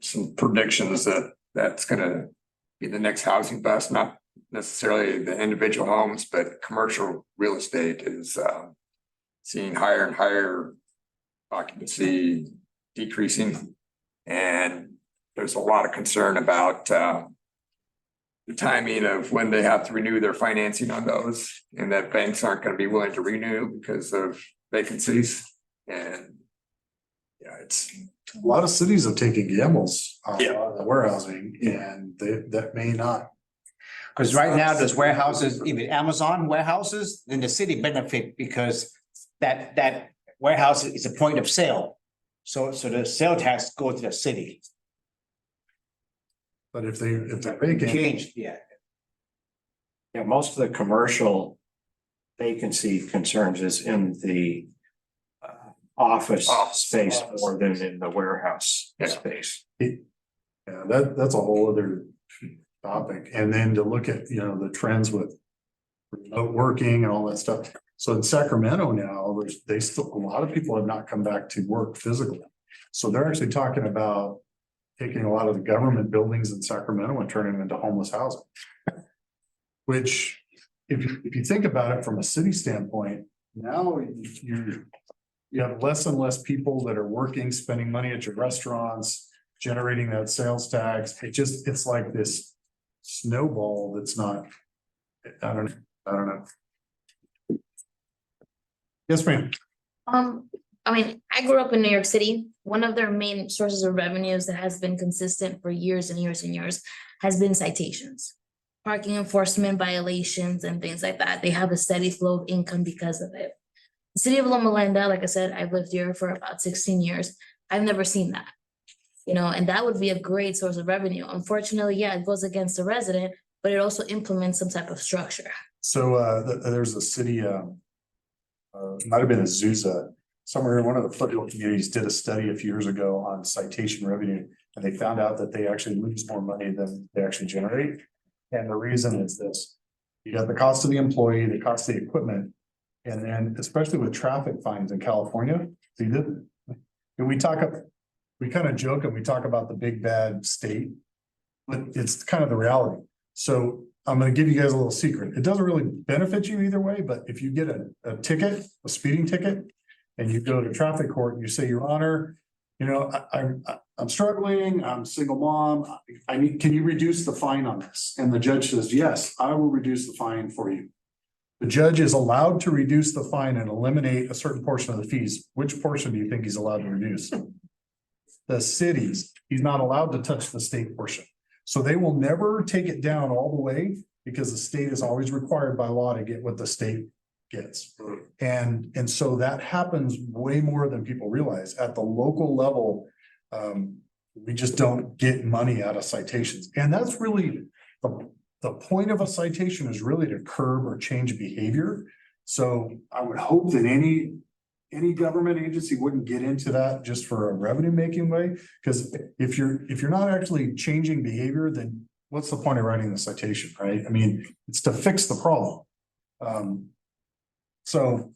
some predictions that that's gonna be the next housing bust, not necessarily the individual homes, but commercial real estate is seeing higher and higher occupancy decreasing. And there's a lot of concern about the timing of when they have to renew their financing on those, and that banks aren't going to be willing to renew because of vacancies. And yeah, it's A lot of cities have taken gambles on Yeah. the warehousing, and that may not. Because right now, those warehouses, even Amazon warehouses, then the city benefit because that warehouse is a point of sale. So the sale tax go to the city. But if they're vacant, Changed, yeah. Yeah, most of the commercial vacancy concerns is in the office space more than in the warehouse space. yeah, that's a whole other topic. And then to look at, the trends with remote working and all that stuff. So in Sacramento now, a lot of people have not come back to work physically. So they're actually talking about taking a lot of the government buildings in Sacramento and turning them into homeless housing. Which, if you think about it from a city standpoint, now you have less and less people that are working, spending money at your restaurants, generating that sales tax. It's like this snowball that's not, I don't know. Yes, ma'am. I mean, I grew up in New York City. One of their main sources of revenues that has been consistent for years and years and years has been citations. Parking enforcement violations and things like that. They have a steady flow of income because of it. The city of Loma Linda, like I said, I've lived here for about 16 years. I've never seen that. And that would be a great source of revenue. Unfortunately, yeah, it goes against the resident, but it also implements some type of structure. So there's a city, it might have been Azusa, somewhere in one of the foothill communities did a study a few years ago on citation revenue. And they found out that they actually lose more money than they actually generate. And the reason is this: you got the cost of the employee, the cost of the equipment, and then especially with traffic fines in California, we kind of joke and we talk about the big bad state, but it's kind of the reality. So I'm gonna give you guys a little secret. It doesn't really benefit you either way, but if you get a ticket, a speeding ticket, and you go to traffic court and you say, Your Honor, you know, I'm struggling, I'm a single mom, can you reduce the fine on this? And the judge says, yes, I will reduce the fine for you. The judge is allowed to reduce the fine and eliminate a certain portion of the fees. Which portion do you think he's allowed to reduce? The cities. He's not allowed to touch the state portion. So they will never take it down all the way because the state is always required by law to get what the state gets. And so that happens way more than people realize. At the local level, we just don't get money out of citations. And that's really the point of a citation is really to curb or change behavior. So I would hope that any government agency wouldn't get into that just for a revenue making way. Because if you're not actually changing behavior, then what's the point of writing the citation, right? I mean, it's to fix the problem. So,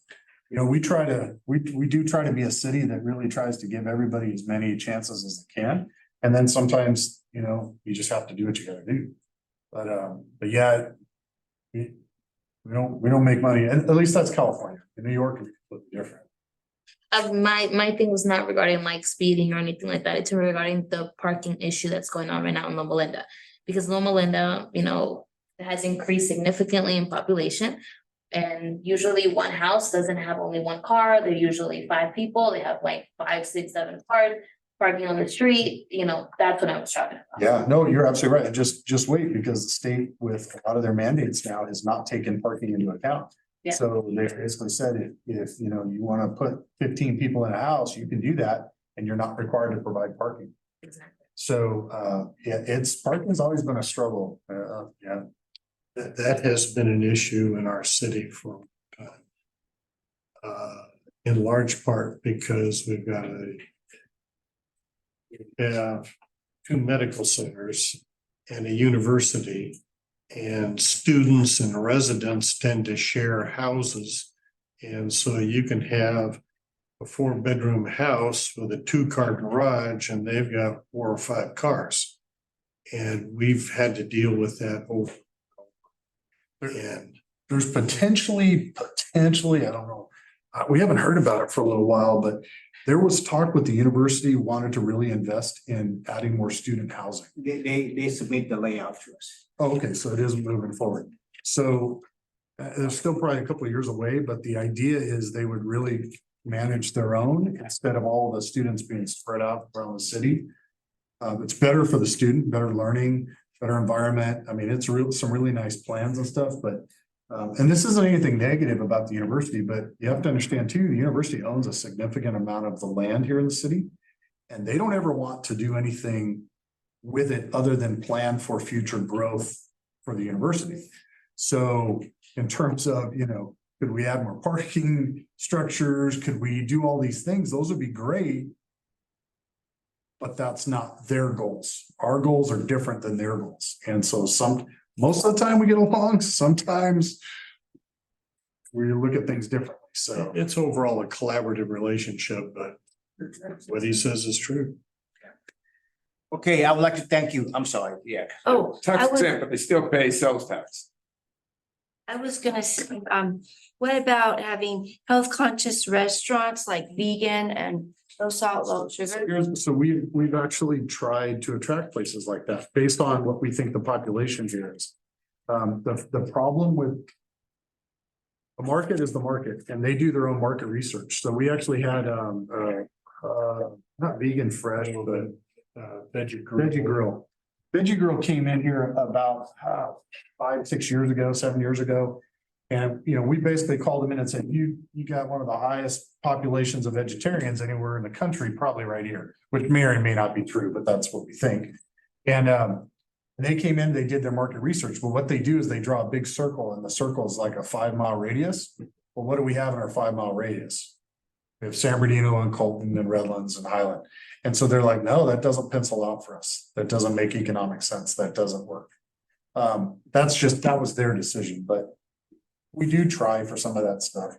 you know, we do try to be a city that really tries to give everybody as many chances as they can. And then sometimes, you know, you just have to do what you gotta do. But yeah, we don't make money, and at least that's California. In New York, it's completely different. My thing was not regarding like speeding or anything like that. It's regarding the parking issue that's going on right now in Loma Linda. Because Loma Linda, you know, has increased significantly in population. And usually one house doesn't have only one car. They're usually 5 people. They have like 5, 6, 7 cars parking on the street. You know, that's what I was talking about. Yeah, no, you're absolutely right. And just wait, because the state with a lot of their mandates now has not taken parking into account. Yeah. So they basically said if you know, you want to put 15 people in a house, you can do that and you're not required to provide parking. Exactly. So yeah, parking has always been a struggle. Yeah. That has been an issue in our city for a time. In large part because we have 2 medical centers and a university, and students and residents tend to share houses. And so you can have a 4-bedroom house with a 2-car garage and they've got 4 or 5 cars. And we've had to deal with that over. And there's potentially, I don't know. We haven't heard about it for a little while, but there was talk with the university wanted to really invest in adding more student housing. They submit the layout to us. Oh, okay, so it is moving forward. So it's still probably a couple of years away, but the idea is they would really manage their own instead of all the students being spread out around the city. It's better for the student, better learning, better environment. I mean, it's some really nice plans and stuff, but and this isn't anything negative about the university, but you have to understand too, the university owns a significant amount of the land here in the city. And they don't ever want to do anything with it other than plan for future growth for the university. So in terms of, you know, could we add more parking structures? Could we do all these things? Those would be great. But that's not their goals. Our goals are different than their goals. And so most of the time we get along, sometimes we look at things differently. So it's overall a collaborative relationship, but what he says is true. Okay, I would like to thank you. I'm sorry, yeah. Oh, Tax exempt, but they still pay sales tax. I was gonna say, what about having health conscious restaurants like vegan and low salt, low sugar? So we've actually tried to attract places like that based on what we think the population here is. The problem with the market is the market, and they do their own market research. So we actually had not vegan fresh, but veggie grill. Veggie Grill came in here about 5, 6 years ago, 7 years ago. And, you know, we basically called them in and said, you got one of the highest populations of vegetarians anywhere in the country, probably right here, which may or may not be true, but that's what we think. And they came in, they did their market research, but what they do is they draw a big circle, and the circle is like a 5-mile radius. Well, what do we have in our 5-mile radius? We have San Bernardino and Colton and Redlands and Highland. And so they're like, no, that doesn't pencil out for us. That doesn't make economic sense. That doesn't work. That was their decision, but we do try for some of that stuff.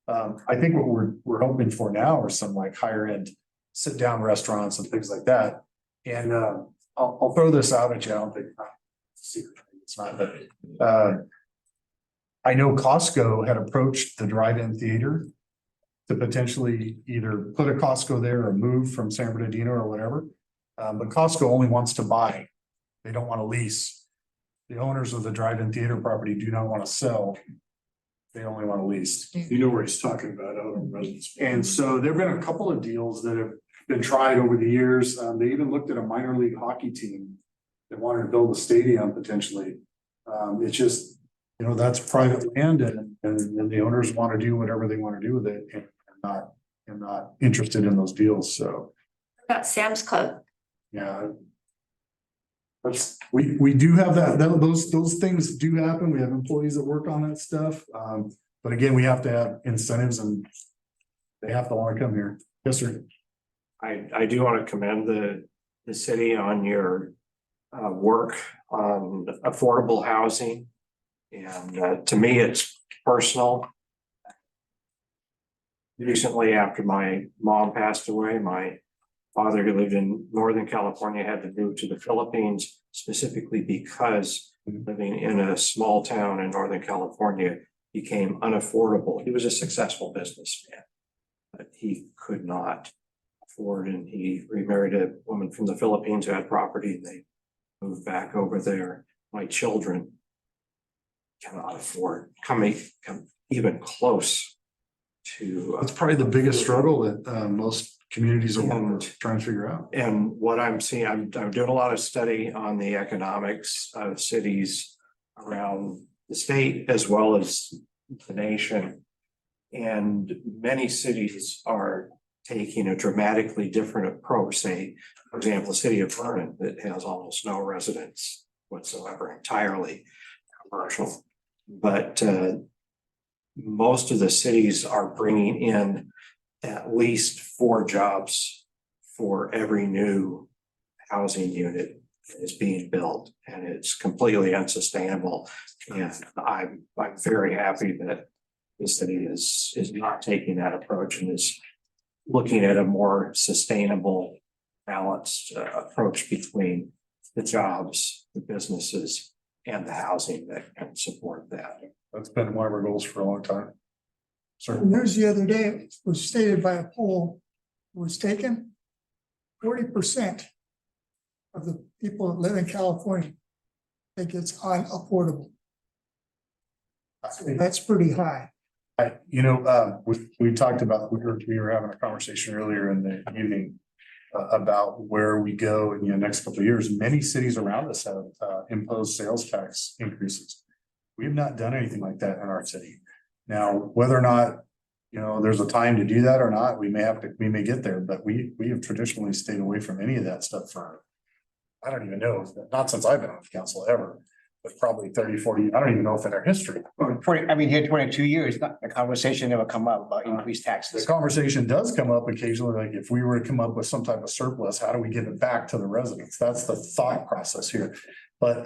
I think what we're hoping for now are some like higher end sit down restaurants and things like that. And I'll throw this out at you. I don't think it's a secret. It's not that, I know Costco had approached the drive-in theater to potentially either put a Costco there or move from San Bernardino or whatever. But Costco only wants to buy. They don't want to lease. The owners of the drive-in theater property do not want to sell. They only want to lease. You know where he's talking about out on Residence. And so there've been a couple of deals that have been tried over the years. They even looked at a minor league hockey team that wanted to build a stadium potentially. It's just, you know, that's private land and the owners want to do whatever they want to do with it and not interested in those deals. So, Got Sam's Club. yeah. We do have those things do happen. We have employees that work on that stuff. But again, we have to have incentives and they have to want to come here. Yes, sir. I do want to commend the city on your work on affordable housing. And to me, it's personal. Recently, after my mom passed away, my father, who lived in Northern California, had to move to the Philippines specifically because living in a small town in Northern California became unaffordable. He was a successful businessman, but he could not afford, and he remarried a woman from the Philippines who had property, and they moved back over there. My children cannot afford come even close to. That's probably the biggest struggle that most communities are trying to figure out. And what I'm seeing, I'm doing a lot of study on the economics of cities around the state as well as the nation. And many cities are taking a dramatically different approach. Say, for example, the city of Vernon that has almost no residents whatsoever, entirely commercial. But most of the cities are bringing in at least 4 jobs for every new housing unit that is being built, and it's completely unsustainable. And I'm very happy that the city is not taking that approach and is looking at a more sustainable, balanced approach between the jobs, the businesses, and the housing that can support that. That's been one of our goals for a long time. Sir. News the other day, it was stated by a poll, was taken 40% of the people that live in California think it's unaffordable. So that's pretty high. We talked about, we were having a conversation earlier in the evening about where we go in the next couple of years. Many cities around us have imposed sales tax increases. We have not done anything like that in our city. Now, whether or not, there's a time to do that or not, we may get there, but we have traditionally stayed away from any of that stuff for, I don't even know, not since I've been on the council ever, but probably 30, 40, I don't even know if in our history. Here 22 years, the conversation never come up about increased taxes. The conversation does come up occasionally, like if we were to come up with some type of surplus, how do we give it back to the residents? That's the thought process here. But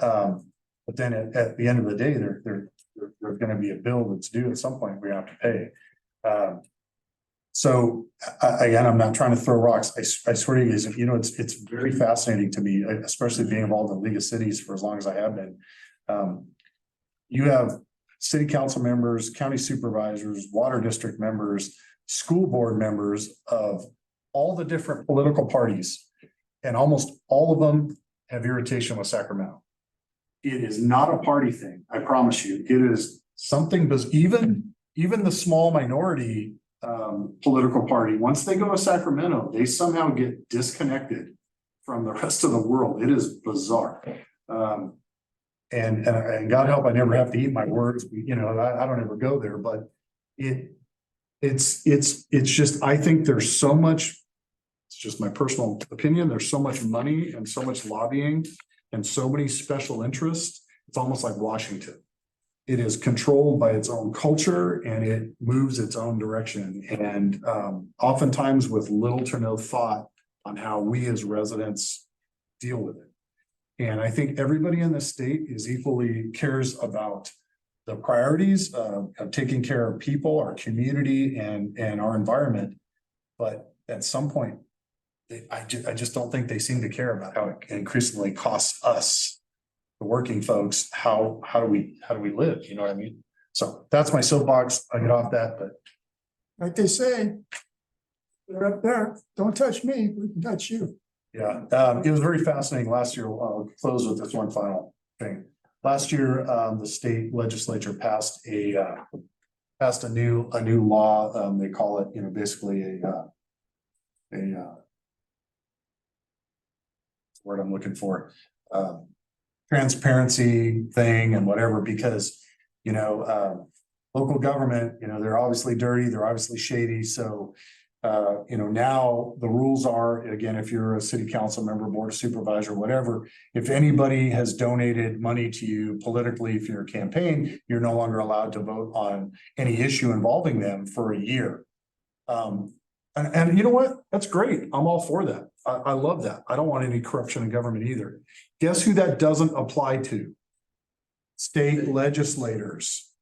then at the end of the day, there's going to be a bill that's due at some point we have to pay. So again, I'm not trying to throw rocks. I swear to you guys, it's very fascinating to me, especially being involved in League of Cities for as long as I have been. You have city council members, county supervisors, water district members, school board members of all the different political parties, and almost all of them have irritation with Sacramento. It is not a party thing, I promise you. It is something, because even the small minority political party, once they go to Sacramento, they somehow get disconnected from the rest of the world. It is bizarre. And God help, I never have to eat my words. I don't ever go there, but it's just, I think there's so much, it's just my personal opinion. There's so much money and so much lobbying and so many special interests. It's almost like Washington. It is controlled by its own culture and it moves its own direction. And oftentimes with little to no thought on how we as residents deal with it. And I think everybody in the state is equally cares about the priorities of taking care of people, our community, and our environment. But at some point, I just don't think they seem to care about how it increasingly costs us the working folks, how do we live, you know what I mean? So that's my soapbox, I get off that, but Like they say, they're up there, don't touch me, we can touch you. yeah, it was very fascinating last year. I'll close with this one final thing. Last year, the state legislature passed a new law. They call it, basically a word I'm looking for, transparency thing and whatever, because, local government, they're obviously dirty, they're obviously shady. So, now the rules are, again, if you're a city council member, board of supervisor, whatever, if anybody has donated money to you politically for your campaign, you're no longer allowed to vote on any issue involving them for a year. And you know what? That's great. I'm all for that. I love that. I don't want any corruption in government either. Guess who that doesn't apply to? State legislators.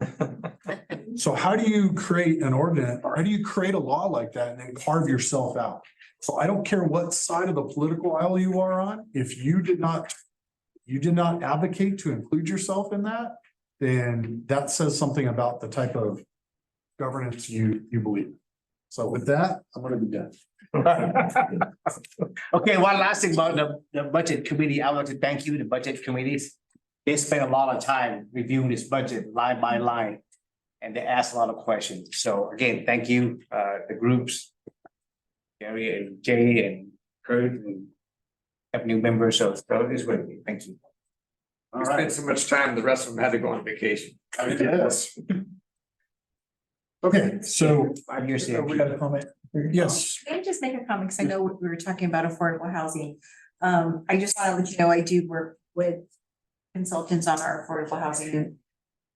So how do you create an ordinance, or how do you create a law like that and then carve yourself out? So I don't care what side of the political aisle you are on, if you did not advocate to include yourself in that, then that says something about the type of governance you believe. So with that, I'm gonna be done. Okay, one last thing about the budget committee. I want to thank you, the budget committees. They spent a lot of time reviewing this budget line by line. And they asked a lot of questions. So again, thank you, the groups. Gary and Jay and Kurt and have new members, so it's with me. Thank you. We spent so much time, the rest of them had to go on vacation. Yes. Okay, so. 5 years. We had a comment. Yes. Can I just make a comment? Because I know we were talking about affordable housing. I just want to let you know, I do work with consultants on our affordable housing.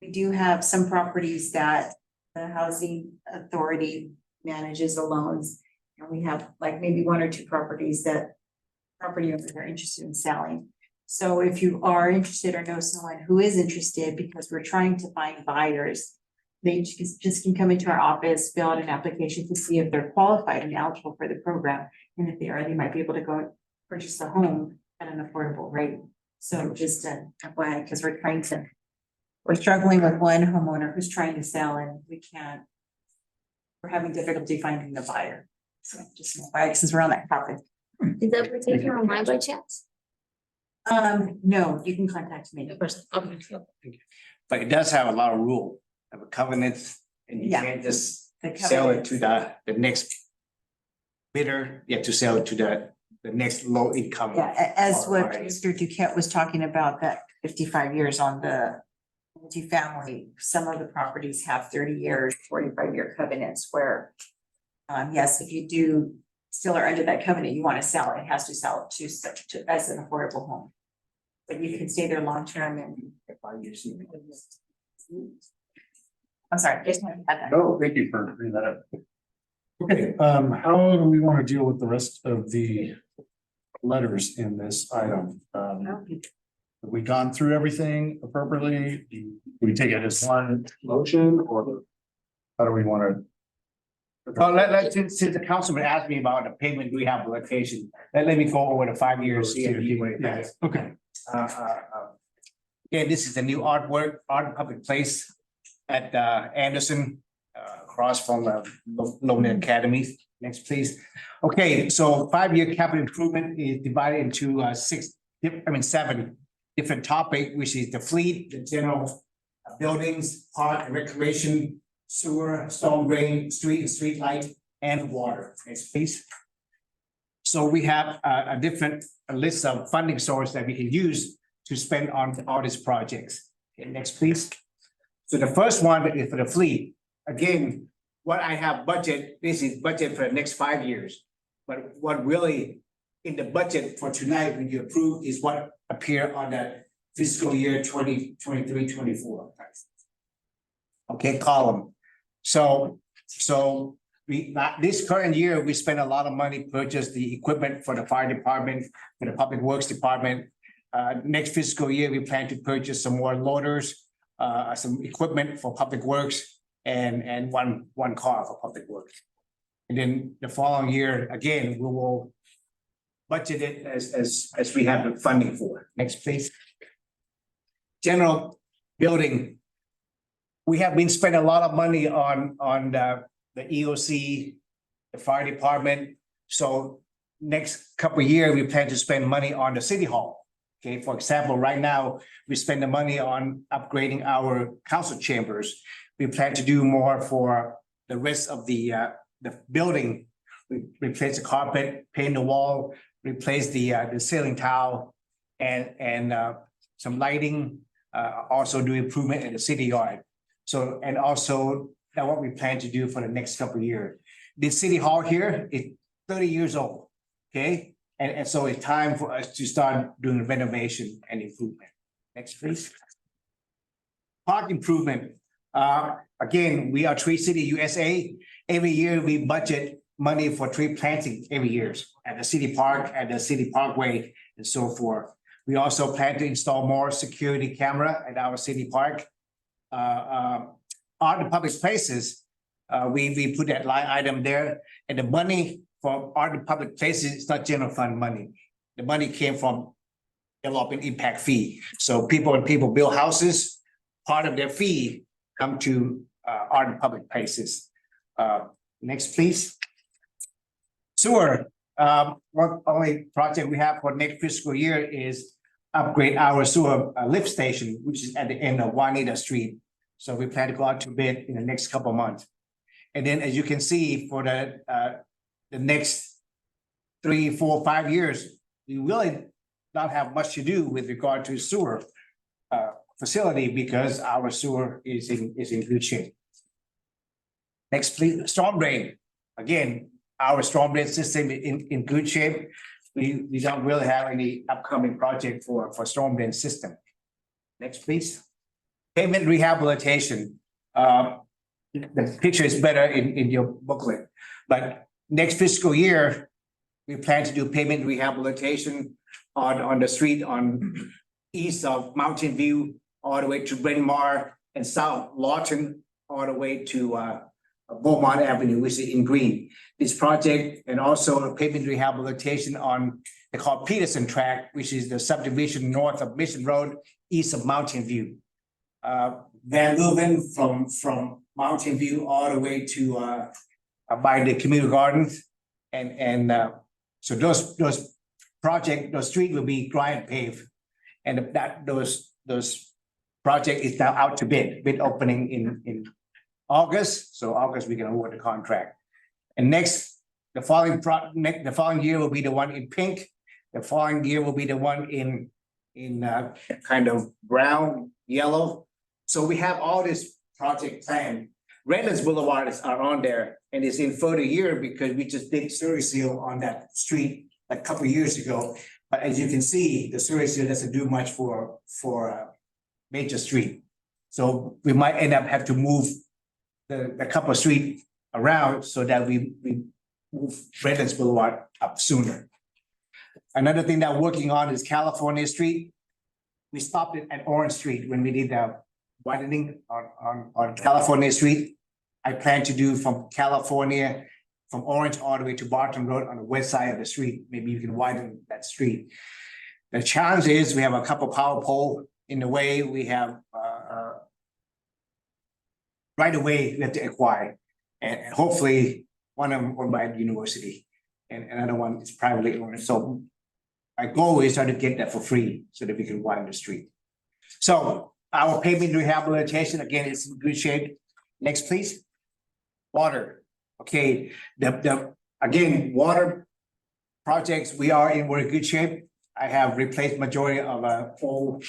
We do have some properties that the housing authority manages the loans. And we have like maybe 1 or 2 properties that property owners are interested in selling. So if you are interested or know someone who is interested, because we're trying to find buyers, they just can come into our office, fill out an application to see if they're qualified and eligible for the program. And if they are, they might be able to go purchase a home at an affordable rate. So just FYI, because we're struggling with one homeowner who's trying to sell and we're having difficulty finding the buyer. So just FYI, since we're on that topic. Is that we're taking online by chance? No, you can contact me. But it does have a lot of rule, have a covenant, and you Yeah. can't just The sell it covenant. to the next bidder. You have to sell it to the next low income. Yeah, as what Alright. Mr. Duquette was talking about, that 55 years on the multifamily, some of the properties have 30 years, 45-year covenants where, yes, if you do still are under that covenant, you want to sell it, it has to sell it to as an affordable home. But you can stay there long-term and. I'm sorry, just wanted to add that. Oh, thank you for bringing that up. Okay, how do we want to deal with the rest of the letters in this item? Have we gone through everything appropriately? Do we take it as one motion, or how do we want to? Well, since the councilman asked me about the payment rehabilitation, let me go over the 5 years. Yeah, okay. Yeah, this is the new art public place at Anderson, across from Loma Academy. Next, please. Okay, so 5-year capital improvement is divided into 7 different topics, which is the fleet, the general buildings, park and recreation, sewer, storm drain, street light, and water. Next, please. So we have a different list of funding sources that we can use to spend on all these projects. Okay, next, please. So the first one is for the fleet. Again, what I have budget, this is budget for the next 5 years. But what really in the budget for tonight, when you approve, is what appear on the fiscal year 2023-24. Okay, column. So this current year, we spent a lot of money to purchase the equipment for the fire department, for the public works department. Next fiscal year, we plan to purchase some more loaders, some equipment for public works, and one car for public works. And then the following year, again, we will budget it as we have the funding for. Next, please. general building. We have been spending a lot of money on the EOC, the fire department. So next couple of years, we plan to spend money on the city hall. Okay, for example, right now, we spend the money on upgrading our council chambers. We plan to do more for the rest of the building. We replace the carpet, paint the wall, replace the ceiling tile and some lighting, also do improvement in the city yard. So, and also that's what we plan to do for the next couple of years. The city hall here is 30 years old, okay? And so it's time for us to start doing renovation and improvement. Next, please. Park improvement. Again, we are Tree City USA. Every year we budget money for tree planting every year at the city park, at the city parkway, and so forth. We also plan to install more security camera at our city park. On the public places, we put that line item there, and the money for art and public places is not general fund money. The money came from development impact fee. So when people build houses, part of their fee come to art and public places. Next, please. Sewer. One only project we have for next fiscal year is upgrade our sewer lift station, which is at the end of Juanita Street. So we plan to go out to bid in the next couple of months. And then, as you can see, for the next 3, 4, 5 years, we really not have much to do with regard to sewer facility because our sewer is in good shape. Next, please. Storm drain. Again, our storm drain system in good shape. We don't really have any upcoming project for storm drain system. Next, please. Pavement rehabilitation. The picture is better in your booklet, but next fiscal year, we plan to do pavement rehabilitation on the street on east of Mountain View, all the way to Bryn Mawr and South Lawton, all the way to Beaumont Avenue, which is in green. This project and also pavement rehabilitation on they call Peterson Track, which is the subdivision north of Mission Road, east of Mountain View. Van Leuven from Mountain View all the way to by the community gardens. And so those streets will be dry and paved. And those project is now out to bid opening in August. So August, we can award the contract. And next, the following year will be the one in pink. The following year will be the one in kind of brown, yellow. So we have all this project planned. Redlands Boulevard are on there and it's in further year because we just did sewer seal on that street a couple of years ago. But as you can see, the sewer seal doesn't do much for Major Street. So we might end up have to move the couple of streets around so that we move Redlands Boulevard up sooner. Another thing that we're working on is California Street. We stopped it at Orange Street when we did the widening on California Street. I plan to do from California, from Orange all the way to Barton Road on the west side of the street. Maybe you can widen that street. The challenge is we have a couple power pole in the way. We have right away we have to acquire, and hopefully one of them owned by the university, and another one is privately owned. So my goal is try to get that for free so that we can widen the street. So our pavement rehabilitation again is in good shape. Next, please. Water. Okay, again, water projects, we're in good shape. I have replaced majority of a old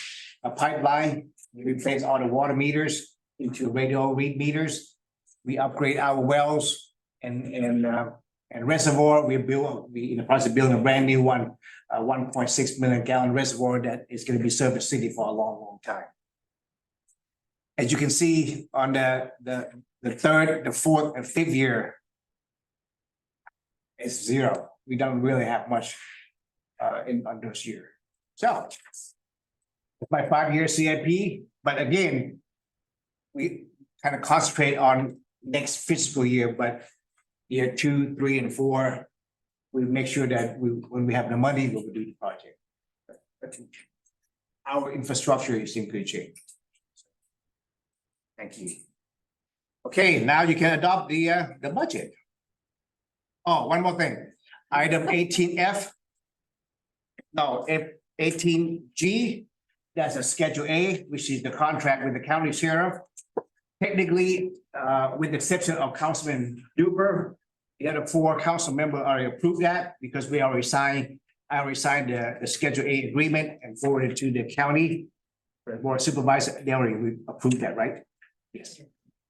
pipeline. We replaced all the water meters into radio read meters. We upgrade our wells and reservoir. We in the process of building a brand new one, 1.6 million gallon reservoir that is going to be serving the city for a long, long time. As you can see on the third, the fourth, and fifth year, it's zero. We don't really have much on those years. So my 5-year CIP, but again, we kind of concentrate on next fiscal year, but year 2, 3, and 4, we make sure that when we have the money, we'll do the project. our infrastructure is in good shape. Thank you. Okay, now you can adopt the budget. Oh, one more thing, item 18F. No, 18G, that's a Schedule A, which is the contract with the county sheriff. Technically, with the exception of Councilman Duper, the other 4 council members already approved that because we already signed, I already signed the Schedule A agreement and forwarded to the county. The board supervisor, they already approved that, right? Yes.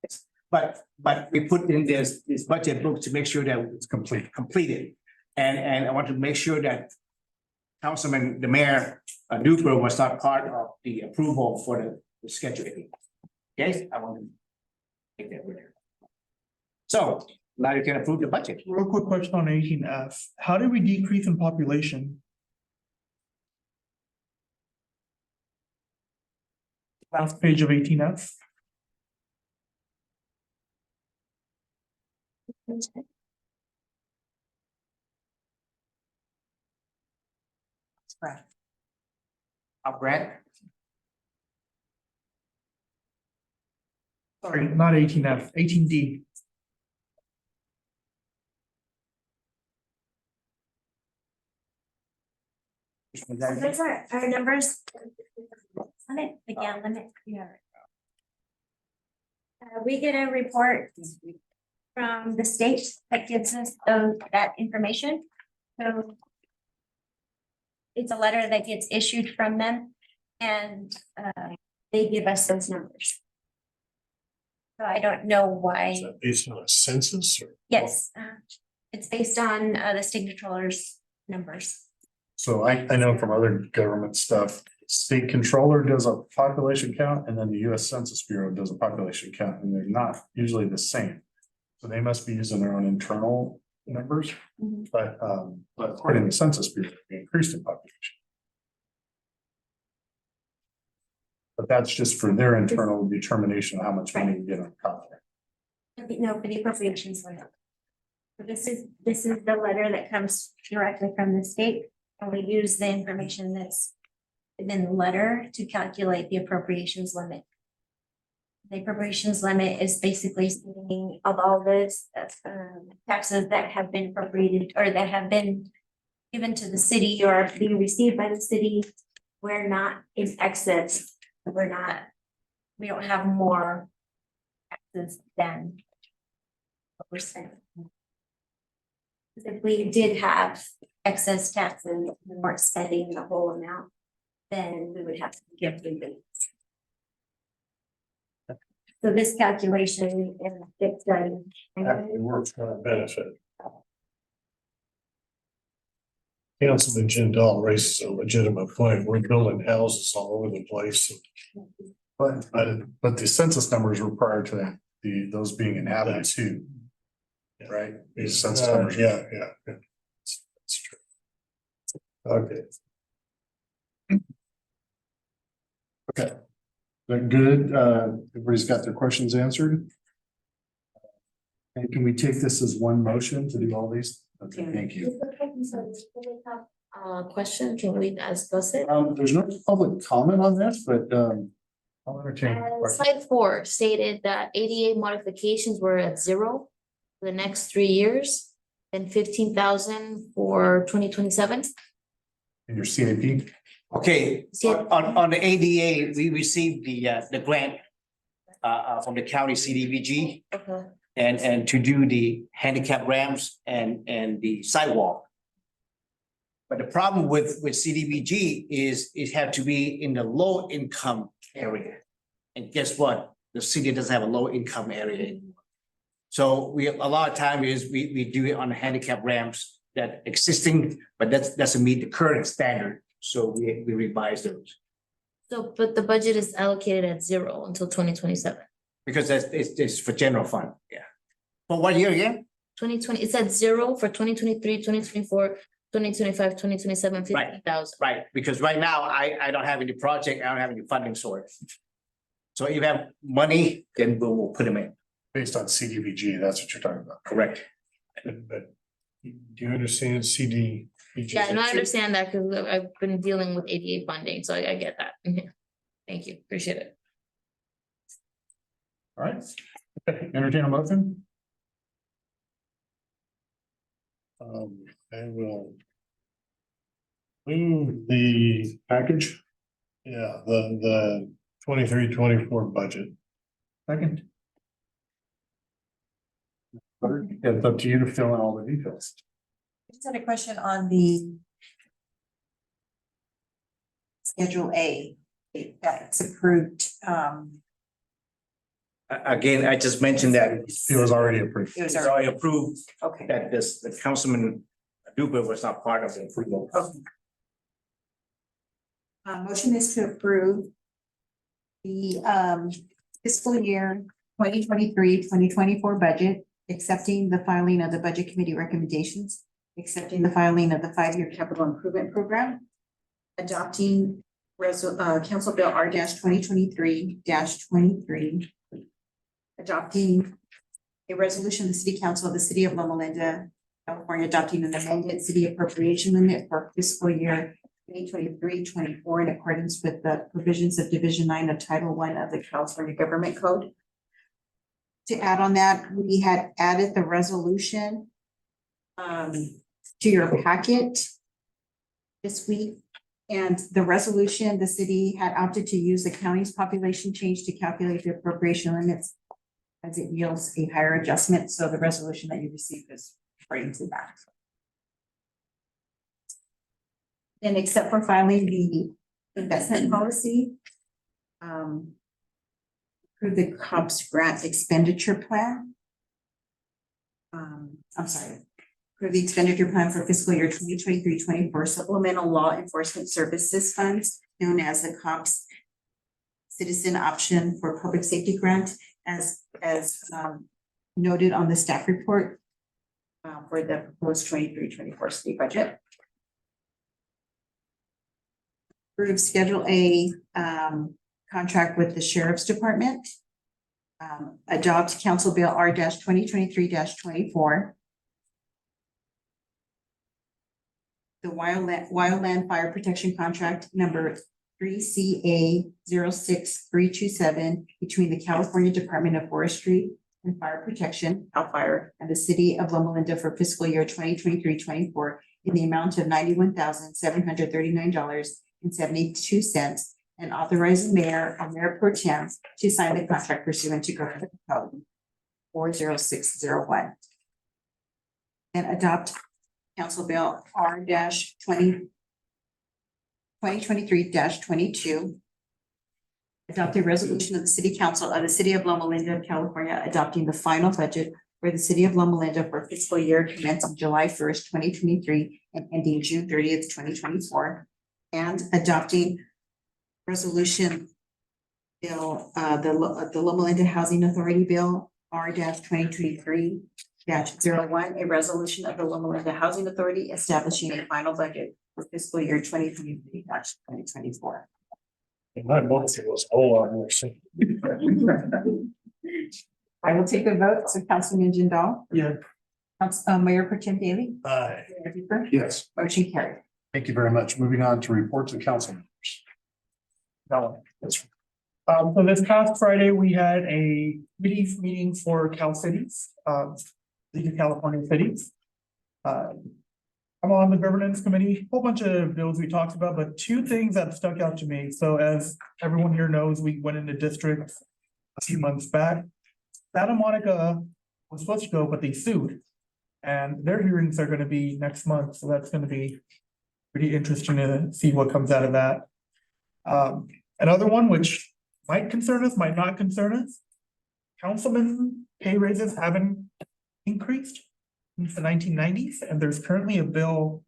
Yes. But we put in this budget book to make sure that it's completed. And I want to make sure that Councilman, the mayor, Duper was not part of the approval for the Schedule A. Okay, I want to take that with her. So now you can approve the budget. Real quick question on 18F. How did we decrease in population? Last page of 18F. Brad? Sorry, not 18F, 18D. Those are our numbers. Yeah. We get a report from the state that gives us that information. So it's a letter that gets issued from them and they give us those numbers. So I don't know why. Is that based on a census or? Yes, it's based on the state controller's numbers. So I know from other government stuff, state controller does a population count and then the US Census Bureau does a population count and they're not usually the same. So they must be using their own internal numbers, but according to the Census Bureau, they increased in population. But that's just for their internal determination of how much money you get on contract. No, for the appropriations limit. So this is the letter that comes directly from the state, and we use the information that's in the letter to calculate the appropriations limit. The appropriations limit is basically stating of all those taxes that have been appropriated or that have been given to the city or being received by the city, we're not in excess. We don't have more taxes than what we're spending. If we did have excess taxes and we weren't spending the whole amount, then we would have to give rebates. So this calculation and it's done. Actually works for our benefit. Councilman Jindal raises a legitimate point. We're building houses all over the place. But the census numbers were prior to that, those being inhabited too. Right? These census numbers. Yeah. That's true. Okay. Okay. That good? Everybody's got their questions answered? And can we take this as one motion to do all these? Okay, thank you. Question, can we discuss it? There's no public comment on this, but I'll entertain. a question. Slide 4 stated that ADA modifications were at 0 for the next 3 years and 15,000 for 2027. In your CAP? Okay, on the ADA, we received the grant from the county CDBG Okay. and to do the handicap ramps and the sidewalk. But the problem with CDBG is it had to be in the low income area. And guess what? The city doesn't have a low income area anymore. So a lot of time is we do it on the handicap ramps that existing, but that doesn't meet the current standard. So we revise those. So, but the budget is allocated at 0 until 2027. Because it's for general fund, yeah. For what year again? 2020, it's at 0 for 2023, 2024, 2025, 2027, 50,000. Right, because right now I don't have any project, I don't have any funding source. So if you have money, then we'll put them in. Based on CDBG, that's what you're talking about. Correct. But do you understand Yeah, no, I understand that because I've been dealing with ADA funding, so I get that. Mhm. Thank you, appreciate it. All right, entertain a motion. I will. Move the package. Yeah, the 23-24 budget. Second. It's up to you to fill in all the details. I just had a question on the Schedule A that's approved. Again, I just mentioned that It was already approved. It was it's already approved, Okay. that the councilman Duper was not part of the approval. Motion is to approve the fiscal year 2023-2024 budget, accepting the filing of the budget committee recommendations, accepting the filing of the 5-year capital improvement program, adopting Council Bill R 2023-23, adopting a resolution of the City Council of the City of Loma Linda, California, adopting an amended city appropriation limit for fiscal year 2023-24 in accordance with the provisions of Division 9 of Title 1 of the California Government Code. To add on that, we had added the resolution to your packet this week. And the resolution, the city had opted to use the county's population change to calculate the appropriation limits as it yields a higher adjustment. So the resolution that you received is right to that. And except for filing the investment policy, approve the COPS grant expenditure plan. I'm sorry, approve the expenditure plan for fiscal year 2023-24 supplemental law enforcement services funds known as the COPS Citizen Option for Public Safety Grant as noted on the staff report for the proposed 23-24 city budget. Approve Schedule A contract with the Sheriff's Department. Adopt Council Bill R 2023-24. The Wildland Fire Protection Contract number 3CA 06327 between the California Department of Forestry and Fire Protection, CAL FIRE, and the City of Loma Linda for fiscal year 2023-24 in the amount of $91,739.72, and authorize the mayor or mayor pro tem to sign the contract pursuant to government code 40601. And adopt Council Bill R 2023-22. Adopt a resolution of the City Council of the City of Loma Linda, California, adopting the final budget for the City of Loma Linda for fiscal year commencing July 1st, 2023 and ending June 30th, 2024. And adopting resolution bill, the Loma Linda Housing Authority Bill R 2023-01, a resolution of the Loma Linda Housing Authority establishing a final budget for fiscal year 2023-2024. My motion was a whole lot more simple. I will take a vote. So Councilman Jindal, Yeah. Mayor Pro Tem Daly. Aye. Mayor Duper. Yes. Motion carried. Thank you very much. Moving on to reports of council members. Yes. So this past Friday, we had a committee meeting for Cal Cities, League of California Cities. I'm on the governance committee, whole bunch of bills we talked about, but two things that stuck out to me. So as everyone here knows, we went into district a few months back. Santa Monica was supposed to go, but they sued. And their hearings are gonna be next month, so that's gonna be pretty interesting to see what comes out of that. Another one which might concern us, might not concern us. Councilman pay raises haven't increased since the 1990s, and there's currently a bill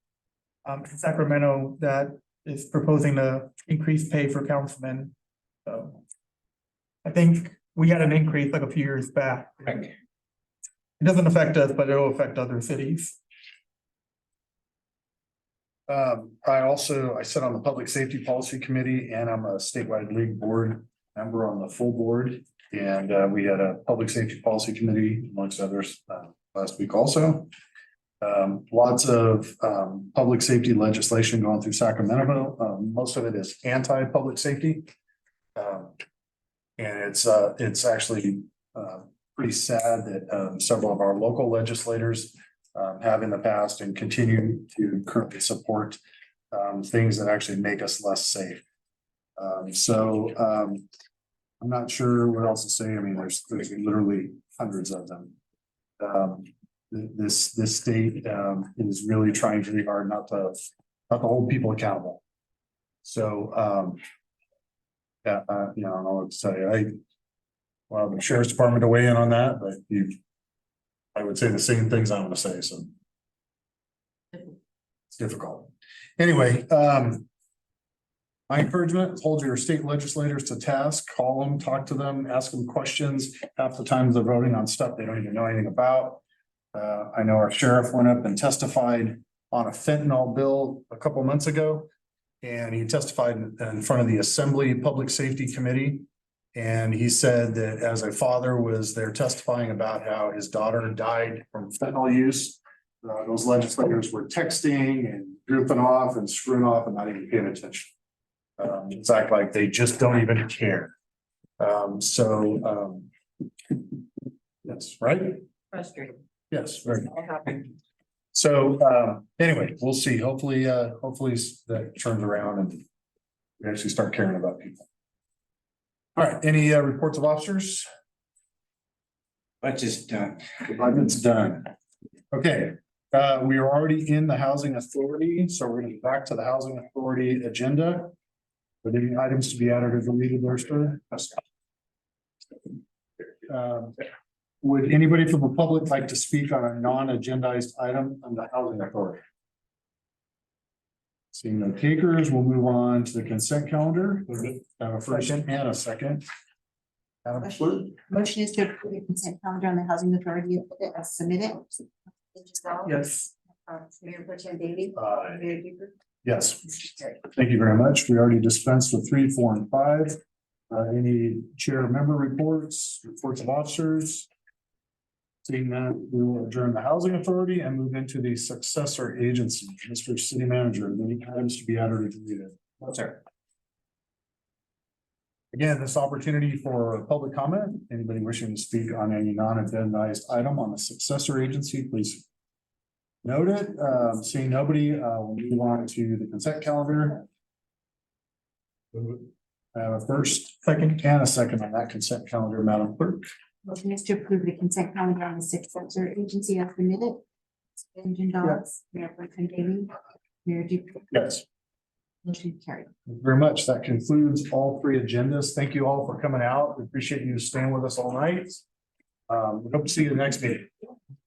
in Sacramento that is proposing to increase pay for councilmen. So I think we had an increase like a few years back. It doesn't affect us, but it'll affect other cities. I sit on the Public Safety Policy Committee and I'm a statewide league board member on the full board. And we had a Public Safety Policy Committee amongst others last week also. Lots of public safety legislation going through Sacramento. Most of it is anti-public safety. And it's actually pretty sad that several of our local legislators have in the past and continue to currently support things that actually make us less safe. I'm not sure what else to say. I mean, there's literally hundreds of them. This state is really trying really hard not to hold people accountable. So yeah, I don't know what to say. Well, the sheriff's department to weigh in on that, but I would say the same things I'm gonna say, so. It's difficult. Anyway, my encouragement, hold your state legislators to task, call them, talk to them, ask them questions. Half the time they're voting on stuff they don't even know anything about. I know our sheriff went up and testified on a fentanyl bill a couple months ago. And he testified in front of the Assembly Public Safety Committee. And he said that as a father was there testifying about how his daughter died from fentanyl use, those legislators were texting and goofing off and screwing off and not even paying attention. It's like they just don't even care. Yes, right? Frustrating. Yes, very. All happening. So anyway, we'll see. Hopefully that turns around and we actually start caring about people. All right, any reports of officers? Budget's done. Budget's done. Okay, we are already in the housing authority, so we're gonna be back to the housing authority agenda. Are there any items to be added or deleted there, sir? Would anybody from the public like to speak on a non-agendized item on the housing authority? Seeing no takers, we'll move on to the consent calendar. Have a first and a second. Madam Clerk? Motion is to approve the consent calendar on the housing authority as submitted. Yes. Mayor Pro Tem Daly. Mayor Duper. Yes, thank you very much. We already dispensed with 3, 4, and 5. Any chair member reports of officers? Seeing that, we will adjourn the housing authority and move into the successor agency. Mr. City Manager, any items to be added or deleted? No, sir. Again, this opportunity for public comment. Anybody wishing to speak on any non-agendized item on the successor agency, please note it. Seeing nobody, we'll move on to the consent calendar. I have a first, second, and a second on that consent calendar, Madam Clerk. Motion is to approve the consent calendar on the successor agency as submitted. Engine dogs, Mayor Pro Tem Daly, Mayor Duper. Yes. Motion carried. Thank you very much. That concludes all 3 agendas. Thank you all for coming out. We appreciate you staying with us all night. We hope to see you the next meeting.